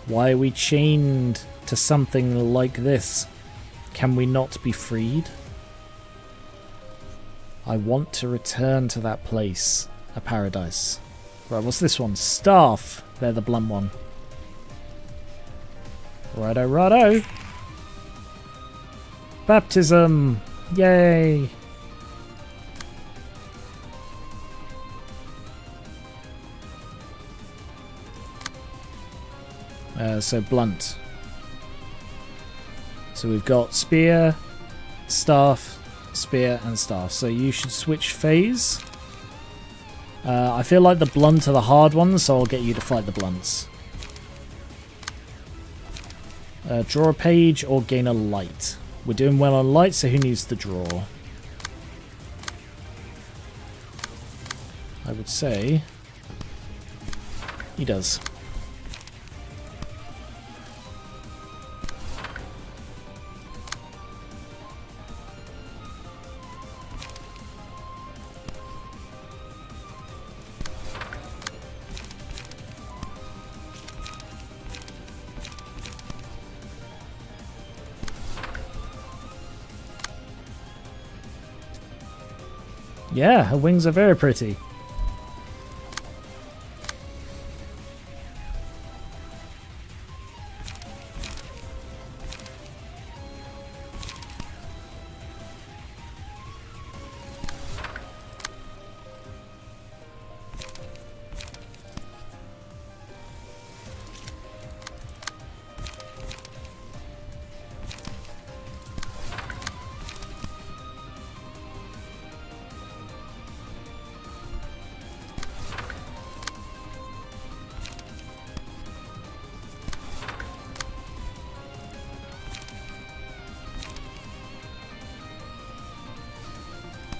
Why are we chained to something like this? Can we not be freed? I want to return to that place, a paradise. Right, what's this one? Staff. They're the blunt one. Righto, righto. Baptism. Yay. So blunt. So we've got spear, staff, spear, and staff. So you should switch phase. I feel like the blunt are the hard ones, so I'll get you to fight the blunts. Draw a page or gain a light. We're doing well on light, so who needs the draw? I would say he does. Yeah, her wings are very pretty.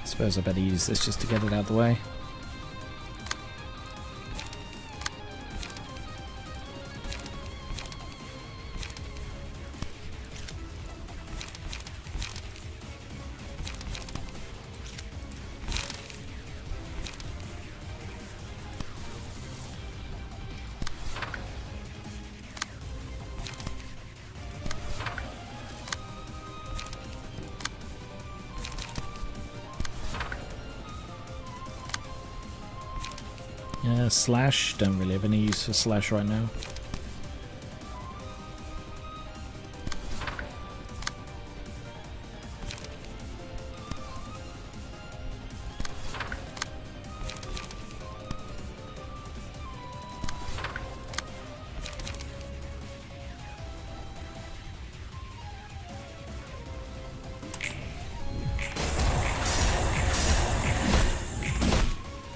Suppose I better use this just to get it out of the way. Slash, don't really have any use for slash right now.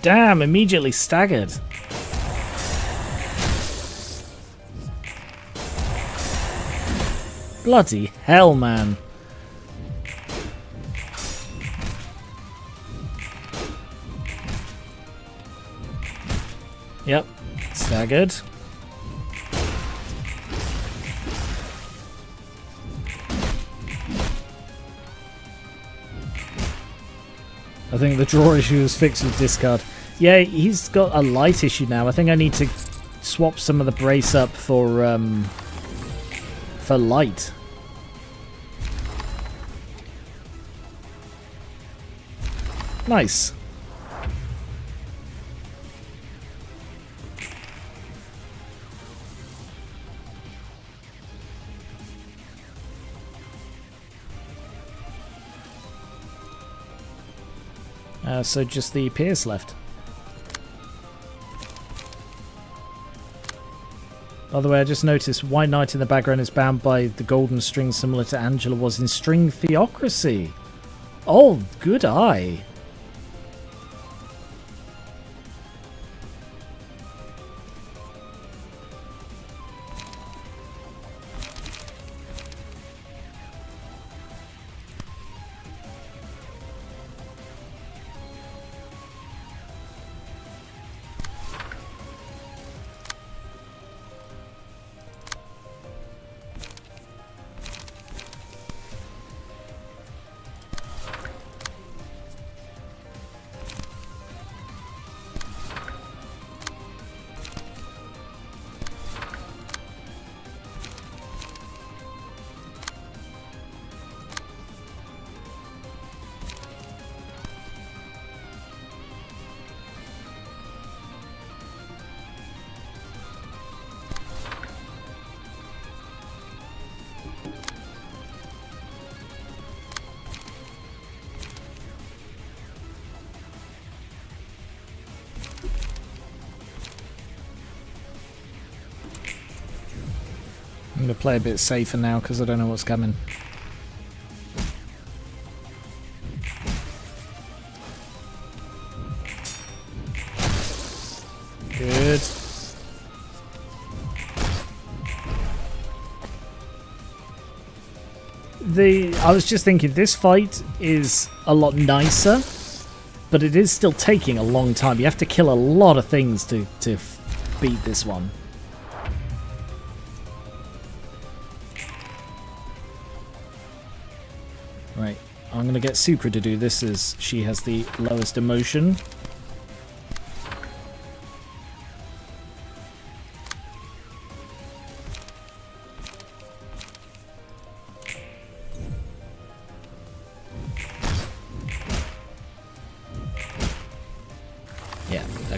Damn, immediately staggered. Bloody hell, man. Yep, staggered. I think the draw issue is fixed with discard. Yeah, he's got a light issue now. I think I need to swap some of the brace up for light. Nice. So just the Pierce left. By the way, I just noticed White Knight in the background is bound by the golden string similar to Angela was in String Theocracy. Oh, good eye. I'm going to play a bit safer now because I don't know what's coming. Good. I was just thinking, this fight is a lot nicer, but it is still taking a long time. You have to kill a lot of things to beat this one. Right, I'm going to get Sucra to do this as she has the lowest emotion.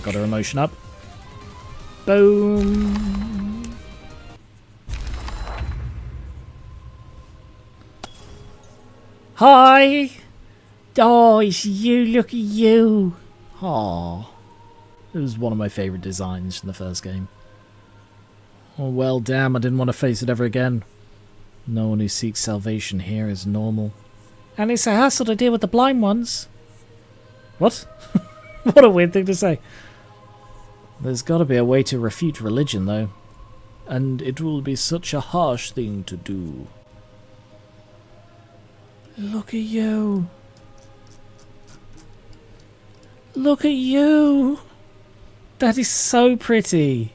Got her emotion up. Boom. Hi. Oh, it's you. Look at you. Aw. It was one of my favourite designs in the first game. Oh, well, damn, I didn't want to face it ever again. No one who seeks salvation here is normal. And it's a hassle to deal with the blind ones. What? What a weird thing to say. There's got to be a way to refute religion, though. And it will be such a harsh thing to do. Look at you. Look at you. That is so pretty.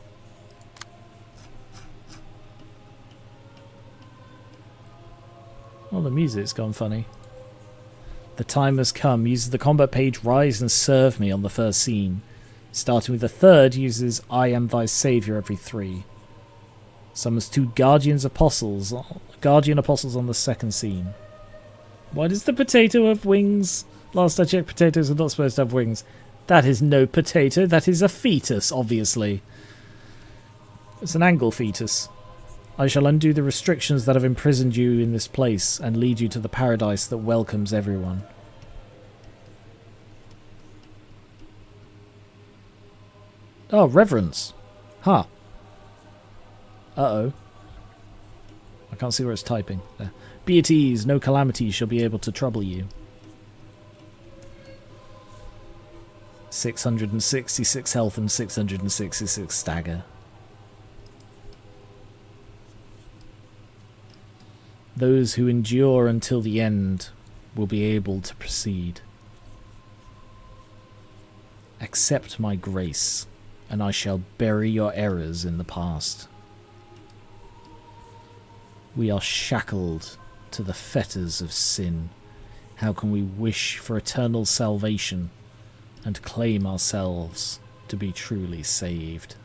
Oh, the music's gone funny. The time has come. Uses the combat page Rise and Serve Me on the first scene. Starting with the third, uses I Am Thy Saviour every 3. Summons 2 Guardian Apostles on the second scene. Why does the potato have wings? Last I checked, potatoes are not supposed to have wings. That is no potato, that is a fetus, obviously. It's an angle fetus. I shall undo the restrictions that have imprisoned you in this place and lead you to the paradise that welcomes everyone. Oh, reverence. Huh. Uh-oh. I can't see where it's typing. There. Be at ease, no calamity shall be able to trouble you. 666 health and 666 stagger. Those who endure until the end will be able to proceed. Accept my grace, and I shall bury your errors in the past. We are shackled to the fetters of sin. How can we wish for eternal salvation and claim ourselves to be truly saved?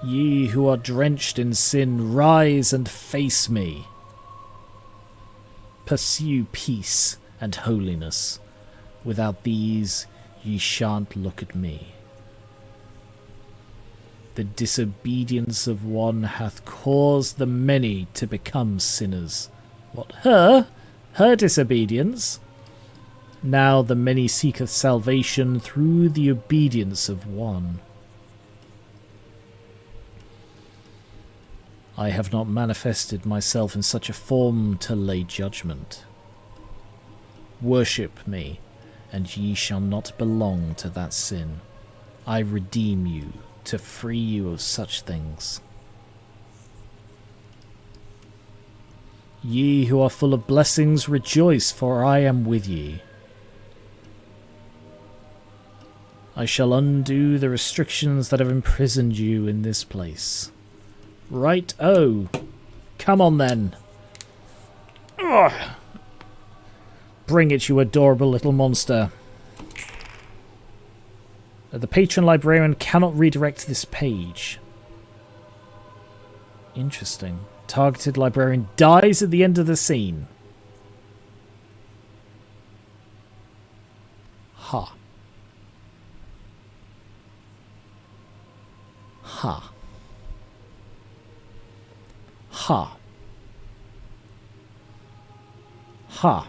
Ye who are drenched in sin, rise and face me. Pursue peace and holiness. Without these, ye shan't look at me. The disobedience of one hath caused the many to become sinners. What, her? Her disobedience? Now the many seeketh salvation through the obedience of one. I have not manifested myself in such a form to lay judgment. Worship me, and ye shall not belong to that sin. I redeem you to free you of such things. Ye who are full of blessings, rejoice, for I am with ye. I shall undo the restrictions that have imprisoned you in this place. Right, oh. Come on then. Ugh. Bring it, you adorable little monster. The patron librarian cannot redirect this page. Interesting. Targeted librarian dies at the end of the scene. Ha. Ha. Ha. Ha.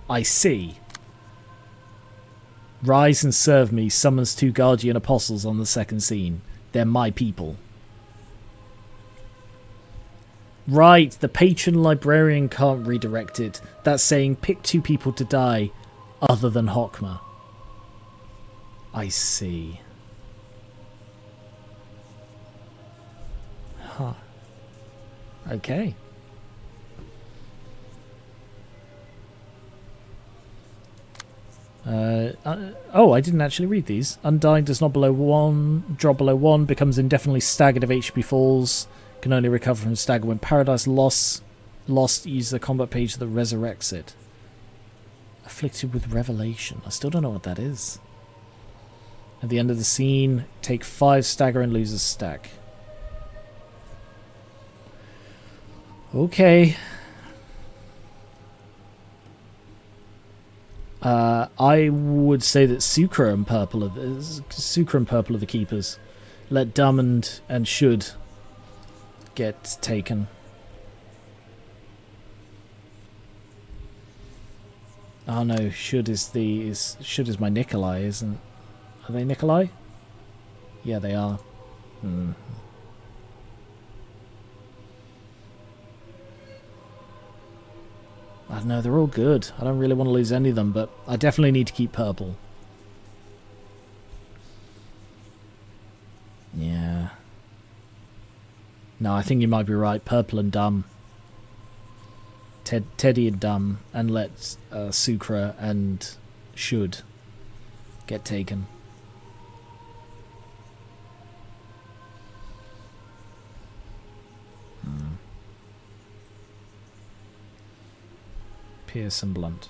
I see. Rise and Serve Me summons 2 Guardian Apostles on the second scene. They're my people. Right, the patron librarian can't redirect it. That's saying pick 2 people to die other than Hokma. I see. Huh. Okay. Oh, I didn't actually read these. Undying does not drop below 1, becomes indefinitely staggered if HP falls, can only recover from stagger when Paradise lost, use the combat page that resurrects it. Afflicted with Revelation. I still don't know what that is. At the end of the scene, take 5 stagger and lose a stack. Okay. I would say that Sucre and Purple are the keepers. Let Dumb and Should get taken. Oh no, Should is my Nikolai, isn't? Are they Nikolai? Yeah, they are. I don't know, they're all good. I don't really want to lose any of them, but I definitely need to keep Purple. Yeah. No, I think you might be right. Purple and Dumb. Teddy and Dumb, and let Sucre and Should get taken. Pierce and Blunt.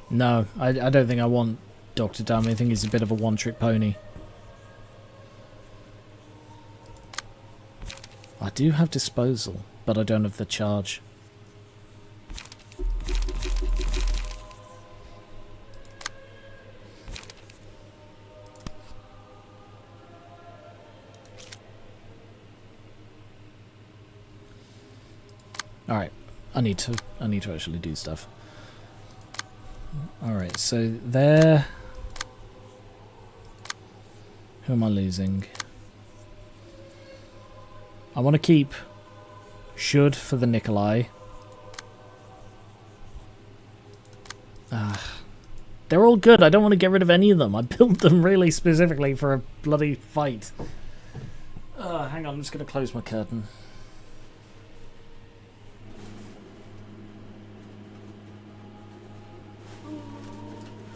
No, I don't think I want Dr. Dummy. I think he's a bit of a one-trick pony. I do have disposal, but I don't have the charge. Alright, I need to actually do stuff. Alright, so there... Who am I losing? I want to keep Should for the Nikolai. They're all good. I don't want to get rid of any of them. I built them really specifically for a bloody fight. Hang on, I'm just going to close my curtain.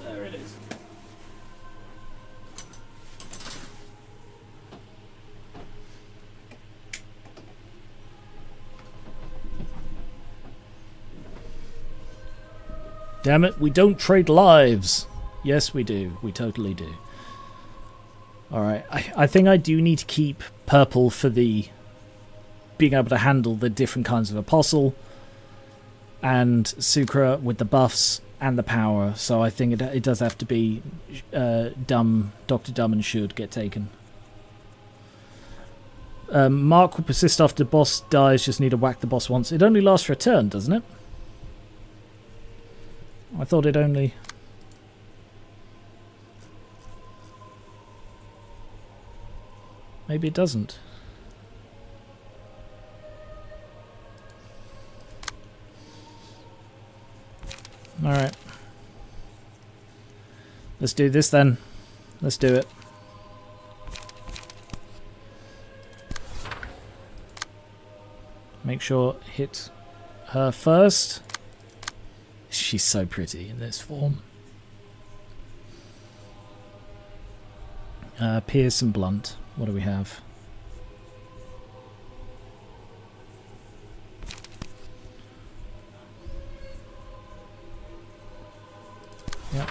There it is. Damn it, we don't trade lives. Yes, we do. We totally do. Alright, I think I do need to keep Purple for the being able to handle the different kinds of Apostle, and Sucre with the buffs and the power, so I think it does have to be Dumb, Dr. Dumb and Should get taken. Mark will persist after the boss dies, just need to whack the boss once. It only lasts for a turn, doesn't it? I thought it only... Maybe it doesn't. Alright. Let's do this then. Let's do it. Make sure hit her first. She's so pretty in this form. Pierce and Blunt. What do we have? Yep.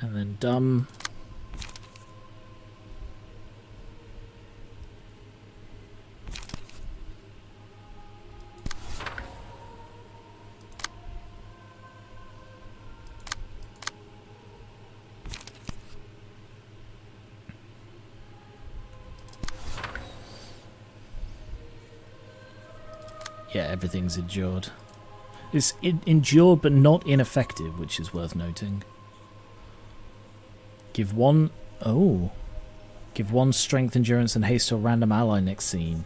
And then Dumb. Yeah, everything's endured. It's endured but not ineffective, which is worth noting. Give one... Oh. Give one strength, endurance, and haste to a random ally next scene.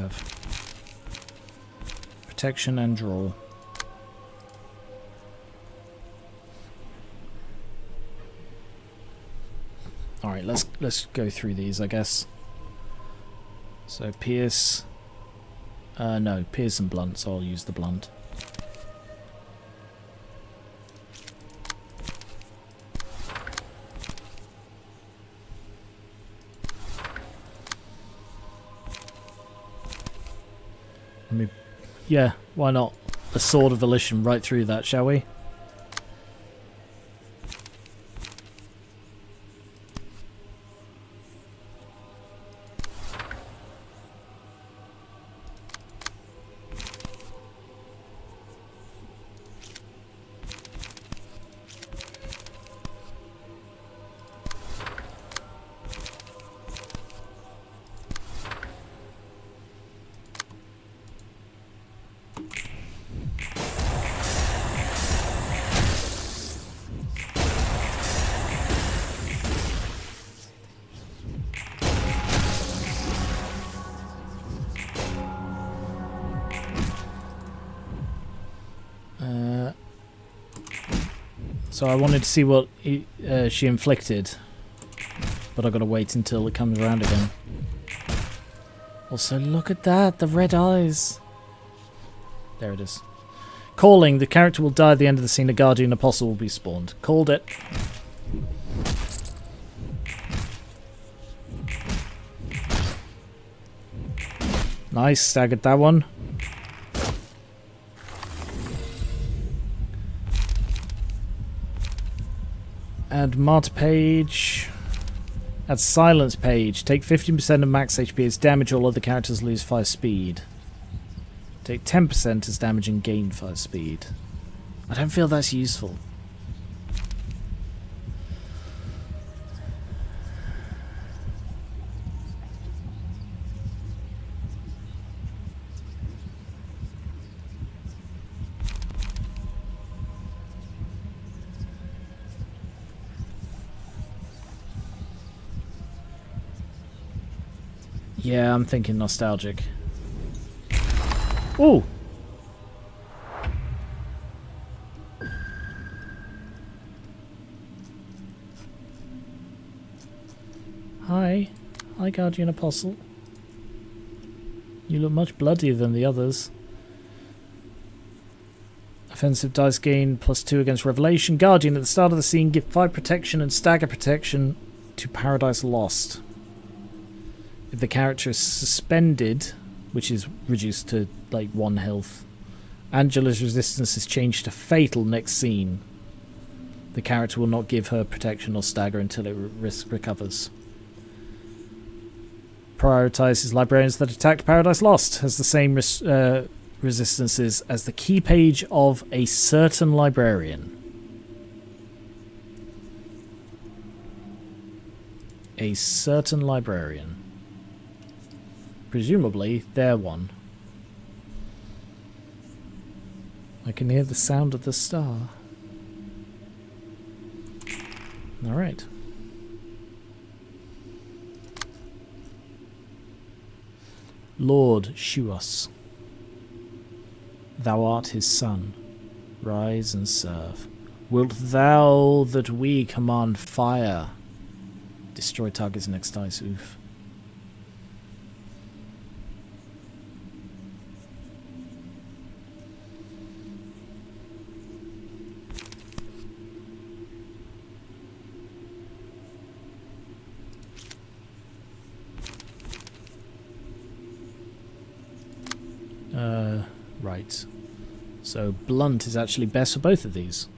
have? Protection and draw. Alright, let's go through these, I guess. So pierce. No, pierce and blunt, so I'll use the blunt. Yeah, why not? A Sword of Volition right through that, shall we? So I wanted to see what she inflicted, but I've got to wait until it comes around again. Also, look at that, the red eyes. There it is. Calling, the character will die at the end of the scene, a guardian apostle will be spawned. Called it. Nice, staggered that one. Add martyr page. Add silence page. Take 15% of max HP as damage, all other characters lose 5 speed. Take 10% as damage and gain 5 speed. I don't feel that's useful. Yeah, I'm thinking nostalgic. Ooh! Hi. Hi, Guardian Apostle. You look much bloodier than the others. Offensive dice gain +2 against Revelation. Guardian, at the start of the scene, give 5 protection and stagger protection to Paradise Lost. If the character is suspended, which is reduced to like 1 health, Angela's resistance is changed to fatal next scene. The character will not give her protection or stagger until it recovers. Prioritizes librarians that attacked Paradise Lost. Has the same resistances as the key page of a certain librarian. A certain librarian. Presumably, they're one. I can hear the sound of the star. Alright. Lord, shew us. Thou art his son. Rise and serve. Wilt thou that we command fire? Destroy targets next dice. Oof. Right. So blunt is actually best for both of these.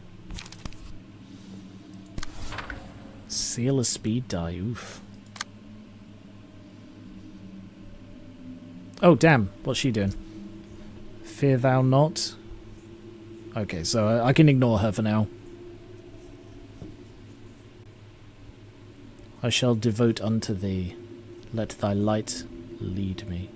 Seal a speed die, oof. Oh damn, what's she doing? Fear thou not. Okay, so I can ignore her for now. I shall devote unto thee. Let thy light lead me.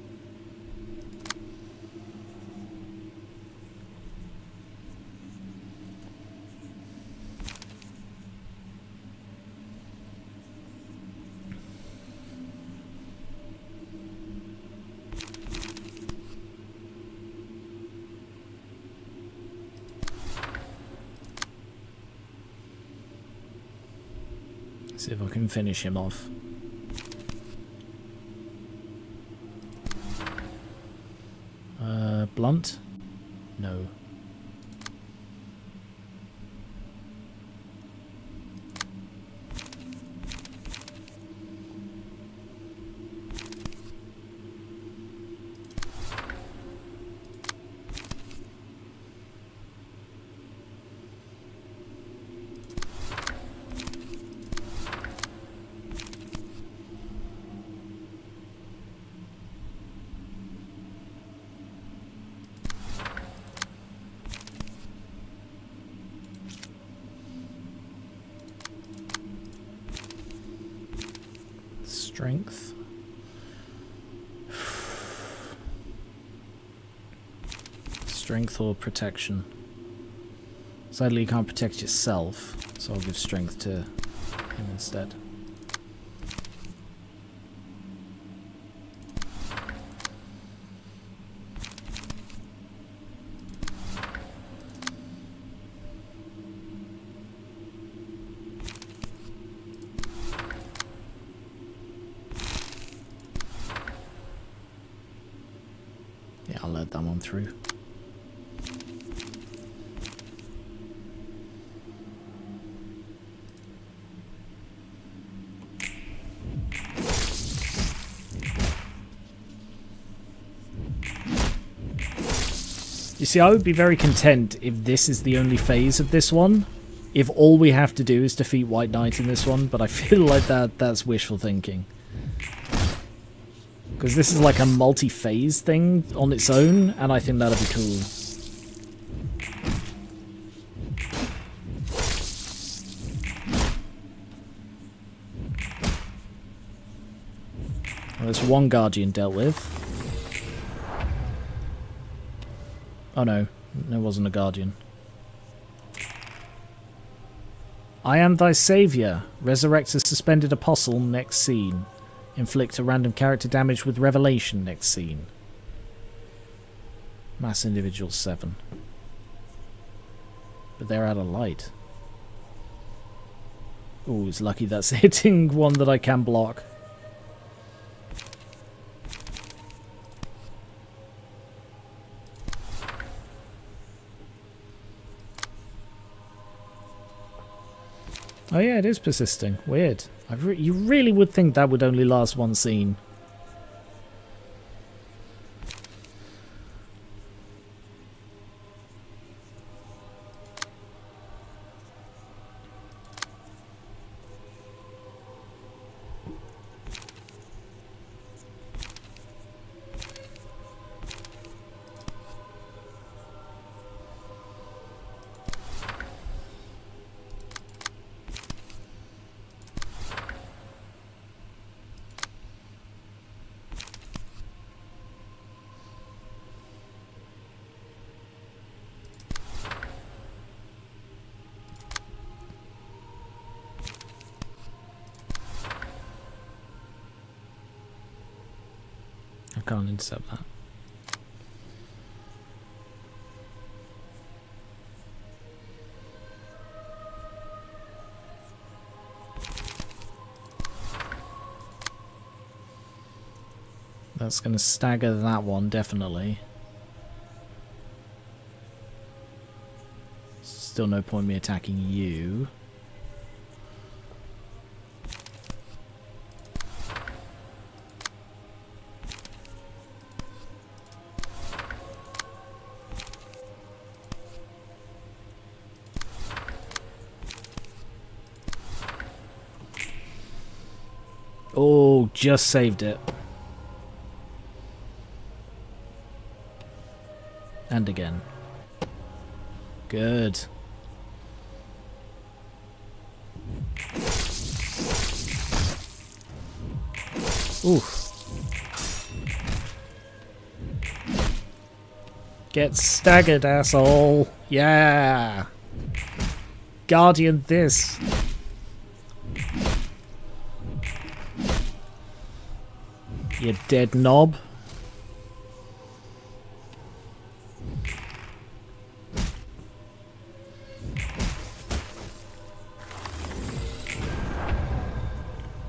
See if I can finish him off. Blunt? No. Strength. Strength or protection. Sadly, you can't protect yourself, so I'll give strength to him instead. Yeah, I'll let that one through. You see, I would be very content if this is the only phase of this one. If all we have to do is defeat White Knight in this one, but I feel like that's wishful thinking. Because this is like a multi-phase thing on its own, and I think that'd be cool. Well, there's one Guardian dealt with. Oh no, there wasn't a Guardian. I am thy saviour. Resurrect a suspended apostle, next scene. Inflict a random character damage with revelation, next scene. Mass individual 7. But they're out of light. Oh, it's lucky that's hitting one that I can block. Oh yeah, it is persisting. Weird. You really would think that would only last one scene. I can't intercept that. That's going to stagger that one, definitely. Still no point me attacking you. Oh, just saved it. And again. Good. Ooh. Get staggered, asshole. Yeah. Guardian this. You dead knob.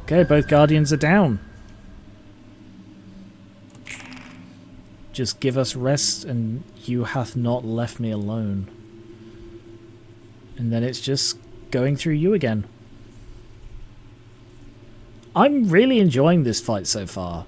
Okay, both guardians are down. Just give us rest, and you hath not left me alone. And then it's just going through you again. I'm really enjoying this fight so far.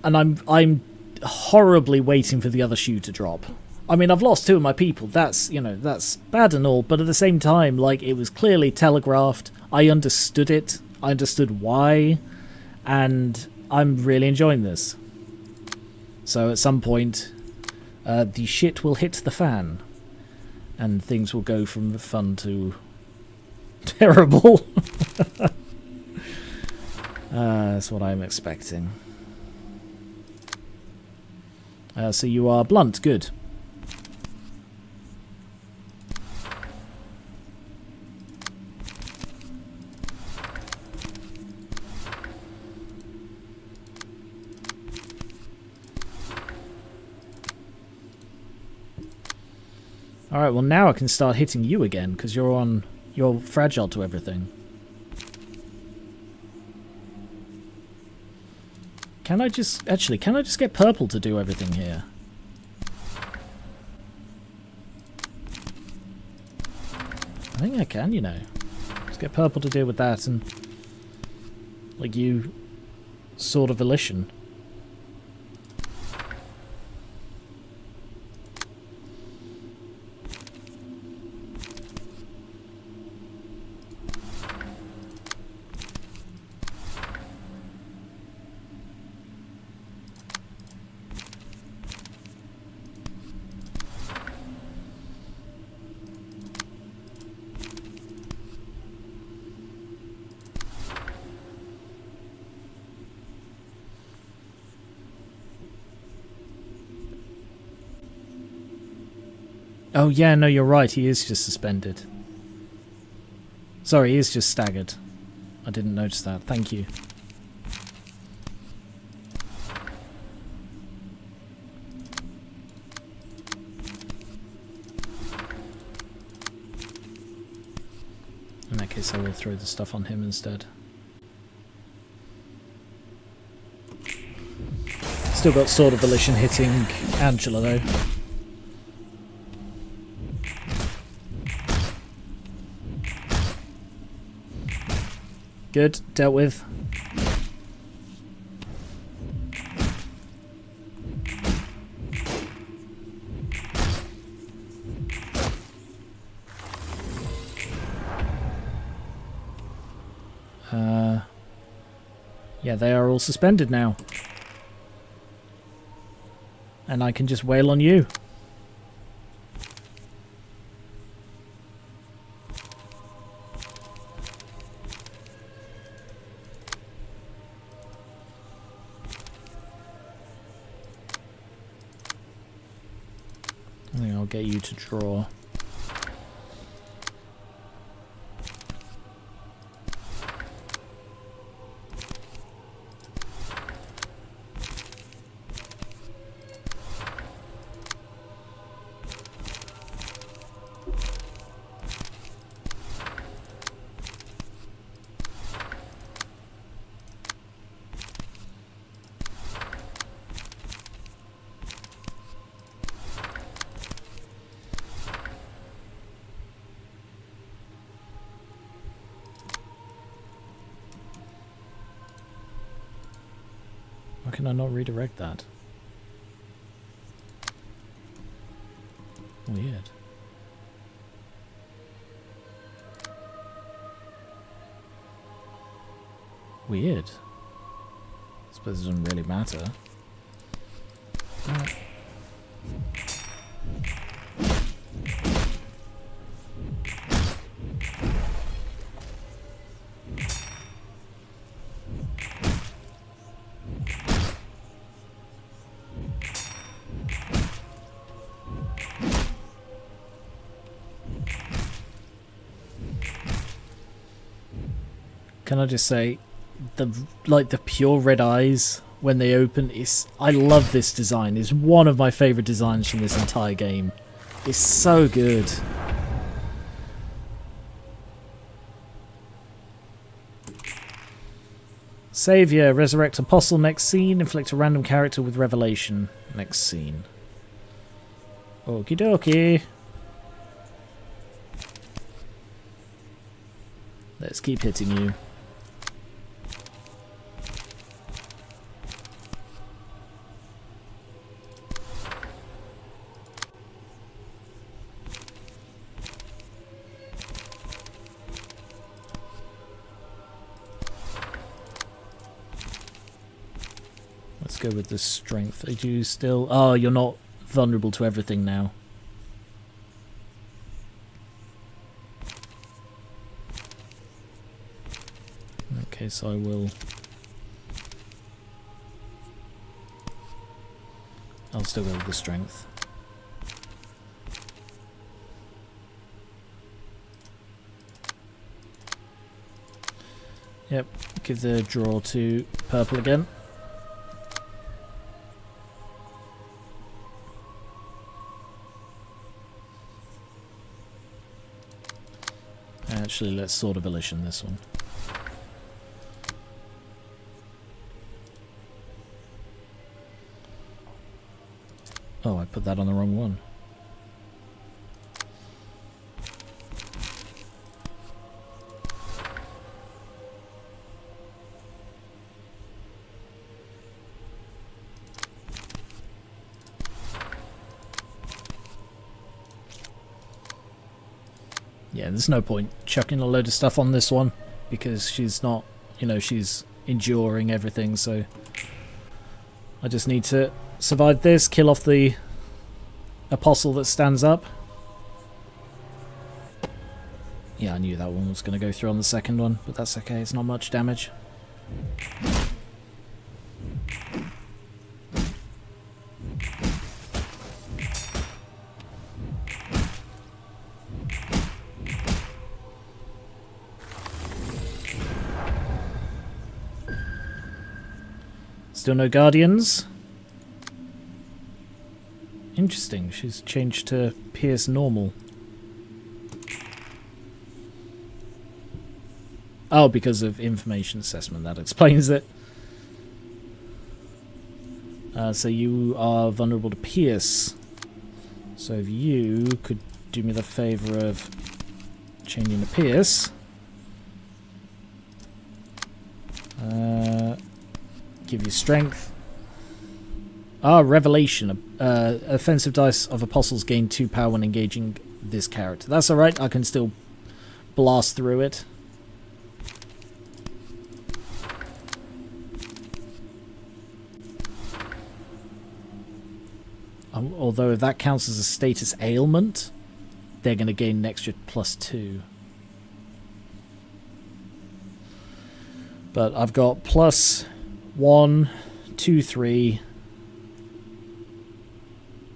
And I'm horribly waiting for the other shoe to drop. I mean, I've lost 2 of my people. That's, you know, that's bad and all, but at the same time, like, it was clearly telegraphed. I understood it. I understood why. And I'm really enjoying this. So at some point, the shit will hit the fan. And things will go from fun to terrible. That's what I'm expecting. So you are blunt, good. Alright, well now I can start hitting you again, because you're fragile to everything. Can I just get purple to do everything here? I think I can, you know. Just get purple to deal with that, and like you Sword of Volition. Oh yeah, no, you're right, he is just suspended. Sorry, he is just staggered. I didn't notice that, thank you. In that case, I will throw the stuff on him instead. Still got Sword of Volition hitting Angela though. Good, dealt with. Yeah, they are all suspended now. And I can just wail on you. I think I'll get you to draw. Why can I not redirect that? Weird. Weird. I suppose it doesn't really matter. Alright. Can I just say, the pure red eyes when they open is, I love this design. It's one of my favorite designs from this entire game. It's so good. Savior, resurrect apostle next scene, inflict a random character with revelation next scene. Okie dokie. Let's keep hitting you. Let's go with the strength. Are you still... Oh, you're not vulnerable to everything now. Okay, so I will... I'll still go with the strength. Yep, give the draw to purple again. Actually, let's Sword of Volition this one. Oh, I put that on the wrong one. Yeah, there's no point chucking a load of stuff on this one because she's not, you know, she's enduring everything, so I just need to survive this, kill off the apostle that stands up. Yeah, I knew that one was going to go through on the second one, but that's okay, it's not much damage. Still no guardians. Interesting, she's changed to Pierce normal. Oh, because of information assessment, that explains it. So you are vulnerable to Pierce. So if you could do me the favour of changing to Pierce. Give you strength. Ah, Revelation. Offensive dice of apostles gain 2 power when engaging this character. That's alright, I can still blast through it. Although if that counts as a status ailment, they're going to gain an extra +2. But I've got +1, 2, 3.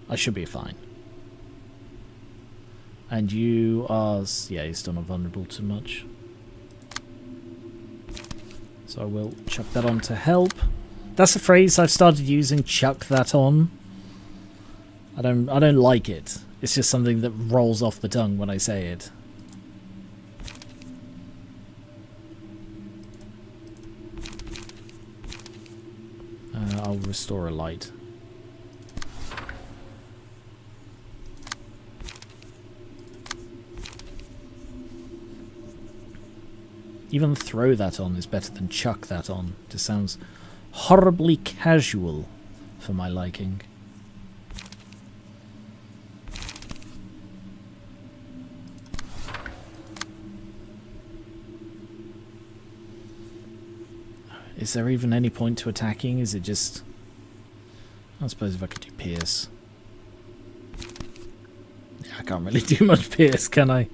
I should be fine. And you are... yeah, you're still not vulnerable too much. So I will chuck that on to help. That's a phrase I've started using, chuck that on. I don't like it. It's just something that rolls off the tongue when I say it. I'll restore a light. Even throw that on is better than chuck that on. It just sounds horribly casual for my liking. Is there even any point to attacking? Is it just... I suppose if I could do Pierce. Yeah, I can't really do much Pierce, can I?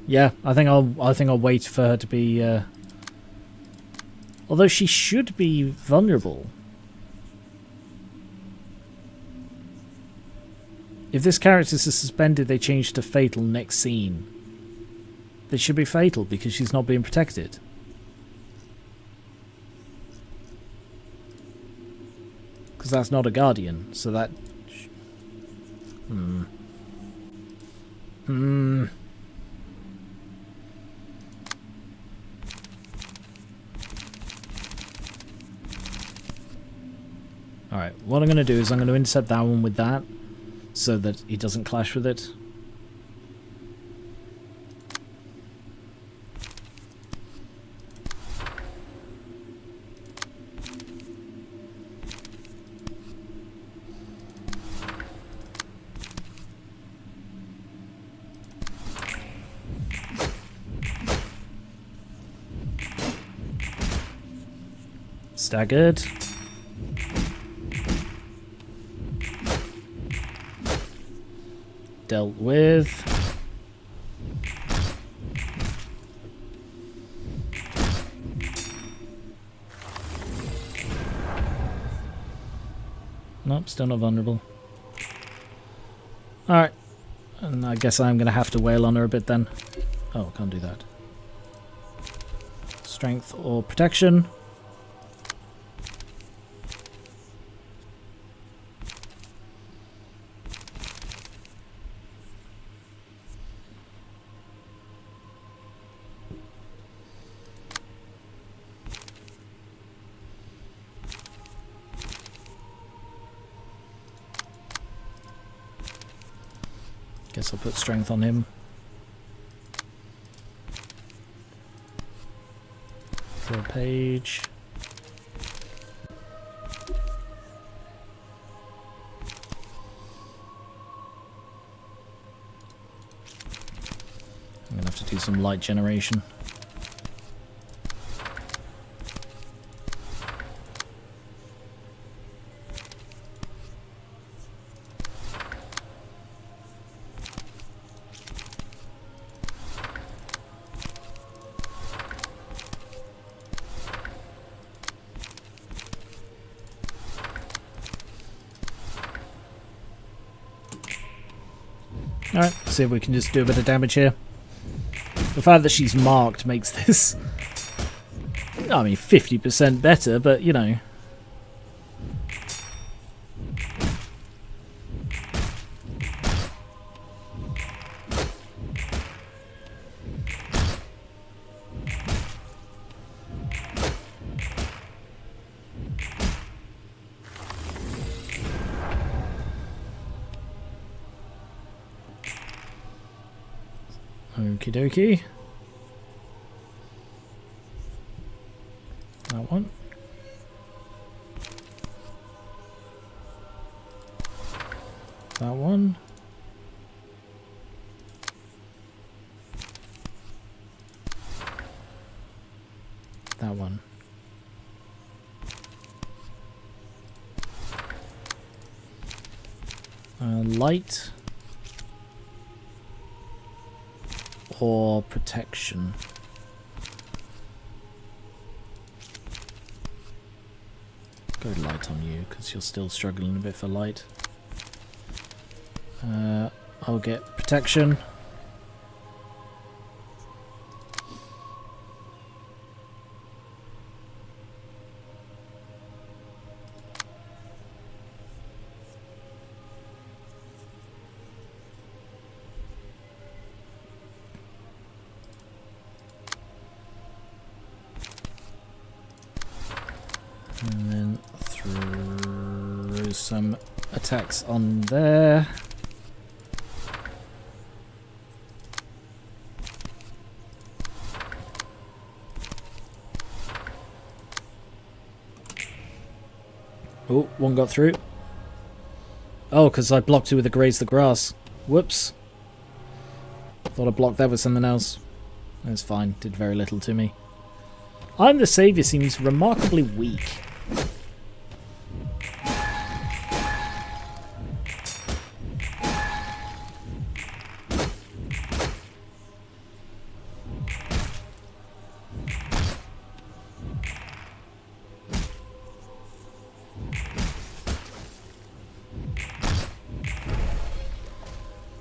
Yeah, I think I'll wait for her to be... Although she should be vulnerable. If this character is suspended, they change to fatal next scene. They should be fatal because she's not being protected. Because that's not a guardian, so that... Alright, what I'm going to do is I'm going to intercept that one with that, so that he doesn't clash with it. Staggered. Dealt with. Nope, still not vulnerable. Alright. And I guess I'm going to have to wail on her a bit then. Oh, can't do that. Strength or protection. Guess I'll put strength on him. Draw a page. I'm gonna have to do some light generation. Alright, see if we can just do a bit of damage here. The fact that she's marked makes this, I mean, 50% better, but you know. Okie dokie. That one. That one. That one. Light. Or protection. Go light on you because you're still struggling a bit for light. I'll get protection. And then throw some attacks on there. Oh, one got through. Oh, because I blocked it with a graze the grass. Whoops. Thought I blocked that with something else. That's fine. Did very little to me. I'm the Saviour seems remarkably weak.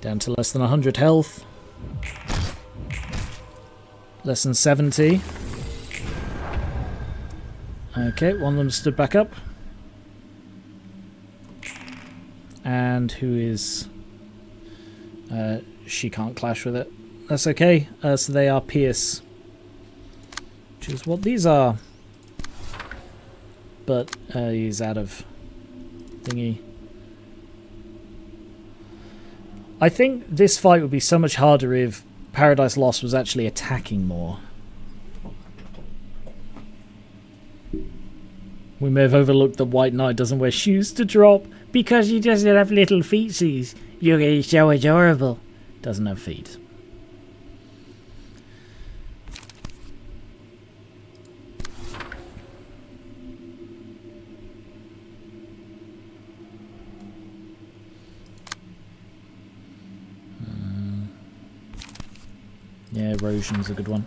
Down to less than 100 health. Less than 70. Okay, one of them stood back up. And who is... she can't clash with it. That's okay. So they are Pierce. Which is what these are. But he's out of thingy. I think this fight would be so much harder if Paradise Lost was actually attacking more. We may have overlooked that White Knight doesn't wear shoes to drop because he doesn't have little feetsies. You're so adorable. Doesn't have feet. Yeah, erosion's a good one.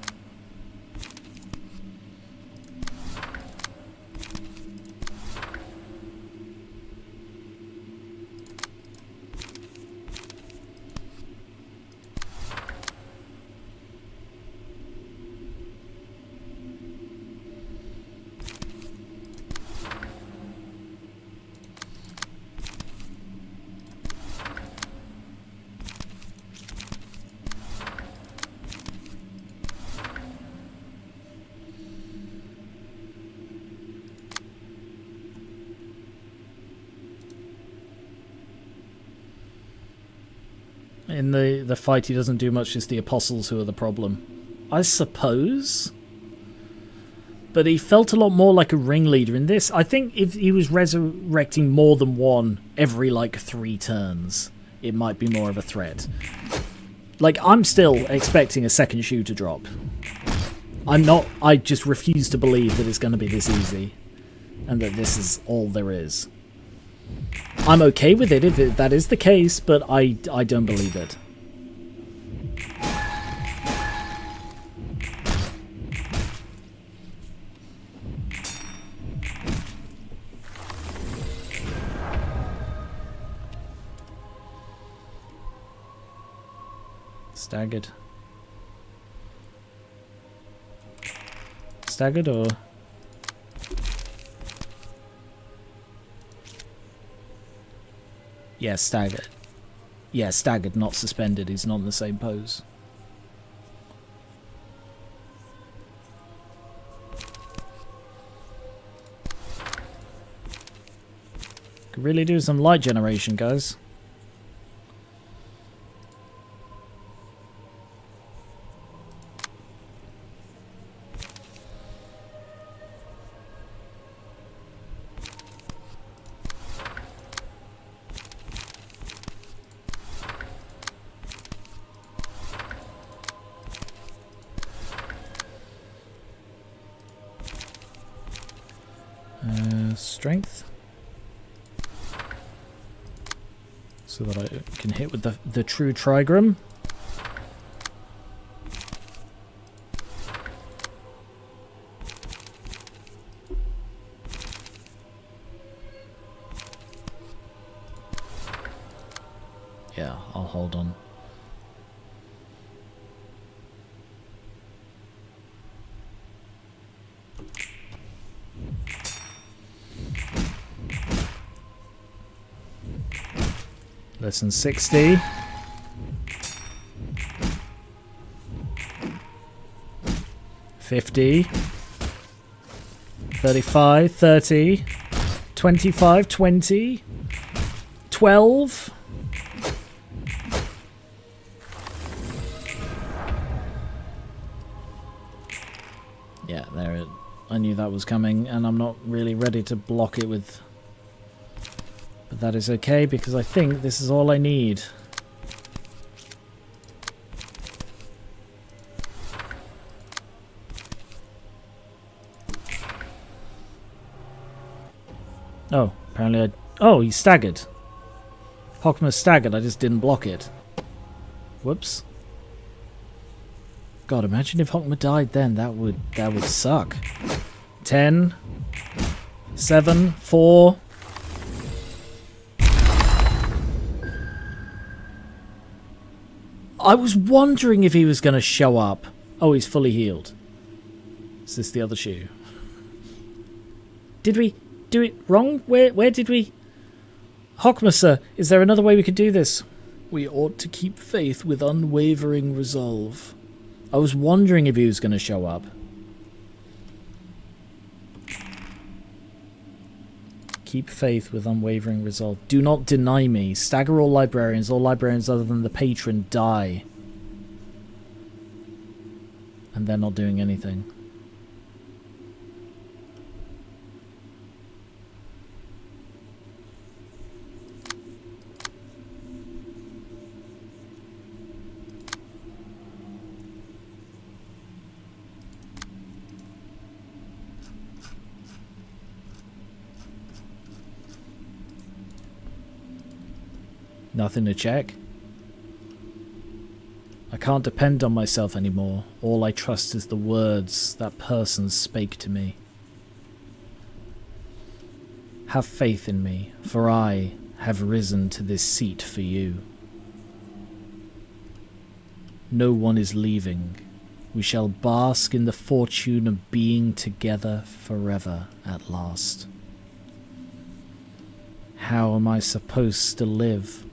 In the fight he doesn't do much, it's the apostles who are the problem. I suppose. But he felt a lot more like a ringleader in this. I think if he was resurrecting more than one every like 3 turns, it might be more of a threat. Like, I'm still expecting a second shoe to drop. I'm not, I just refuse to believe that it's going to be this easy. And that this is all there is. I'm okay with it if that is the case, but I don't believe it. Staggered. Staggered or... Yeah, staggered. Yeah, staggered, not suspended. He's not in the same pose. Could really do some light generation, guys. Strength, so that I can hit with the true trigram. Yeah, I'll hold on. Less than 60. $50. 35, 30, 25, 20, 12. Yeah, there it. I knew that was coming, and I'm not really ready to block it with... But that is okay, because I think this is all I need. Oh, apparently I... Oh, he's staggered. Hockma's staggered, I just didn't block it. Whoops. God, imagine if Hockma died then. That would suck. 10, 7, 4... I was wondering if he was going to show up. Oh, he's fully healed. Is this the other shoe? Did we do it wrong? Where did we... Hockma, sir, is there another way we could do this? We ought to keep faith with unwavering resolve. I was wondering if he was going to show up. Keep faith with unwavering resolve. Do not deny me. Stagger all librarians. All librarians other than the patron die. And they're not doing anything. Nothing to check. I can't depend on myself anymore. All I trust is the words that person spake to me. Have faith in me, for I have risen to this seat for you. No one is leaving. We shall bask in the fortune of being together forever at last. How am I supposed to live?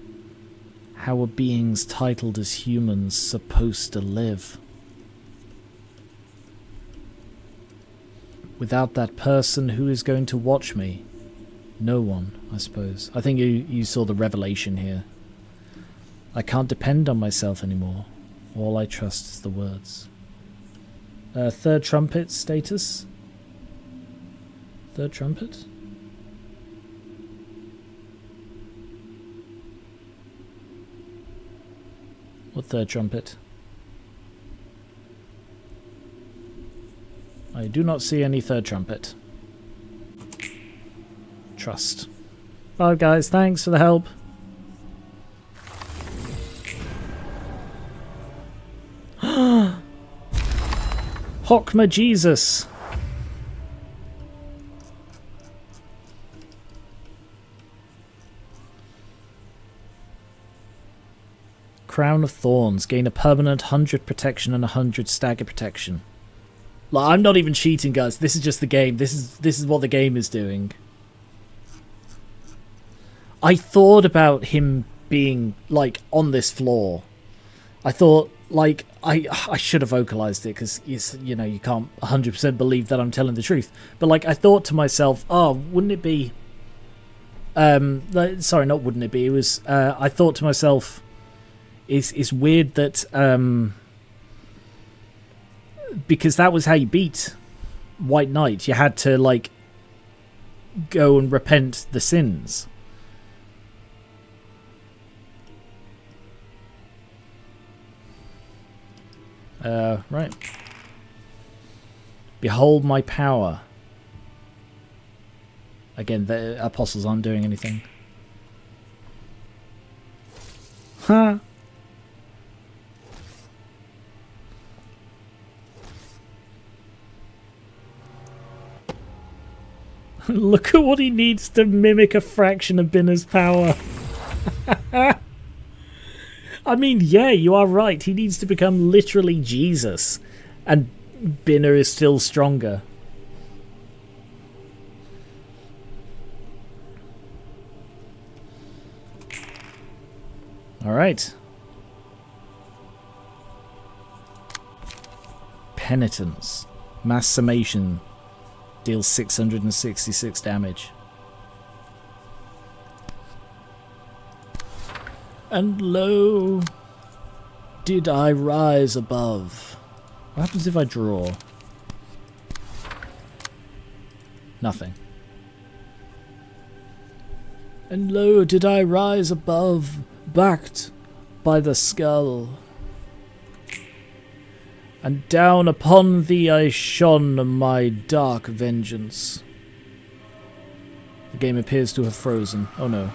How are beings titled as humans supposed to live? Without that person, who is going to watch me? No one, I suppose. I think you saw the revelation here. I can't depend on myself anymore. All I trust is the words. Third trumpet status? Third trumpet? What third trumpet? I do not see any third trumpet. Trust. Bye guys, thanks for the help. Hockma Jesus. Crown of Thorns. Gain a permanent 100 protection and 100 stagger protection. Like, I'm not even cheating, guys. This is just the game. This is what the game is doing. I thought about him being, like, on this floor. I thought, like, I should have vocalized it, because, you know, you can't 100% believe that I'm telling the truth. But, like, I thought to myself, oh, wouldn't it be... sorry, not wouldn't it be. It was, I thought to myself... It's weird that because that was how you beat White Knight. You had to like go and repent the sins. Right. Behold my power. Again, the apostles aren't doing anything. Huh. Look at what he needs to mimic a fraction of Binner's power. I mean, yeah, you are right. He needs to become literally Jesus. And Binner is still stronger. Alright. Penitence. Mass summation. Deals 666 damage. And lo, did I rise above. What happens if I draw? Nothing. And lo, did I rise above, backed by the skull. And down upon thee I shone my dark vengeance. The game appears to have frozen. Oh no.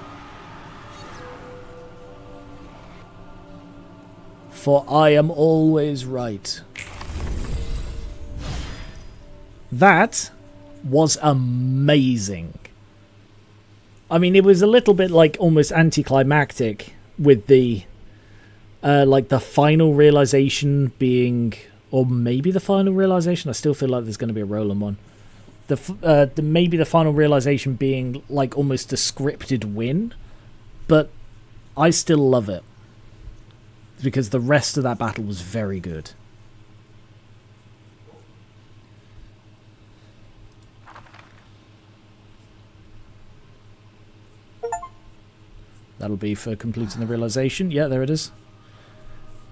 For I am always right. That was amazing. I mean, it was a little bit like almost anticlimactic with the like the final realization being, or maybe the final realization. I still feel like there's going to be a Roland one. Maybe the final realization being like almost a scripted win, but I still love it because the rest of that battle was very good. That'll be for completing the realization. Yeah, there it is.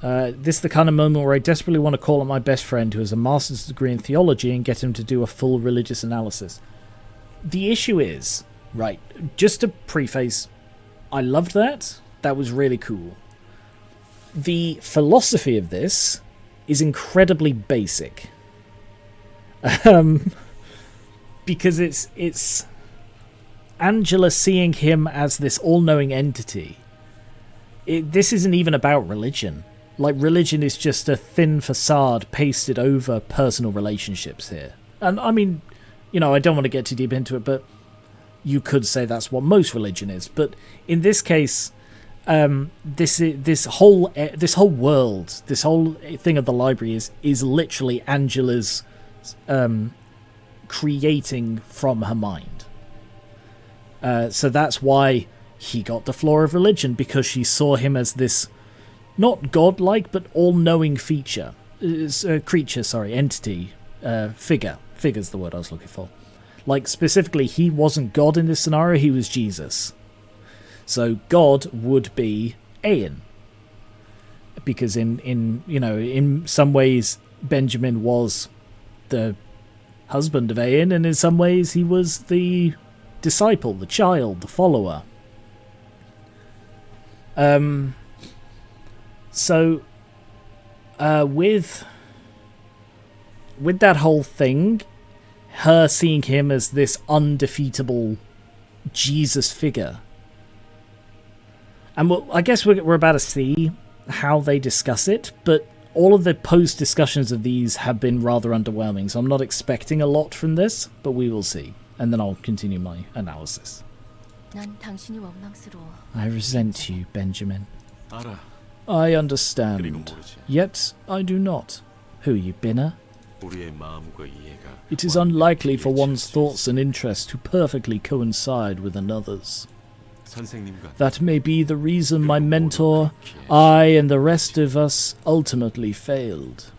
This is the kind of moment where I desperately want to call up my best friend who has a master's degree in theology and get him to do a full religious analysis. The issue is, right, just to preface, I loved that. That was really cool. The philosophy of this is incredibly basic. Because it's Angela seeing him as this all-knowing entity. This isn't even about religion. Like, religion is just a thin facade pasted over personal relationships here. And I mean, you know, I don't want to get too deep into it, but you could say that's what most religion is. But in this case, this whole world, this whole thing of the library is literally Angela's creating from her mind. So that's why he got the flaw of religion, because she saw him as this not godlike but all-knowing entity, figure's the word I was looking for. Like, specifically, he wasn't God in this scenario, he was Jesus. So God would be Aeon, because in some ways Benjamin was the husband of Aeon, and in some ways he was the disciple, the child, the follower. So with that whole thing, her seeing him as this undefeatable Jesus figure, and I guess we're about to see how they discuss it, but all of the post discussions of these have been rather underwhelming, so I'm not expecting a lot from this, but we will see, and then I'll continue my analysis. I resent you, Benjamin. 알아. I understand, yet I do not. Who, you Binner? It is unlikely for one's thoughts and interests to perfectly coincide with another's. That may be the reason my mentor, I, and the rest of us ultimately failed.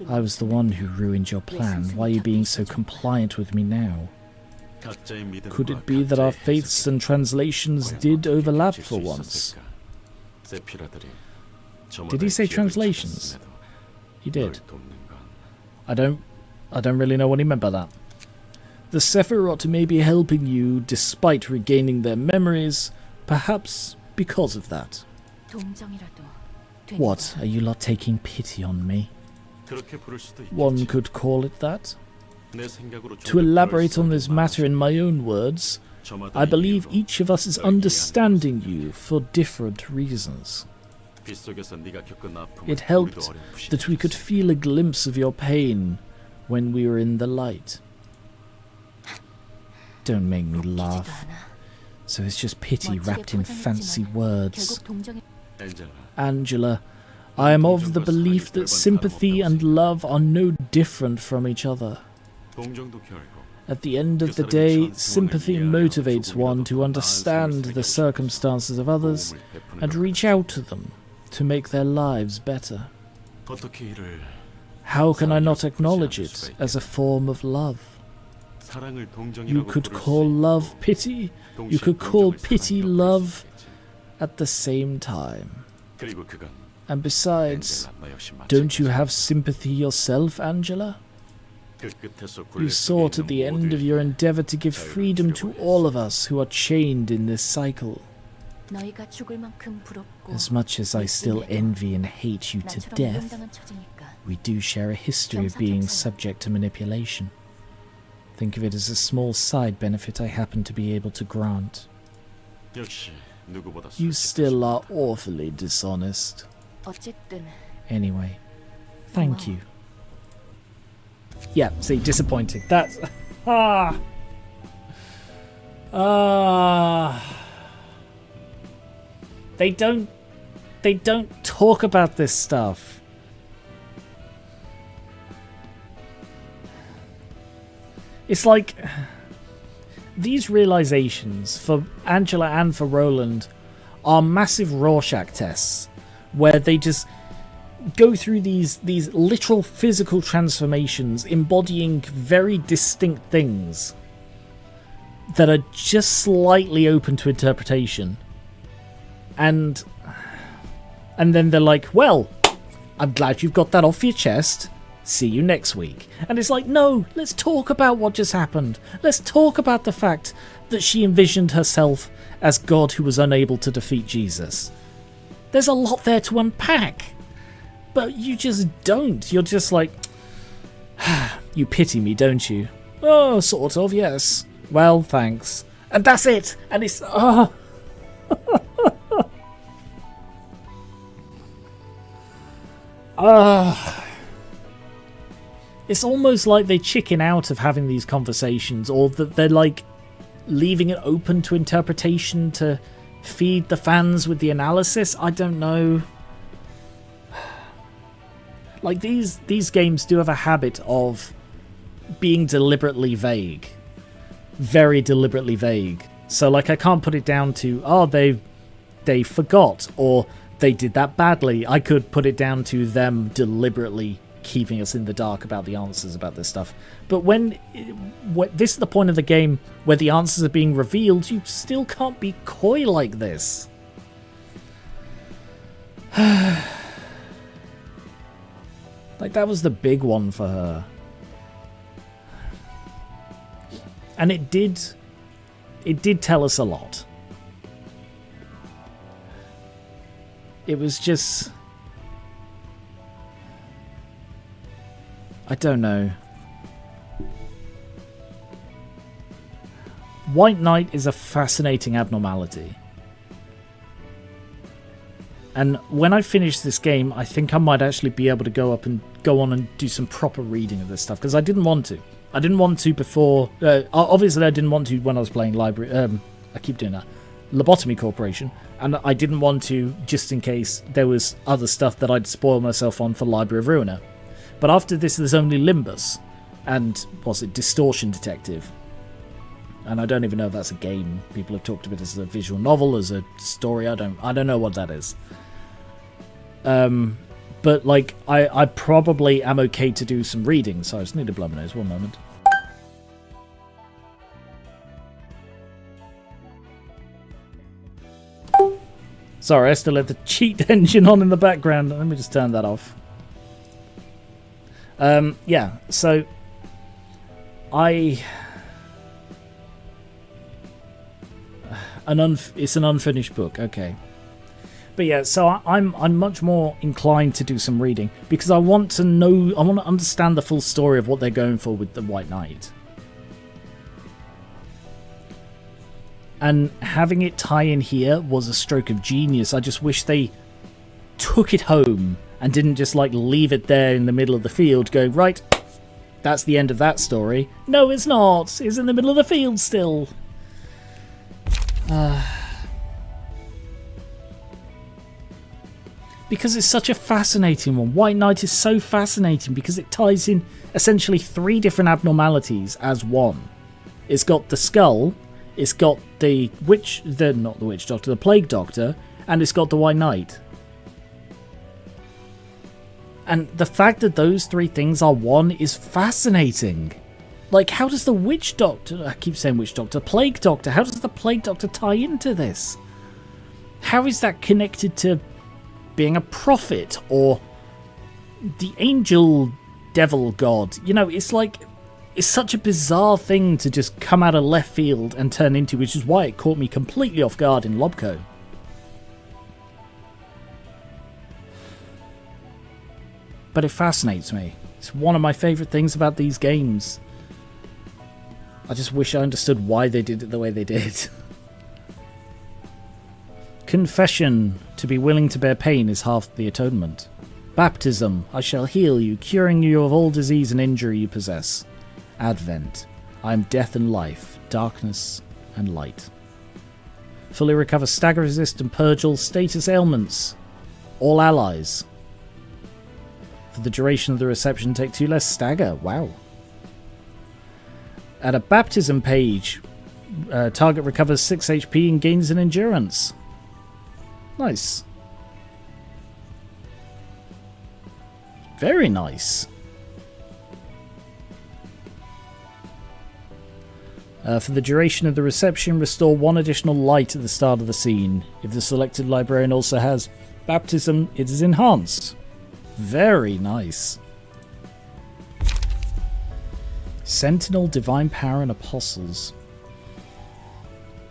I was the one who ruined your plan. Why are you being so compliant with me now? Could it be that our faiths and translations did overlap for once? Did he say translations? He did. I don't really know what he meant by that. The Sephiroth may be helping you despite regaining their memories, perhaps because of that. What, are you lot taking pity on me? One could call it that. To elaborate on this matter in my own words, I believe each of us is understanding you for different reasons. It helped that we could feel a glimpse of your pain when we were in the light. Don't make me laugh. So it's just pity wrapped in fancy words. Angela, I am of the belief that sympathy and love are no different from each other. At the end of the day, sympathy motivates one to understand the circumstances of others and reach out to them to make their lives better. How can I not acknowledge it as a form of love? You could call love pity, you could call pity love at the same time. And besides, don't you have sympathy yourself, Angela? You sought at the end of your endeavor to give freedom to all of us who are chained in this cycle. As much as I still envy and hate you to death, we do share a history of being subject to manipulation. Think of it as a small side benefit I happen to be able to grant. You still are awfully dishonest. Anyway, thank you. Yeah, see, disappointing. That's... They don't talk about this stuff. It's like these realizations for Angela and for Roland are massive Rorschach tests where they just go through these literal physical transformations embodying very distinct things. that are just slightly open to interpretation. And then they're like, well, I'm glad you've got that off your chest. See you next week. And it's like, no, let's talk about what just happened. Let's talk about the fact that she envisioned herself as God who was unable to defeat Jesus. There's a lot there to unpack. But you just don't. You're just like, you pity me, don't you? Oh, sort of, yes. Well, thanks. And that's it. And it's... Oh. It's almost like they chicken out of having these conversations, or that they're like leaving it open to interpretation to feed the fans with the analysis. I don't know. Like, these games do have a habit of being deliberately vague. Very deliberately vague. So, like, I can't put it down to, oh, they forgot, or they did that badly. I could put it down to them deliberately keeping us in the dark about the answers about this stuff. But when this is the point of the game where the answers are being revealed, you still can't be coy like this. Like, that was the big one for her. And it did tell us a lot. It was just... I don't know. White Knight is a fascinating abnormality. And when I finish this game, I think I might actually be able to go on and do some proper reading of this stuff, because I didn't want to. I didn't want to before... obviously, I didn't want to when I was playing Library... I keep doing that. Lobotomy Corporation. And I didn't want to just in case there was other stuff that I'd spoil myself on for Library of Ruina. But after this, there's only Limbus. And, was it Distortion Detective? And I don't even know if that's a game. People have talked of it as a visual novel, as a story. I don't know what that is. But, like, I probably am okay to do some reading, so I just need to blow my nose. One moment. Sorry, I still have the cheat engine on in the background. Let me just turn that off. Yeah, so... It's an unfinished book, okay. But yeah, so I'm much more inclined to do some reading, because I want to know, I want to understand the full story of what they're going for with the White Knight. And having it tie in here was a stroke of genius. I just wish they took it home and didn't just like leave it there in the middle of the field going, right, that's the end of that story. No, it's not. It's in the middle of the field still. Because it's such a fascinating one. White Knight is so fascinating because it ties in essentially 3 different abnormalities as one. It's got the skull, it's got the the Plague Doctor, and it's got the White Knight. And the fact that those 3 things are one is fascinating. Like, how does the Witch Doctor... I keep saying Witch Doctor. Plague Doctor. How does the Plague Doctor tie into this? How is that connected to being a prophet or the angel devil god? You know, it's like... It's such a bizarre thing to just come out of left field and turn into, which is why it caught me completely off guard in Lobco. But it fascinates me. It's one of my favourite things about these games. I just wish I understood why they did it the way they did. Confession. To be willing to bear pain is half the atonement. Baptism. I shall heal you, curing you of all disease and injury you possess. Advent. I am death and life, darkness and light. Fully recover stagger resist and purge all status ailments. All allies. For the duration of the reception, take 2 less stagger. Wow. At a baptism page, target recovers 6 HP and gains an endurance. Nice. Very nice. For the duration of the reception, restore 1 additional light at the start of the scene. If the selected librarian also has baptism, it is enhanced. Very nice. Sentinel, Divine Power and Apostles.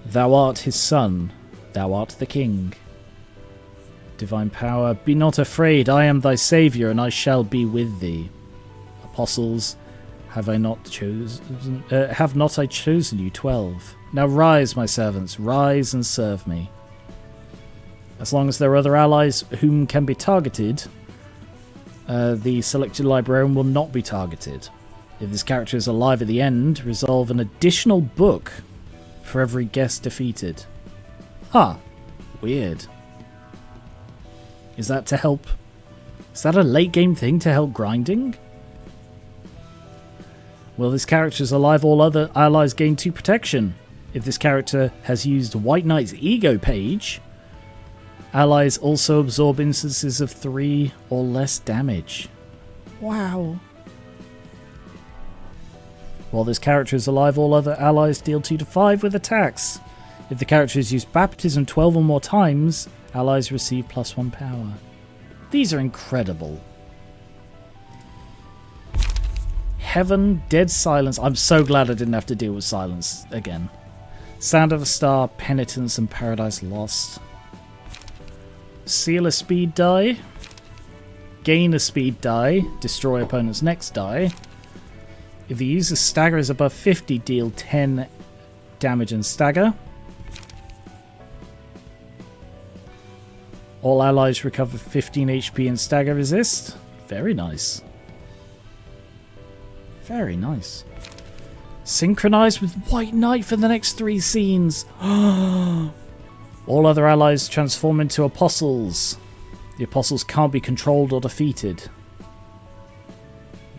Thou art his son, thou art the king. Divine Power, be not afraid, I am thy saviour, and I shall be with thee. Apostles, have not I chosen you 12? Now rise, my servants, rise and serve me. As long as there are other allies whom can be targeted, the selected librarian will not be targeted. If this character is alive at the end, resolve an additional book for every guest defeated. Huh. Weird. Is that to help? Is that a late game thing to help grinding? Well, this character is alive, all other allies gain 2 protection. If this character has used White Knight's ego page, allies also absorb instances of 3 or less damage. Wow. While this character is alive, all other allies deal 2 to 5 with attacks. If the character has used baptism 12 or more times, allies receive +1 power. These are incredible. Heaven, Dead Silence. I'm so glad I didn't have to deal with silence again. Sound of a Star, Penitence, and Paradise Lost. Seal a speed die. Gain a speed die. Destroy opponent's next die. If the user's stagger is above 50, deal 10 damage and stagger. All allies recover 15 HP and stagger resist. Very nice. Very nice. Synchronize with White Knight for the next 3 scenes. All other allies transform into apostles. The apostles can't be controlled or defeated.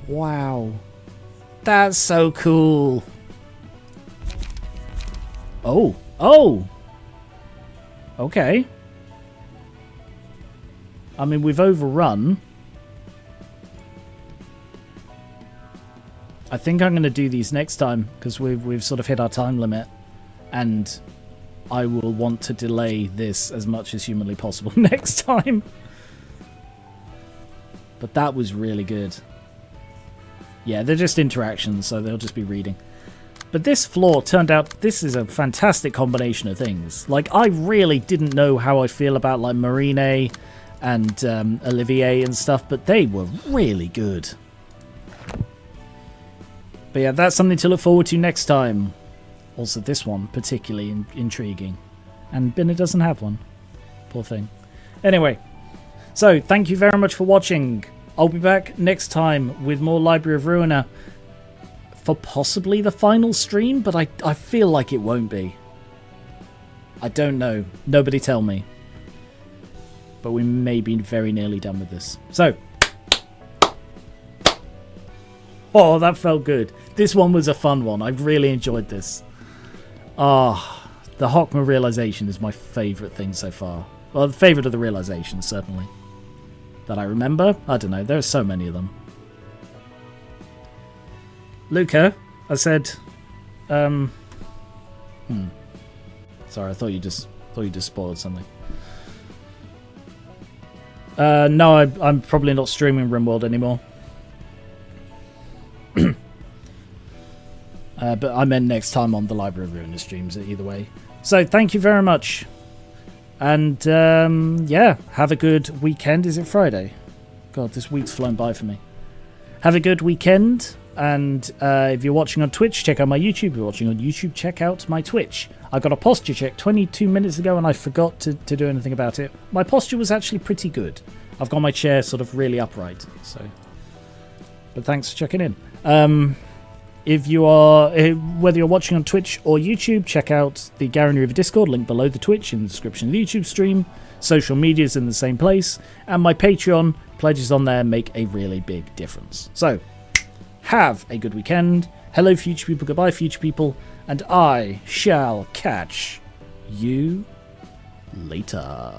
Wow. That's so cool. Oh. Oh! Okay. I mean, we've overrun. I think I'm going to do these next time because we've sort of hit our time limit, and I will want to delay this as much as humanly possible next time. But that was really good. Yeah, they're just interactions, so they'll just be reading. But this floor turned out, this is a fantastic combination of things. Like, I really didn't know how I feel about, like, Marine and Olivier and stuff, but they were really good. But yeah, that's something to look forward to next time. Also, this one, particularly intriguing. And Binna doesn't have one. Poor thing. Anyway, so thank you very much for watching. I'll be back next time with more Library of Ruina for possibly the final stream, but I feel like it won't be. I don't know. Nobody tell me. But we may be very nearly done with this. So, oh, that felt good. This one was a fun one. I really enjoyed this. Ah, the Hockma realization is my favourite thing so far. Well, the favourite of the realizations, certainly. That I remember? I don't know. There are so many of them. Luca, I said... Sorry, I thought you just spoiled something. No, I'm probably not streaming RimWorld anymore. But I meant next time on the Library of Ruina streams, either way. So, thank you very much. And, yeah, have a good weekend. Is it Friday? God, this week's flown by for me. Have a good weekend. And if you're watching on Twitch, check out my YouTube. If you're watching on YouTube, check out my Twitch. I got a posture check 22 minutes ago and I forgot to do anything about it. My posture was actually pretty good. I've got my chair sort of really upright. So, but thanks for checking in. If you are, whether you're watching on Twitch or YouTube, check out the Gary River Discord, link below the Twitch in the description of the YouTube stream. Social media is in the same place. And my Patreon, pledges on there make a really big difference. So, have a good weekend. Hello, future people. Goodbye, future people. And I shall catch you later.